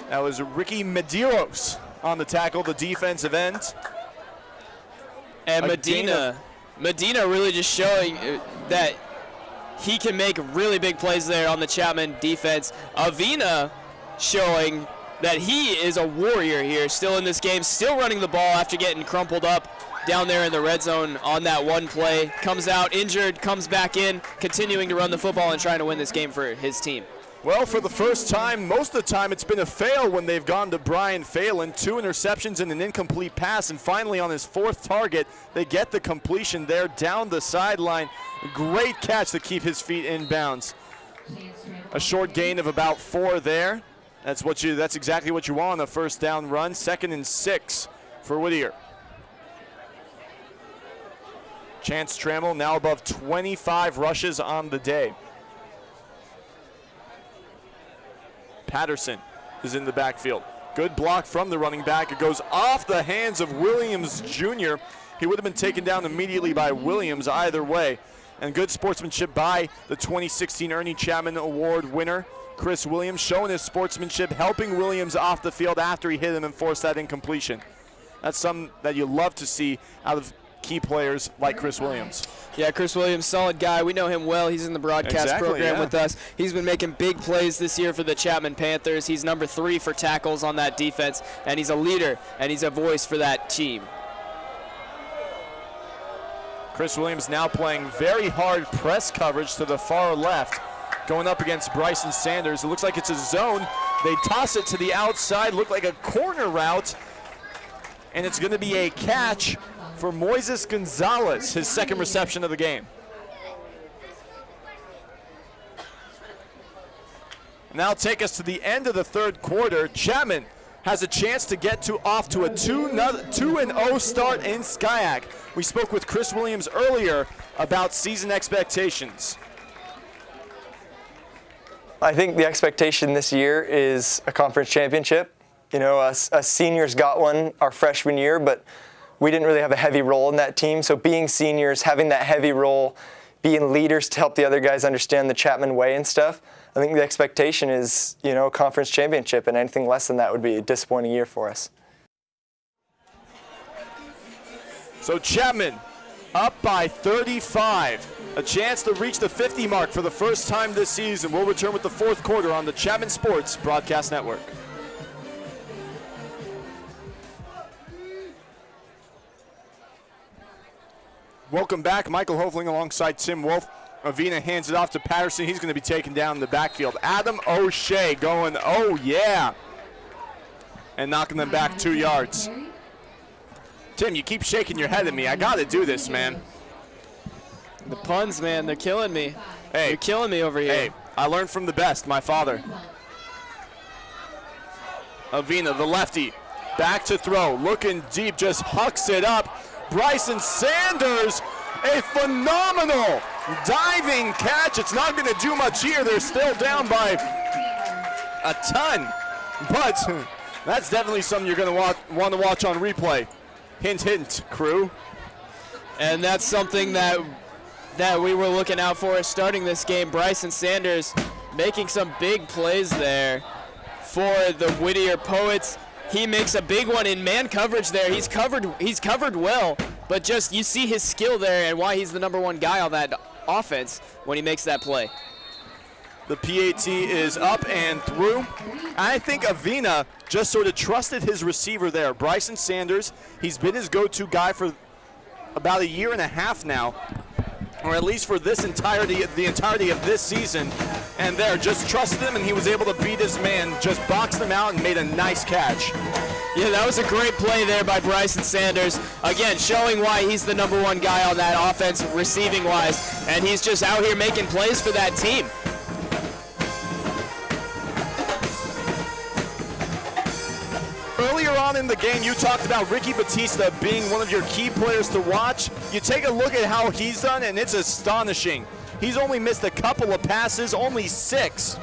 That was Ricky Medeiros on the tackle, the defensive end. And Medina really just showing that he can make really big plays there on the Chapman defense. Avina showing that he is a warrior here, still in this game, still running the ball after getting crumpled up down there in the red zone on that one play. Comes out injured, comes back in, continuing to run the football and trying to win this game for his team. Well, for the first time, most of the time, it's been a fail when they've gone to Brian Phelan. 2 interceptions and an incomplete pass, and finally on his 4th target, they get the completion there down the sideline. Great catch to keep his feet in bounds. A short gain of about 4 there. That's exactly what you want on a first down run. 2nd and 6 for Whittier. Chance Trammell now above 25 rushes on the day. Patterson is in the backfield. Good block from the running back. It goes off the hands of Williams Jr. He would have been taken down immediately by Williams either way. And good sportsmanship by the 2016 Ernie Chapman Award winner, Chris Williams, showing his sportsmanship, helping Williams off the field after he hit him and forced that incompletion. That's something that you love to see out of key players like Chris Williams. Yeah, Chris Williams, solid guy. We know him well. He's in the broadcast program with us. He's been making big plays this year for the Chapman Panthers. He's number 3 for tackles on that defense, and he's a leader, and he's a voice for that team. Chris Williams now playing very hard press coverage to the far left, going up against Bryson Sanders. It looks like it's a zone. They toss it to the outside, look like a corner route, and it's going to be a catch for Moises Gonzalez, his 2nd reception of the game. And that'll take us to the end of the third quarter. Chapman has a chance to get off to a 2-0 start in SCIAC. We spoke with Chris Williams earlier about season expectations. I think the expectation this year is a conference championship. You know, us seniors got one our freshman year, but we didn't really have a heavy role in that team. So being seniors, having that heavy role, being leaders to help the other guys understand the Chapman way and stuff, I think the expectation is, you know, a conference championship, and anything less than that would be a disappointing year for us. So Chapman up by 35. A chance to reach the 50 mark for the first time this season. We'll return with the fourth quarter on the Chapman Sports Broadcast Network. Welcome back. Michael Hovling alongside Tim Wolf. Avina hands it off to Patterson. He's going to be taken down in the backfield. Adam O'Shea going, oh yeah, and knocking them back 2 yards. Tim, you keep shaking your head at me. I got to do this, man. The puns, man, they're killing me. Hey, you're killing me over here. Hey, I learned from the best, my father. Avina, the lefty, back to throw, looking deep, just hucks it up. Bryson Sanders, a phenomenal diving catch. It's not going to do much here. They're still down by a ton, but that's definitely something you're going to want to watch on replay. Hint, hint, crew. And that's something that we were looking out for starting this game. Bryson Sanders making some big plays there for the Whittier Poets. He makes a big one in man coverage there. He's covered well, but just you see his skill there and why he's the #1 guy on that offense when he makes that play. The PAT is up and through. I think Avina just sort of trusted his receiver there. Bryson Sanders, he's been his go-to guy for about a year and a half now, or at least for the entirety of this season. And there, just trusted him, and he was able to beat his man, just boxed him out and made a nice catch. Yeah, that was a great play there by Bryson Sanders. Again, showing why he's the #1 guy on that offense, receiving-wise, and he's just out here making plays for that team. Earlier on in the game, you talked about Ricky Bautista being one of your key players to watch. You take a look at how he's done, and it's astonishing. He's only missed a couple of passes, only 6.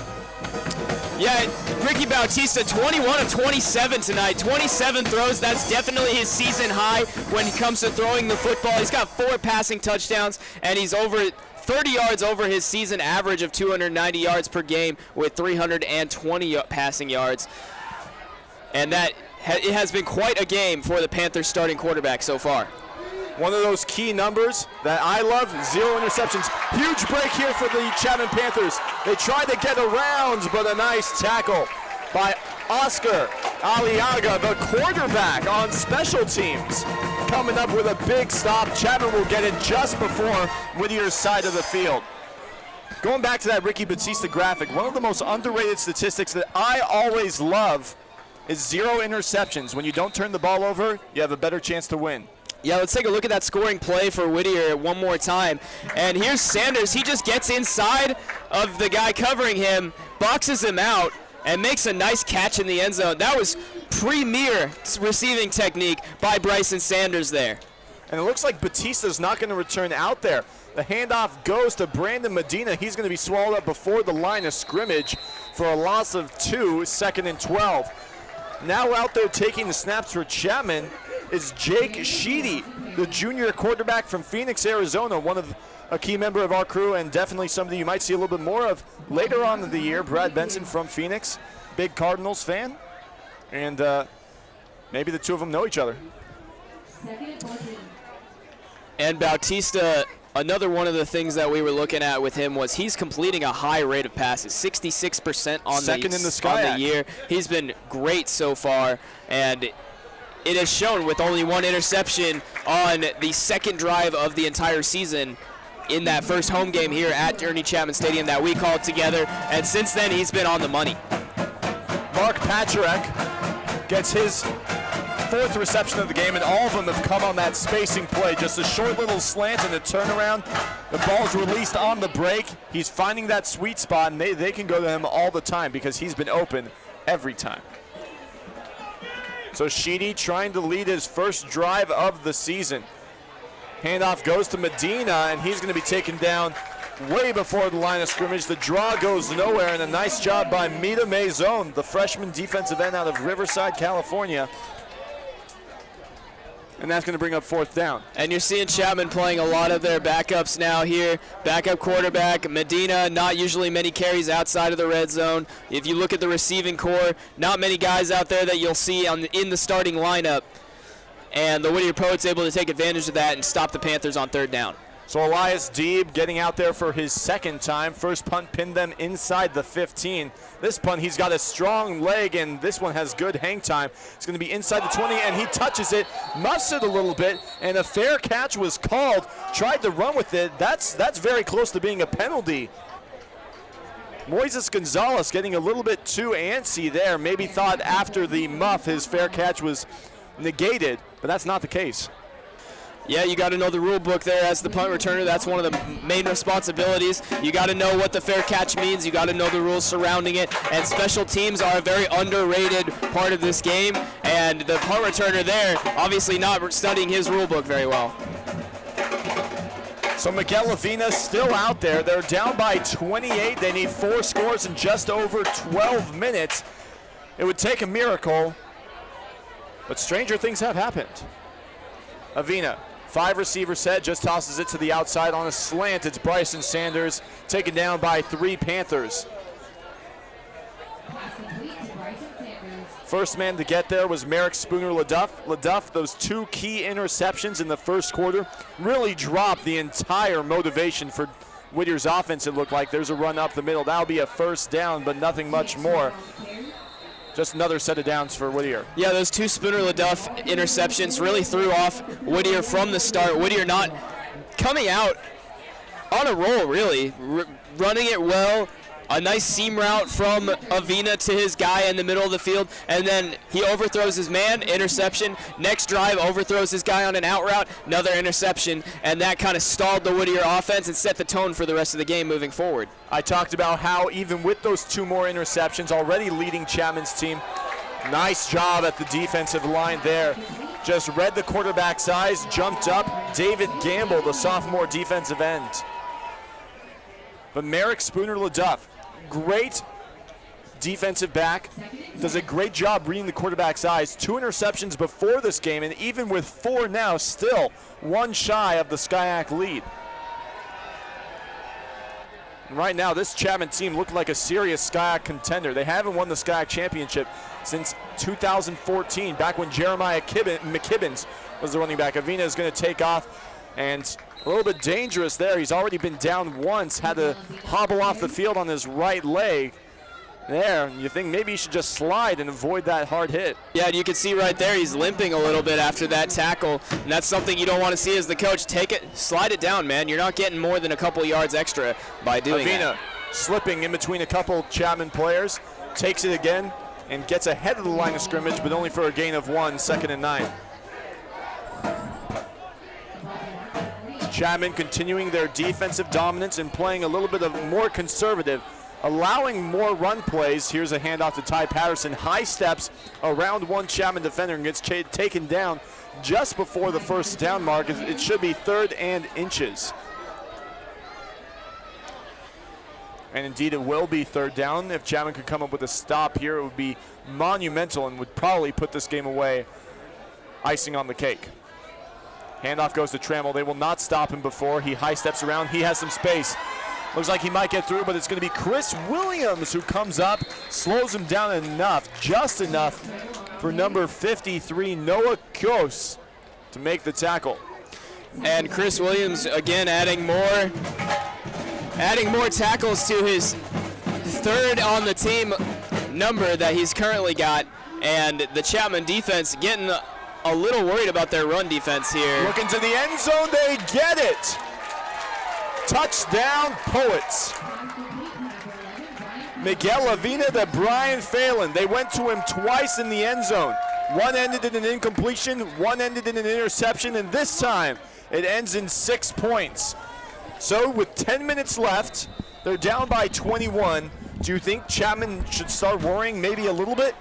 Yeah, Ricky Bautista, 21 of 27 tonight. 27 throws, that's definitely his season high when it comes to throwing the football. He's got 4 passing touchdowns, and he's over 30 yards over his season average of 290 yards per game with 320 passing yards. And it has been quite a game for the Panthers starting quarterback so far. One of those key numbers that I love, 0 interceptions. Huge break here for the Chapman Panthers. They tried to get around, but a nice tackle by Oscar Aliaga, the quarterback on special teams, coming up with a big stop. Chapman will get it just before Whittier's side of the field. Going back to that Ricky Bautista graphic, one of the most underrated statistics that I always love is 0 interceptions. When you don't turn the ball over, you have a better chance to win. Yeah, let's take a look at that scoring play for Whittier one more time. And here's Sanders. He just gets inside of the guy covering him, boxes him out, and makes a nice catch in the end zone. That was premier receiving technique by Bryson Sanders there. And it looks like Batista's not going to return out there. The handoff goes to Brandon Medina. He's going to be swallowed up before the line of scrimmage for a loss of 2, 2nd and 12. Now out there taking the snaps for Chapman is Jake Sheedy, the junior quarterback from Phoenix, Arizona, a key member of our crew and definitely somebody you might see a little bit more of later on in the year. Brad Benson from Phoenix, big Cardinals fan, and maybe the two of them know each other. And Bautista, another one of the things that we were looking at with him was he's completing a high rate of passes, 66% on the year. He's been great so far, and it has shown with only 1 interception on the second drive of the entire season in that first home game here at Ernie Chapman Stadium that we called together, and since then he's been on the money. Mark Patrick gets his fourth reception of the game, and all of them have come on that spacing play. Just a short little slant and a turnaround. The ball's released on the break. He's finding that sweet spot, and they can go to him all the time because he's been open every time. So Sheedy trying to lead his first drive of the season. Handoff goes to Medina, and he's going to be taken down way before the line of scrimmage. The draw goes nowhere, and a nice job by Mita Maison, the freshman defensive end out of Riverside, California. And that's going to bring up fourth down. And you're seeing Chapman playing a lot of their backups now here. Backup quarterback, Medina, not usually many carries outside of the red zone. If you look at the receiving core, not many guys out there that you'll see in the starting lineup. And the Whittier Poets able to take advantage of that and stop the Panthers on third down. So Elias Deeb getting out there for his second time. First punt pinned them inside the 15. This punt, he's got a strong leg, and this one has good hang time. It's going to be inside the 20, and he touches it, muffs it a little bit, and a fair catch was called. Tried to run with it. That's very close to being a penalty. Moises Gonzalez getting a little bit too antsy there. Maybe thought after the muff his fair catch was negated, but that's not the case. Yeah, you got to know the rule book there as the punt returner. That's one of the main responsibilities. You got to know what the fair catch means. You got to know the rules surrounding it. And special teams are a very underrated part of this game. And the punt returner there, obviously not studying his rule book very well. So Miguel Avina still out there. They're down by 28. They need 4 scores in just over 12 minutes. It would take a miracle, but stranger things have happened. Avina, 5-receiver set, just tosses it to the outside on a slant. It's Bryson Sanders, taken down by 3 Panthers. First man to get there was Merrick Spooner-LaDuff. Those 2 key interceptions in the first quarter really dropped the entire motivation for Whittier's offense, it looked like. There's a run up the middle. That'll be a first down, but nothing much more. Just another set of downs for Whittier. Yeah, those 2 Spooner-LaDuff interceptions really threw off Whittier from the start. Whittier not coming out on a roll, really. Running it well. A nice seam route from Avina to his guy in the middle of the field, and then he overthrows his man, interception. Next drive, overthrows his guy on an out route, another interception, and that kind of stalled the Whittier offense and set the tone for the rest of the game moving forward. I talked about how even with those 2 more interceptions already leading Chapman's team, nice job at the defensive line there. Just read the quarterback's eyes, jumped up. David Gamble, the sophomore defensive end. But Merrick Spooner-LaDuff, great defensive back, does a great job reading the quarterback's eyes. 2 interceptions before this game, and even with 4 now, still 1 shy of the SCIAC lead. And right now, this Chapman team looked like a serious SCIAC contender. They haven't won the SCIAC championship since 2014, back when Jeremiah McKibbins was the running back. Avina is going to take off, and a little bit dangerous there. He's already been down once, had to hobble off the field on his right leg. There, you think maybe he should just slide and avoid that hard hit. Yeah, and you can see right there he's limping a little bit after that tackle, and that's something you don't want to see as the coach. Take it, slide it down, man. You're not getting more than a couple yards extra by doing that. Avina slipping in between a couple Chapman players, takes it again, and gets ahead of the line of scrimmage, but only for a gain of 1, 2nd and 9. Chapman continuing their defensive dominance and playing a little bit of more conservative, allowing more run plays. Here's a handoff to Ty Patterson. High steps around 1 Chapman defender and gets taken down just before the first down mark. It should be 3rd and inches. And indeed, it will be 3rd down. If Chapman could come up with a stop here, it would be monumental and would probably put this game away. Icing on the cake. Handoff goes to Trammell. They will not stop him before. He high steps around. He has some space. Looks like he might get through, but it's going to be Chris Williams who comes up, slows him down enough, just enough for number 53, Noah Kos, to make the tackle. And Chris Williams, again, adding more tackles to his 3rd on the team number that he's currently got. And the Chapman defense getting a little worried about their run defense here. Looking to the end zone, they get it. Touchdown, Poets. Miguel Avina to Brian Phelan. They went to him twice in the end zone. One ended in an incompletion, one ended in an interception, and this time it ends in 6 points. So with 10 minutes left, they're down by 21. Do you think Chapman should start worrying maybe a little bit?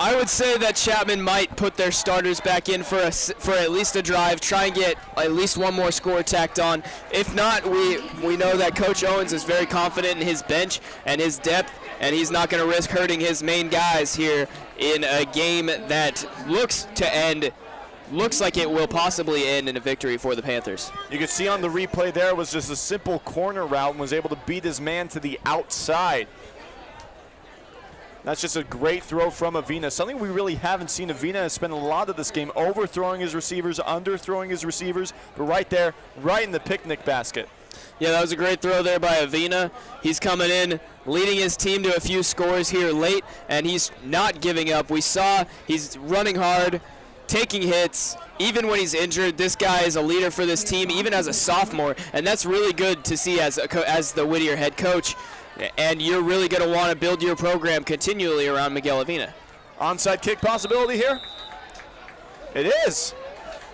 I would say that Chapman might put their starters back in for at least a drive, try and get at least one more score tacked on. If not, we know that Coach Owens is very confident in his bench and his depth, and he's not going to risk hurting his main guys here in a game that looks like it will possibly end in a victory for the Panthers. You can see on the replay there was just a simple corner route and was able to beat his man to the outside. That's just a great throw from Avina. Something we really haven't seen. Avina has spent a lot of this game overthrowing his receivers, underthrowing his receivers, but right there, right in the picnic basket. Yeah, that was a great throw there by Avina. He's coming in, leading his team to a few scores here late, and he's not giving up. We saw he's running hard, taking hits. Even when he's injured, this guy is a leader for this team, even as a sophomore, and that's really good to see as the Whittier head coach. And you're really going to want to build your program continually around Miguel Avina. Onside kick possibility here? It is.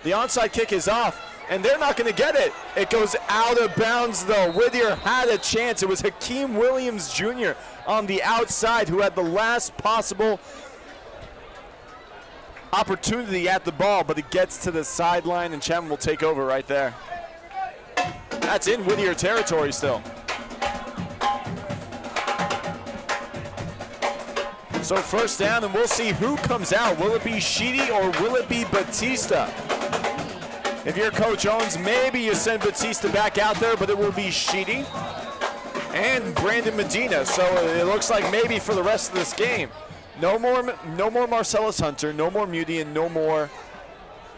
The onside kick is off, and they're not going to get it. It goes out of bounds, though. Whittier had a chance. It was Hakeem Williams Jr. on the outside who had the last possible opportunity at the ball, but it gets to the sideline, and Chapman will take over right there. That's in Whittier territory still. So first down, and we'll see who comes out. Will it be Sheedy or will it be Bautista? If you're Coach Owens, maybe you send Bautista back out there, but it will be Sheedy and Brandon Medina. So it looks like maybe for the rest of this game, no more Marcellus Hunter, no more Muti, and no more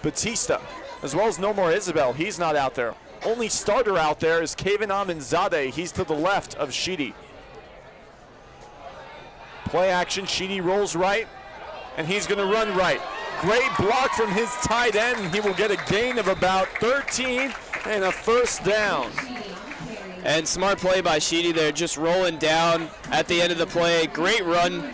Bautista, as well as no more Isabel. He's not out there. Only starter out there is Kevin Aminzadeh. He's to the left of Sheedy. Play action, Sheedy rolls right, and he's going to run right. Great block from his tight end, and he will get a gain of about 13 and a first down. And smart play by Sheedy there, just rolling down at the end of the play. Great run,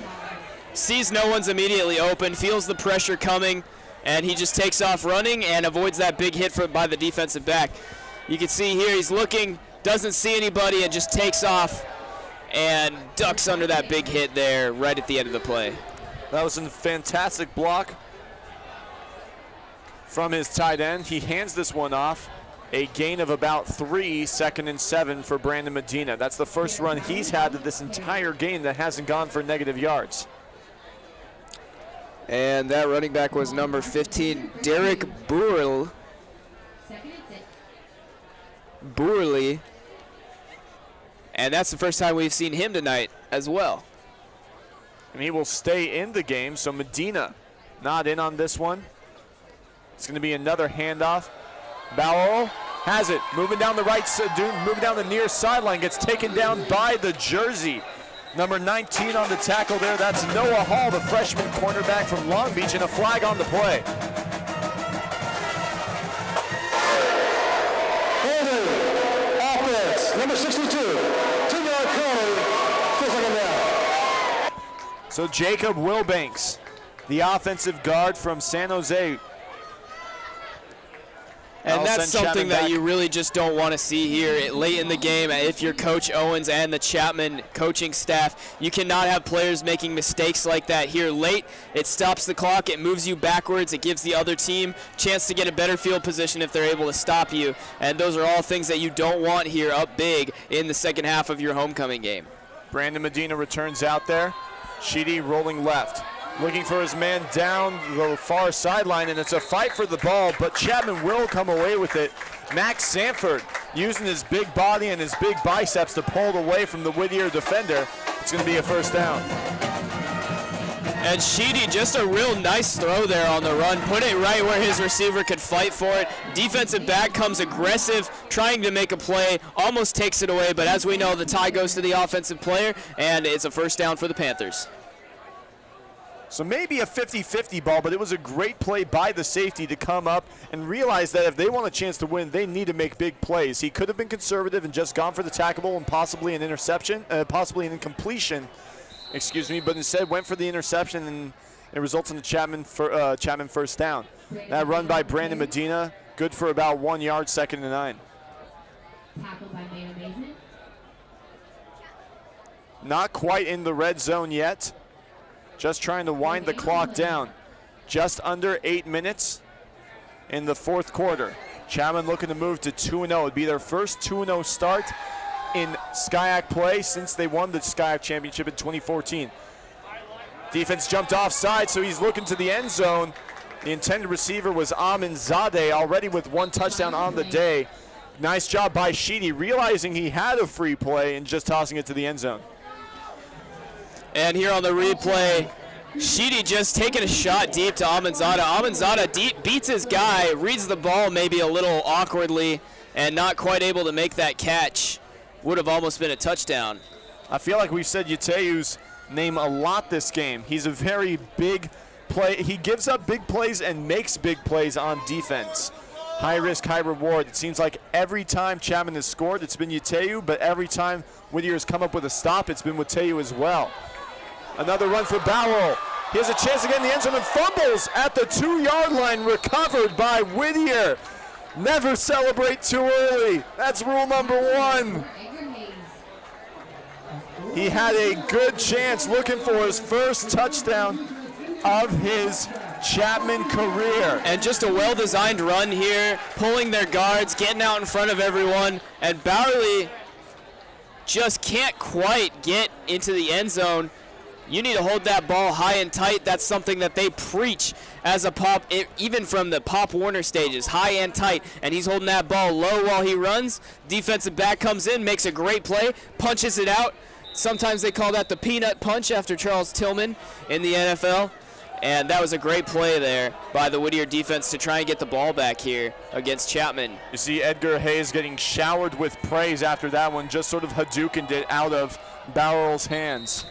sees no one's immediately open, feels the pressure coming, and he just takes off running and avoids that big hit by the defensive back. You can see here he's looking, doesn't see anybody, and just takes off and ducks under that big hit there right at the end of the play. That was a fantastic block from his tight end. He hands this one off. A gain of about 3, 2nd and 7 for Brandon Medina. That's the first run he's had of this entire game that hasn't gone for negative yards. And that running back was number 15, Derek Burley. And that's the first time we've seen him tonight as well. And he will stay in the game, so Medina not in on this one. It's going to be another handoff. Bauer has it, moving down the right side, moving down the near sideline, gets taken down by the jersey. Number 19 on the tackle there, that's Noah Hall, the freshman cornerback from Long Beach, and a flag on the play. Offense, number 62, 2-yard penalty, 2nd down. So Jacob Wilbanks, the offensive guard from San Jose. And that's something that you really just don't want to see here late in the game. If you're Coach Owens and the Chapman coaching staff, you cannot have players making mistakes like that here late. It stops the clock, it moves you backwards, it gives the other team a chance to get a better field position if they're able to stop you. And those are all things that you don't want here up big in the second half of your homecoming game. Brandon Medina returns out there. Sheedy rolling left, looking for his man down the far sideline, and it's a fight for the ball, but Chapman will come away with it. Max Sanford using his big body and his big biceps to pull it away from the Whittier defender. It's going to be a first down. And Sheedy, just a real nice throw there on the run. Put it right where his receiver could fight for it. Defensive back comes aggressive, trying to make a play, almost takes it away, but as we know, the tie goes to the offensive player, and it's a first down for the Panthers. So maybe a 50-50 ball, but it was a great play by the safety to come up and realize that if they want a chance to win, they need to make big plays. He could have been conservative and just gone for the tackable and possibly an interception, possibly an incompletion. but instead went for the interception, and it results in the Chapman first down. That run by Brandon Medina, good for about 1 yard, 2nd and 9. Tackled by Mayo Mason. Not quite in the red zone yet. Just trying to wind the clock down. Just under 8 minutes in the fourth quarter. Chapman looking to move to 2-0. It'd be their first 2-0 start in SCIAC play since they won the SCIAC championship in 2014. Defense jumped offside, so he's looking to the end zone. The intended receiver was Amin Zadeh, already with 1 touchdown on the day. Nice job by Sheedy, realizing he had a free play and just tossing it to the end zone. And here on the replay, Sheedy just taking a shot deep to Amanzada. Amanzada beats his guy, reads the ball maybe a little awkwardly, and not quite able to make that catch. Would have almost been a touchdown. I feel like we've said Yuteyu's name a lot this game. He's a very big play. He gives up big plays and makes big plays on defense. High risk, high reward. It seems like every time Chapman has scored, it's been Yuteyu, but every time Whittier has come up with a stop, it's been Yuteyu as well. Another run for Bowell. He has a chance to get in the end zone and fumbles at the 2-yard line, recovered by Whittier. Never celebrate too early. That's rule number 1. He had a good chance looking for his first touchdown of his Chapman career. And just a well-designed run here, pulling their guards, getting out in front of everyone, and Bowerly just can't quite get into the end zone. You need to hold that ball high and tight. That's something that they preach as a Pop, even from the Pop Warner stages, high and tight. And he's holding that ball low while he runs. Defensive back comes in, makes a great play, punches it out. Sometimes they call that the peanut punch after Charles Tillman in the NFL. And that was a great play there by the Whittier defense to try and get the ball back here against Chapman. You see Edgar Hayes getting showered with praise after that one, just sort of Hadoukened it out of Bowerl's hands.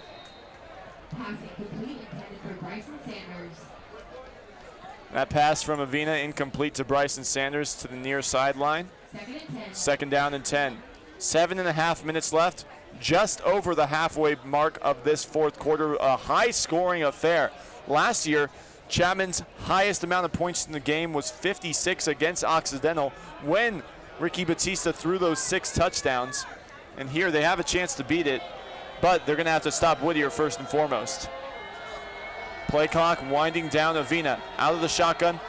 Passing complete, intended for Bryson Sanders. That pass from Avina incomplete to Bryson Sanders to the near sideline. 2nd down and 10. 7.5 minutes left, just over the halfway mark of this fourth quarter. A high-scoring affair. Last year, Chapman's highest amount of points in the game was 56 against Occidental when Ricky Bautista threw those 6 touchdowns. And here they have a chance to beat it, but they're going to have to stop Whittier first and foremost. Play clock winding down. Avina out of the shotgun.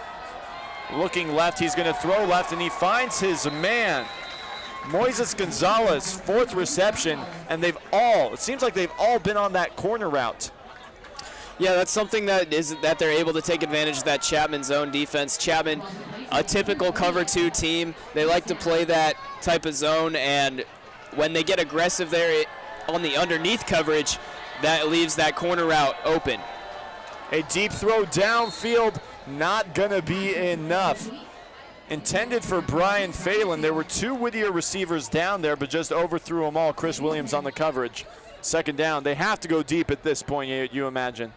Looking left, he's going to throw left, and he finds his man. Moises Gonzalez, 4th reception, and it seems like they've all been on that corner route. Yeah, that's something that they're able to take advantage of that Chapman zone defense. Chapman, a typical cover 2 team. They like to play that type of zone, and when they get aggressive there on the underneath coverage, that leaves that corner route open. A deep throw downfield, not going to be enough. Intended for Brian Phelan. There were 2 Whittier receivers down there, but just overthrew them all. Chris Williams on the coverage. 2nd down. They have to go deep at this point, you imagine.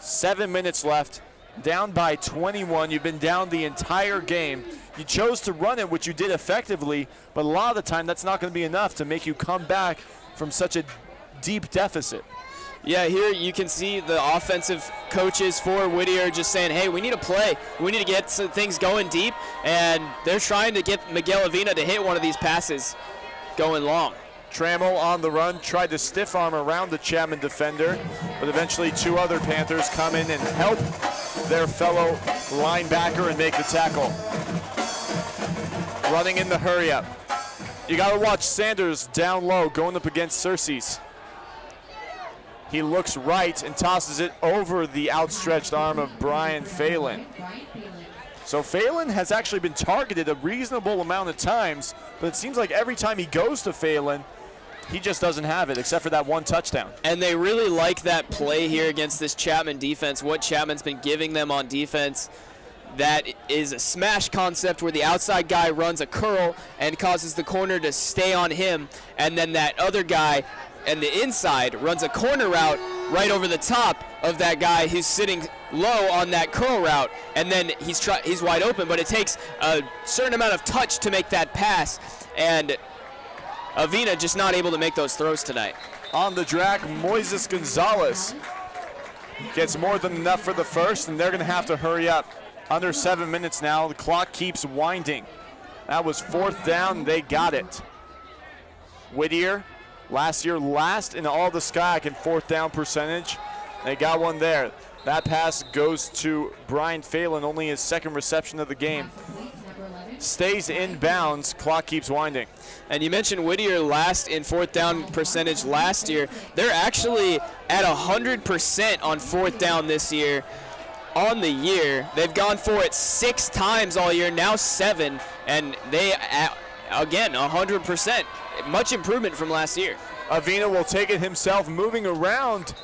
7 minutes left. Down by 21. You've been down the entire game. You chose to run it, which you did effectively, but a lot of the time that's not going to be enough to make you come back from such a deep deficit. Yeah, here you can see the offensive coaches for Whittier just saying, hey, we need to play. We need to get some things going deep, and they're trying to get Miguel Avina to hit one of these passes going long. Trammell on the run, tried to stiff arm around the Chapman defender, but eventually 2 other Panthers come in and help their fellow linebacker and make the tackle. Running in the hurry up. You got to watch Sanders down low, going up against Cersei's. He looks right and tosses it over the outstretched arm of Brian Phelan. So Phelan has actually been targeted a reasonable amount of times, but it seems like every time he goes to Phelan, he just doesn't have it, except for that 1 touchdown. And they really like that play here against this Chapman defense, what Chapman's been giving them on defense. That is a smash concept where the outside guy runs a curl and causes the corner to stay on him, and then that other guy and the inside runs a corner route right over the top of that guy who's sitting low on that curl route, and then he's wide open, but it takes a certain amount of touch to make that pass, and Avina just not able to make those throws tonight. On the drag, Moises Gonzalez gets more than enough for the first, and they're going to have to hurry up. Under 7 minutes now. The clock keeps winding. That was 4th down. They got it. Whittier, last year last in all the SCIAC in 4th down percentage. They got one there. That pass goes to Brian Phelan, only his 2nd reception of the game. Stays in bounds. Clock keeps winding. And you mentioned Whittier last in 4th down percentage last year. They're actually at 100% on 4th down this year. On the year, they've gone for it 6 times all year, now 7, and they, again, 100%. Much improvement from last year. Avina will take it himself, moving around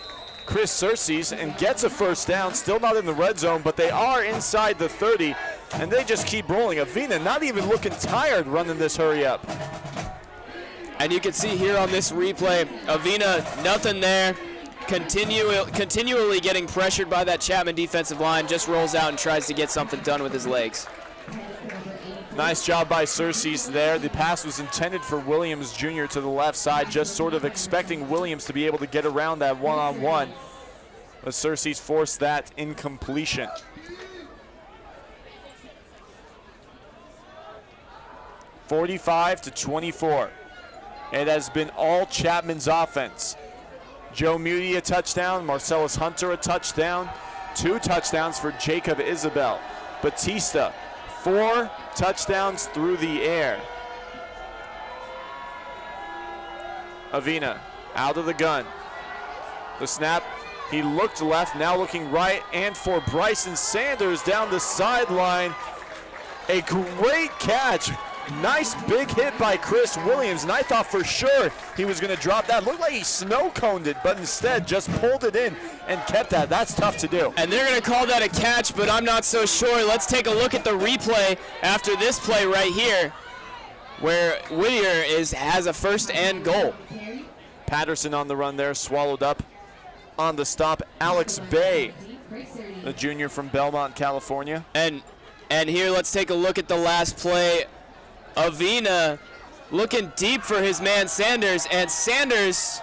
Chris Cersei's, and gets a 1st down. Still not in the red zone, but they are inside the 30, and they just keep rolling. Avina not even looking tired running this hurry up. And you can see here on this replay, Avina, nothing there. Continually getting pressured by that Chapman defensive line, just rolls out and tries to get something done with his legs. Nice job by Cersei's there. The pass was intended for Williams Jr. to the left side, just sort of expecting Williams to be able to get around that one-on-one. But Cersei's forced that incompletion. (45-24). It has been all Chapman's offense. Joe Muti a touchdown, Marcellus Hunter a touchdown, 2 touchdowns for Jacob Isabel. Bautista, 4 touchdowns through the air. Avina out of the gun. The snap, he looked left, now looking right, and for Bryson Sanders down the sideline. A great catch. Nice big hit by Chris Williams, and I thought for sure he was going to drop that. Looked like he snow-coned it, but instead just pulled it in and kept that. That's tough to do. And they're going to call that a catch, but I'm not so sure. Let's take a look at the replay after this play right here, where Whittier has a 1st and goal. Patterson on the run there, swallowed up on the stop. Alex Bay, the junior from Belmont, California. And here, let's take a look at the last play. Avina looking deep for his man Sanders, and Sanders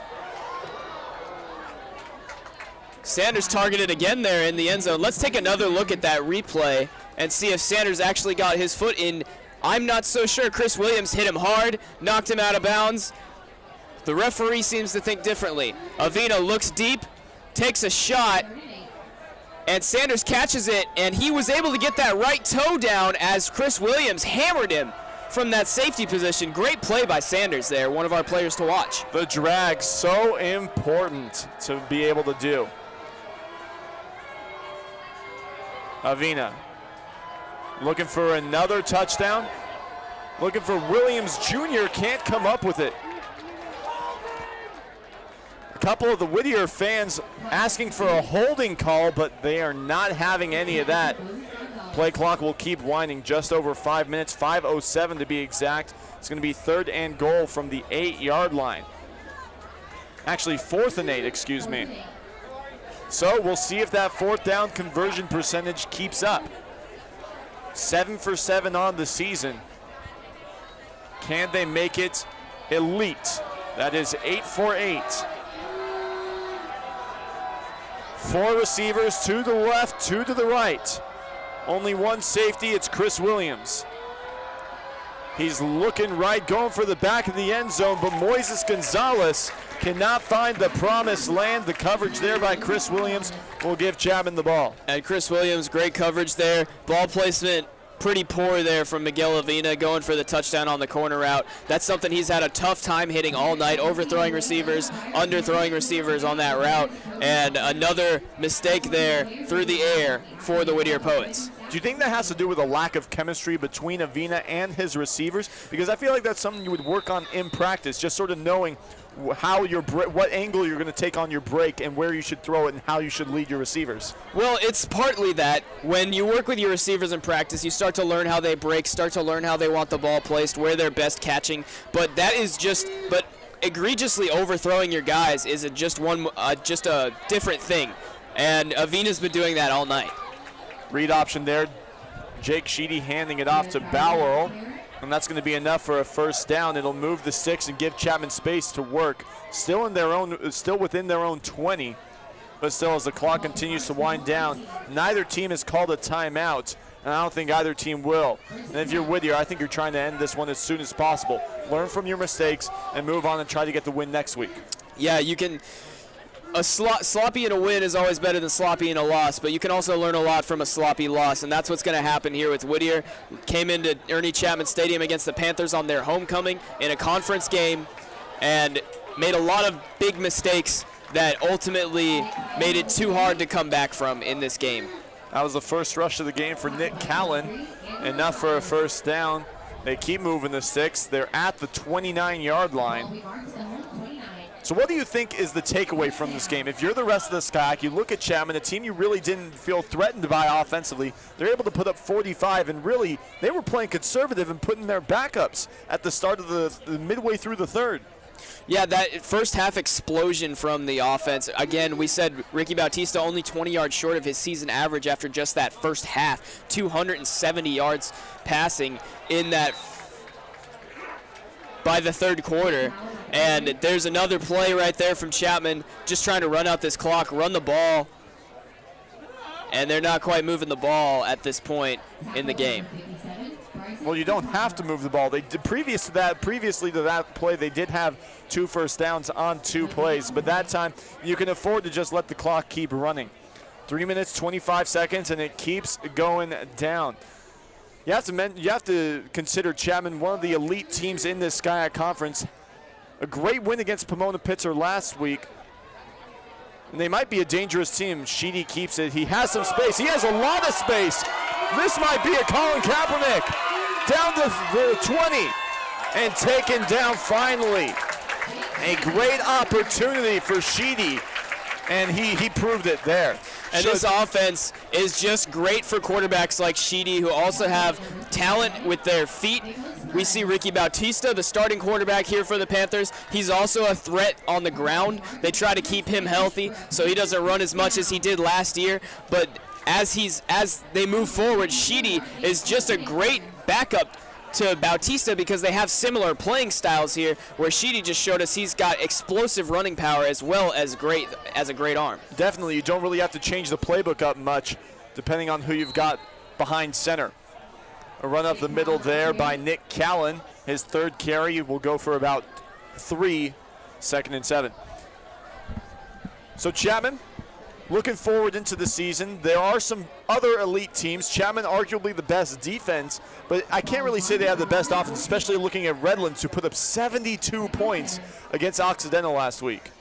targeted again there in the end zone. Let's take another look at that replay and see if Sanders actually got his foot in. I'm not so sure. Chris Williams hit him hard, knocked him out of bounds. The referee seems to think differently. Avina looks deep, takes a shot, and Sanders catches it, and he was able to get that right toe down as Chris Williams hammered him from that safety position. Great play by Sanders there, one of our players to watch. The drag, so important to be able to do. Avina looking for another touchdown. Looking for Williams Jr., can't come up with it. A couple of the Whittier fans asking for a holding call, but they are not having any of that. Play clock will keep winding, just over 5 minutes, 5:07 to be exact. It's going to be 3rd and goal from the 8-yard line. Actually, 4th and 8, excuse me. So we'll see if that 4th down conversion percentage keeps up. 7 for 7 on the season. Can they make it elite? That is 8 for 8. 4 receivers, 2 to the left, 2 to the right. Only 1 safety, it's Chris Williams. He's looking right, going for the back of the end zone, but Moises Gonzalez cannot find the promised land. The coverage there by Chris Williams will give Chapman the ball. And Chris Williams, great coverage there. Ball placement pretty poor there from Miguel Avina, going for the touchdown on the corner route. That's something he's had a tough time hitting all night, overthrowing receivers, underthrowing receivers on that route. And another mistake there through the air for the Whittier Poets. Do you think that has to do with a lack of chemistry between Avina and his receivers? Because I feel like that's something you would work on in practice, just sort of knowing how what angle you're going to take on your break and where you should throw it and how you should lead your receivers. Well, it's partly that. When you work with your receivers in practice, you start to learn how they break, start to learn how they want the ball placed, where they're best catching. But that is but egregiously overthrowing your guys is just a different thing. And Avina's been doing that all night. Read option there. Jake Sheedy handing it off to Bowell. And that's going to be enough for a first down. It'll move the sticks and give Chapman space to work. Still within their own 20. But still, as the clock continues to wind down, neither team has called a timeout, and I don't think either team will. And if you're Whittier, I think you're trying to end this one as soon as possible. Learn from your mistakes and move on and try to get the win next week. Yeah, you can. Sloppy in a win is always better than sloppy in a loss, but you can also learn a lot from a sloppy loss, and that's what's going to happen here with Whittier. Came into Ernie Chapman Stadium against the Panthers on their homecoming in a conference game and made a lot of big mistakes that ultimately made it too hard to come back from in this game. That was the first rush of the game for Nick Callan, enough for a first down. They keep moving the sticks. They're at the 29-yard line. So what do you think is the takeaway from this game? If you're the rest of the SCIAC, you look at Chapman, a team you really didn't feel threatened by offensively. They're able to put up 45, and really, they were playing conservative and putting their backups at the start of the midway through the third. Yeah, that first half explosion from the offense. Again, we said Ricky Bautista only 20 yards short of his season average after just that first half. 270 yards passing in that by the third quarter. And there's another play right there from Chapman, just trying to run out this clock, run the ball. And they're not quite moving the ball at this point in the game. Well, you don't have to move the ball. They did previously to that play, they did have 2 first downs on 2 plays, but that time you can afford to just let the clock keep running. 3 minutes, 25 seconds, and it keeps going down. You have to consider Chapman one of the elite teams in this SCIAC conference. A great win against Pomona Pitzer last week. And they might be a dangerous team. Sheedy keeps it. He has some space. He has a lot of space. This might be a Colin Kaepernick. Down to the 20 and taken down finally. A great opportunity for Sheedy, and he proved it there. And this offense is just great for quarterbacks like Sheedy, who also have talent with their feet. We see Ricky Bautista, the starting quarterback here for the Panthers. He's also a threat on the ground. They try to keep him healthy so he doesn't run as much as he did last year. But as they move forward, Sheedy is just a great backup to Bautista because they have similar playing styles here, where Sheedy just showed us he's got explosive running power as well as a great arm. Definitely, you don't really have to change the playbook up much depending on who you've got behind center. A run up the middle there by Nick Callan. His third carry will go for about 3, 2nd and 7. So Chapman, looking forward into the season, there are some other elite teams. Chapman arguably the best defense, but I can't really say they have the best offense, especially looking at Redlands, who put up 72 points against Occidental last week.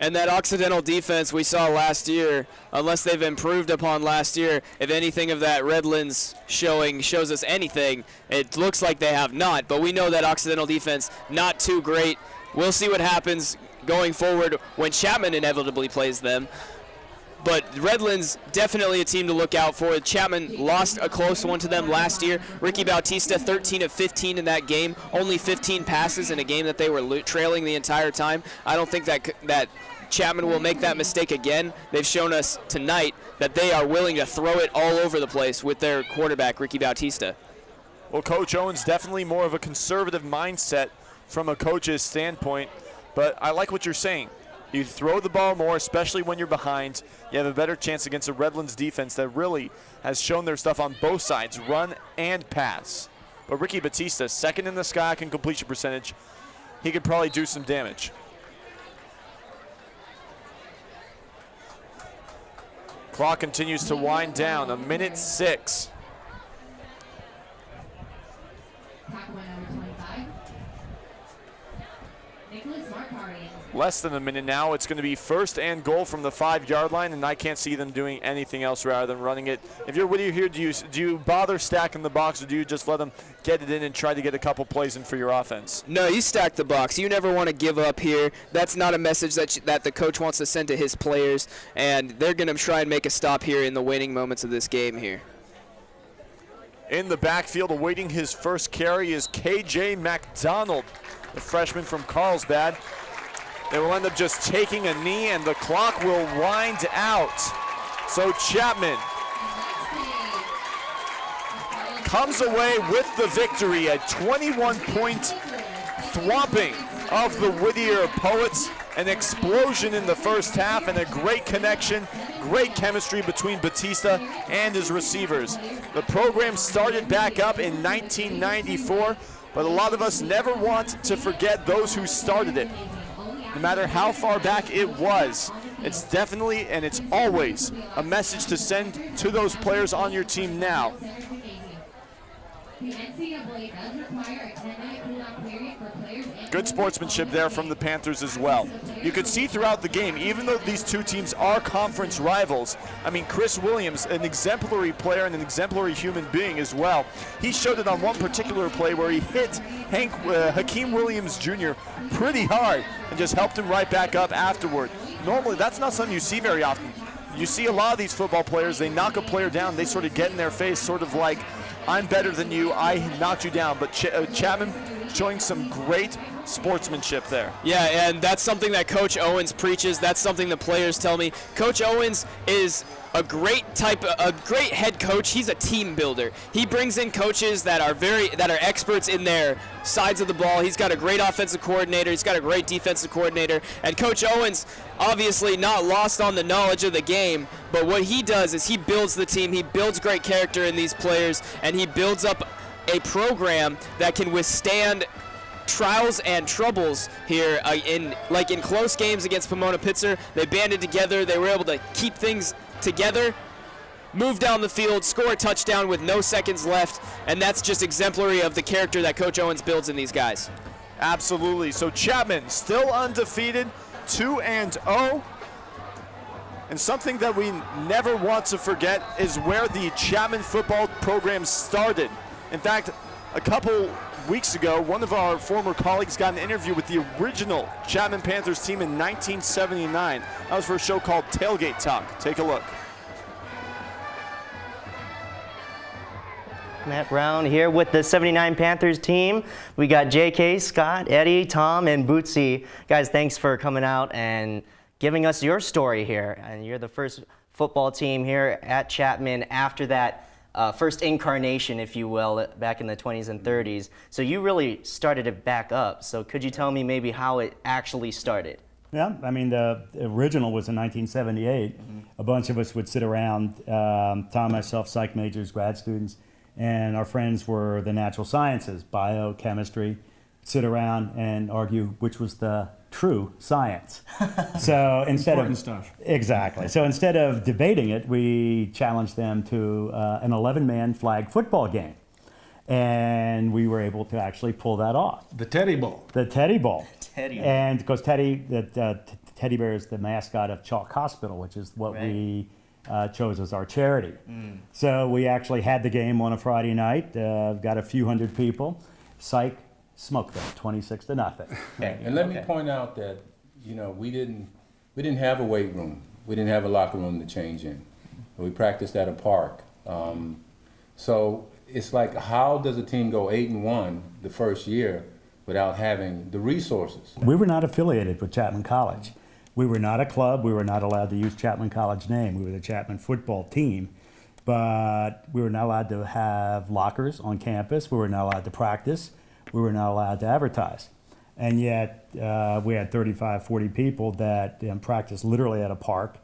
And that Occidental defense we saw last year, unless they've improved upon last year, if anything of that Redlands showing shows us anything, it looks like they have not. But we know that Occidental defense, not too great. We'll see what happens going forward when Chapman inevitably plays them. But Redlands, definitely a team to look out for. Chapman lost a close one to them last year. Ricky Bautista, 13 of 15 in that game. Only 15 passes in a game that they were trailing the entire time. I don't think that Chapman will make that mistake again. They've shown us tonight that they are willing to throw it all over the place with their quarterback, Ricky Bautista. Well, Coach Owens, definitely more of a conservative mindset from a coach's standpoint. But I like what you're saying. You throw the ball more, especially when you're behind. You have a better chance against a Redlands defense that really has shown their stuff on both sides, run and pass. But Ricky Bautista, 2nd in the SCIAC in completion percentage. He could probably do some damage. Clock continues to wind down, 1:06. Less than a minute now. It's going to be 1st and goal from the 5-yard line, and I can't see them doing anything else rather than running it. If you're Whittier here, do you bother stacking the box, or do you just let them get it in and try to get a couple plays in for your offense? No, you stack the box. You never want to give up here. That's not a message that the coach wants to send to his players, and they're going to try and make a stop here in the waning moments of this game here. In the backfield, awaiting his first carry, is KJ McDonald, the freshman from Carlsbad. They will end up just taking a knee, and the clock will wind out. So Chapman comes away with the victory, a 21-point thwomping of the Whittier Poets. An explosion in the first half and a great connection, great chemistry between Bautista and his receivers. The program started back up in 1994, but a lot of us never want to forget those who started it. No matter how far back it was, it's definitely and it's always a message to send to those players on your team now. Good sportsmanship there from the Panthers as well. You could see throughout the game, even though these two teams are conference rivals, I mean, Chris Williams, an exemplary player and an exemplary human being as well. He showed it on one particular play where he hit Hakeem Williams Jr. pretty hard and just helped him right back up afterward. Normally, that's not something you see very often. You see a lot of these football players, they knock a player down, they sort of get in their face, sort of like, I'm better than you, I knocked you down. But Chapman showing some great sportsmanship there. Yeah, and that's something that Coach Owens preaches. That's something the players tell me. Coach Owens is a great head coach. He's a team builder. He brings in coaches that are experts in their sides of the ball. He's got a great offensive coordinator. He's got a great defensive coordinator. And Coach Owens, obviously not lost on the knowledge of the game, but what he does is he builds the team. He builds great character in these players, and he builds up a program that can withstand trials and troubles here. In close games against Pomona-Pitzer, they banded together. They were able to keep things together, move down the field, score a touchdown with no seconds left, and that's just exemplary of the character that Coach Owens builds in these guys. Absolutely. So Chapman still undefeated, 2-0. And something that we never want to forget is where the Chapman football program started. In fact, a couple weeks ago, one of our former colleagues got an interview with the original Chapman Panthers team in 1979. That was for a show called Tailgate Talk. Take a look. Matt Brown here with the 79 Panthers team. We got JK, Scott, Eddie, Tom, and Bootsy. Guys, thanks for coming out and giving us your story here. And you're the first football team here at Chapman after that first incarnation, if you will, back in the 20s and 30s. So you really started it back up. So could you tell me maybe how it actually started? Yeah, I mean, the original was in 1978. A bunch of us would sit around, Tom, myself, psych majors, grad students, and our friends were the natural sciences, biochemistry, sit around and argue which was the true science. So instead Important of stuff. Exactly. So instead of debating it, we challenged them to an 11-man flag football game, and we were able to actually pull that off. The Teddy Bowl. The Teddy Bowl. Teddy Bowl. And because Teddy Bear is the mascot of Chalk Hospital, which is what we chose as our charity. So we actually had the game on a Friday night. Got a few hundred people. Psych smoked them 26-0. And let me point out that, you know, we didn't have a weight room. We didn't have a locker room to change in. We practiced at a park. So it's like, how does a team go 8-1 the first year without having the resources? We were not affiliated with Chapman College. We were not a club. We were not allowed to use Chapman College name. We were the Chapman football team, but we were not allowed to have lockers on campus. We were not allowed to practice. We were not allowed to advertise. And yet we had 35, 40 people that practiced literally at a park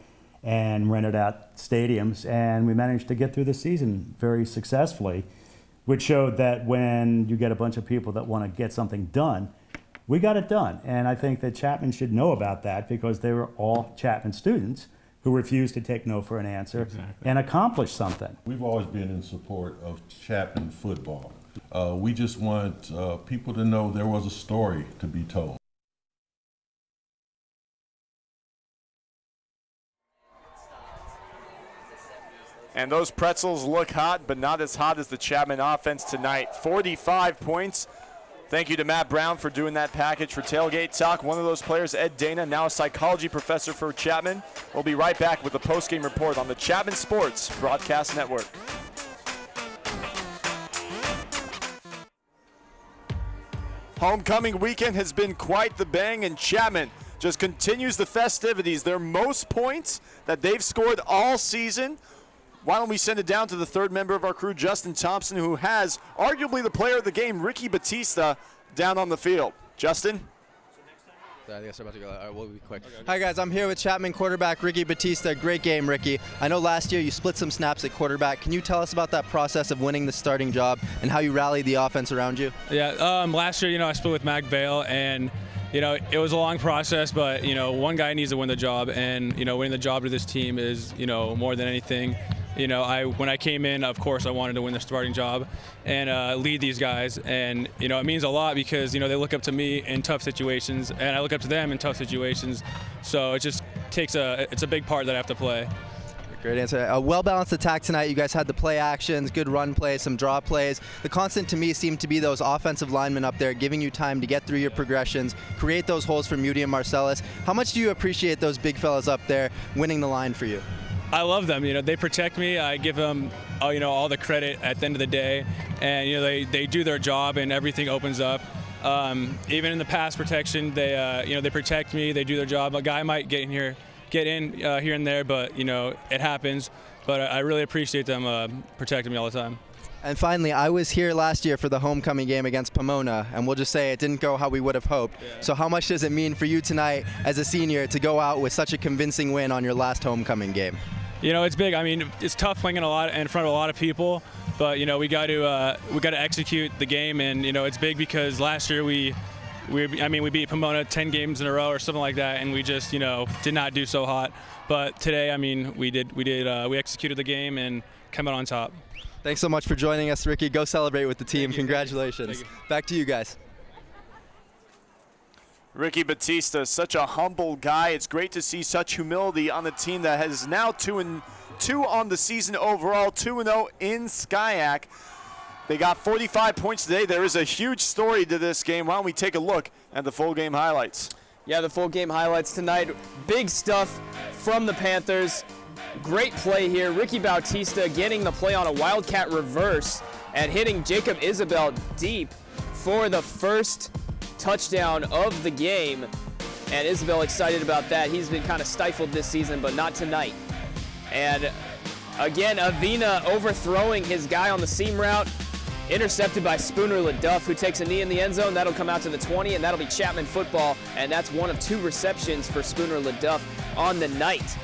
and rented out stadiums, and we managed to get through the season very successfully, which showed that when you get a bunch of people that want to get something done, we got it done. And I think that Chapman should know about that, because they were all Chapman students who refused to take no for an answer and accomplish something. We've always been in support of Chapman football. We just want people to know there was a story to be told. And those pretzels look hot, but not as hot as the Chapman offense tonight. 45 points. Thank you to Matt Brown for doing that package for Tailgate Talk. One of those players, Ed Dana, now a psychology professor for Chapman. We'll be right back with the postgame report on the Chapman Sports Broadcast Network. Homecoming weekend has been quite the bang, and Chapman just continues the festivities. Their most points that they've scored all season. why don't we send it down to the third member of our crew, Justin Thompson, who has arguably the player of the game, Ricky Bautista, down on the field. Justin? I guess we're about to go. We'll be quick. Hi, guys. I'm here with Chapman quarterback Ricky Bautista. Great game, Ricky. I know last year you split some snaps at quarterback. Can you tell us about that process of winning the starting job and how you rallied the offense around you? Yeah, last year, I split with Mac Vale, and, it was a long process, but, one guy needs to win the job, and, winning the job to this team is, more than anything. When I came in, of course, I wanted to win the starting job and lead these guys. And, it means a lot because, they look up to me in tough situations and I look up to them in tough situations. So it just it's a big part that I have to play. Great answer. A well-balanced attack tonight. You guys had the play actions, good run plays, some draw plays. The constant to me seemed to be those offensive linemen up there giving you time to get through your progressions, create those holes for Muti and Marcellus. How much do you appreciate those big fellas up there winning the line for you? I love them. They protect me. I give them, all the credit at the end of the day, and they do their job, and everything opens up. Even in the pass protection, they protect me. They do their job. A guy might get in here and there, but it happens. But I really appreciate them protecting me all the time. And finally, I was here last year for the homecoming game against Pomona, and we'll just say it didn't go how we would have hoped. Yeah. So how much does it mean for you tonight as a senior to go out with such a convincing win on your last homecoming game? It's big. I mean, it's tough playing in front of a lot of people, but we got to execute the game, and it's big because last year we beat Pomona 10 games in a row or something like that, and we just did not do so hot. But today, we executed the game and came out on top. Thanks so much for joining us, Ricky. Go celebrate with the team. Congratulations. Thank you. Back to you guys. Ricky Bautista, such a humble guy. It's great to see such humility on the team that has now 2-2 on the season overall, 2-0 in SCIAC. They got 45 points today. There is a huge story to this game. Why don't we take a look at the full game highlights? Yeah, the full game highlights tonight. Big stuff from the Panthers. Great play here. Ricky Bautista getting the play on a Wildcat reverse and hitting Jacob Isabel deep for the first touchdown of the game. And Isabel excited about that. He's been kind of stifled this season, but not tonight. And again, Avina overthrowing his guy on the seam route. Intercepted by Spooner LaDuff, who takes a knee in the end zone. That'll come out to the 20, and that'll be Chapman football. And that's one of 2 receptions for Spooner LaDuff on the night.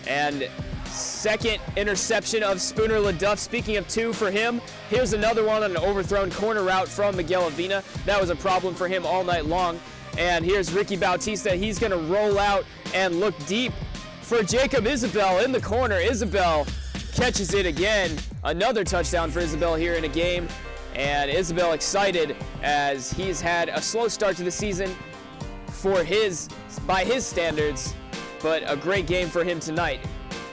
And second interception of Spooner LaDuff. Speaking of 2 for him, here's another one on an overthrown corner route from Miguel Avina. That was a problem for him all night long. And here's Ricky Bautista. He's going to roll out and look deep for Jacob Isabel in the corner. Isabel catches it again. Another touchdown for Isabel here in a game. And Isabel excited as he's had a slow start to the season by his standards, but a great game for him tonight.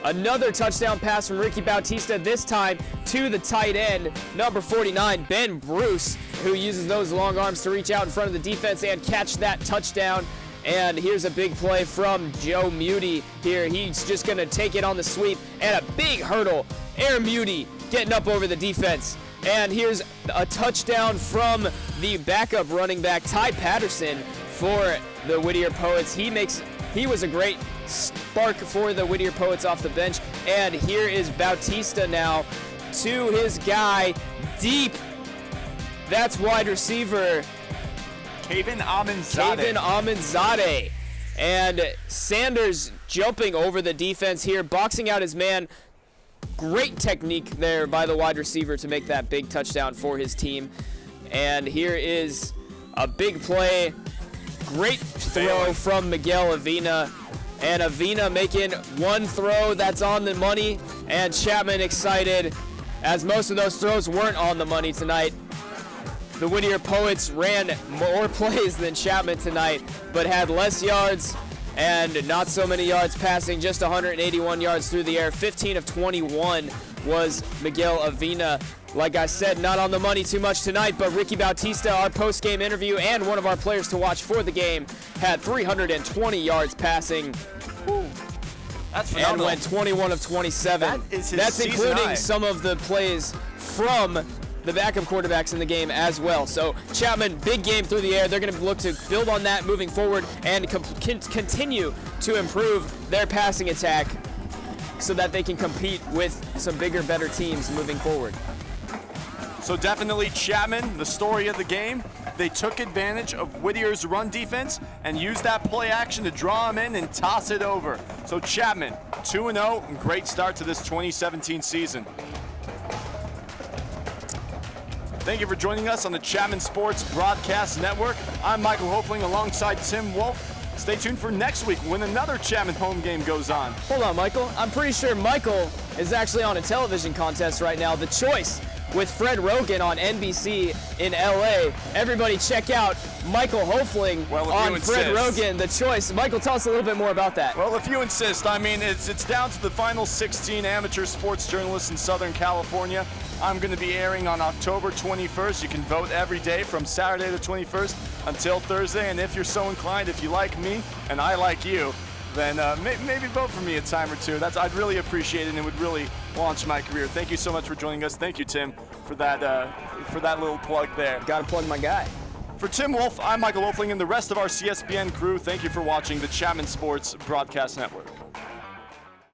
Another touchdown pass from Ricky Bautista, this time to the tight end, number 49, Ben Bruce, who uses those long arms to reach out in front of the defense and catch that touchdown. And here's a big play from Joe Muti here. He's just going to take it on the sweep, and a big hurdle. Air Muti getting up over the defense. And here's a touchdown from the backup running back, Ty Patterson, for the Whittier Poets. He was a great spark for the Whittier Poets off the bench. And here is Bautista now to his guy deep. That's wide receiver Kavin Amendzadeh. And Sanders jumping over the defense here, boxing out his man. Great technique there by the wide receiver to make that big touchdown for his team. And here is a big play. Great throw from Miguel Avina. And Avina making one throw that's on the money. And Chapman excited, as most of those throws weren't on the money tonight. The Whittier Poets ran more plays than Chapman tonight, but had less yards and not so many yards passing, just 181 yards through the air. 15 of 21 was Miguel Avina. Like I said, not on the money too much tonight, but Ricky Bautista, our post-game interview and one of our players to watch for the game, had 320 yards passing. That's phenomenal. And went 21 of 27. That's including high. Some of the plays from the backup quarterbacks in the game as well. So Chapman, big game through the air. They're going to look to build on that moving forward and continue to improve their passing attack. so that they can compete with some bigger, better teams moving forward. So definitely Chapman, the story of the game. They took advantage of Whittier's run defense and used that play action to draw him in and toss it over. So Chapman, 2-0, and great start to this 2017 season. Thank you for joining us on the Chapman Sports Broadcast Network. I'm Michael Hofling alongside Tim Wolf. Stay tuned for next week when another Chapman home game goes on. Hold on, Michael. I'm pretty sure Michael is actually on a television contest right now, The Choice, with Fred Rogan on NBC in LA. Everybody check out Michael Hofling on Fred Rogan, The Choice. Michael, tell us a little bit more about that. Well, if you insist, I mean, it's down to the final 16 amateur sports journalists in Southern California. I'm going to be airing on October 21st. You can vote every day from Saturday the 21st until Thursday. And if you're so inclined, if you like me and I like you, then maybe vote for me a time or two. I'd really appreciate it, and it would really launch my career. Thank you so much for joining us. Thank you, Tim, for that little plug there. Got to plug my guy. For Tim Wolf, I'm Michael Hofling, and the rest of our CSBN crew, thank you for watching the Chapman Sports Broadcast Network.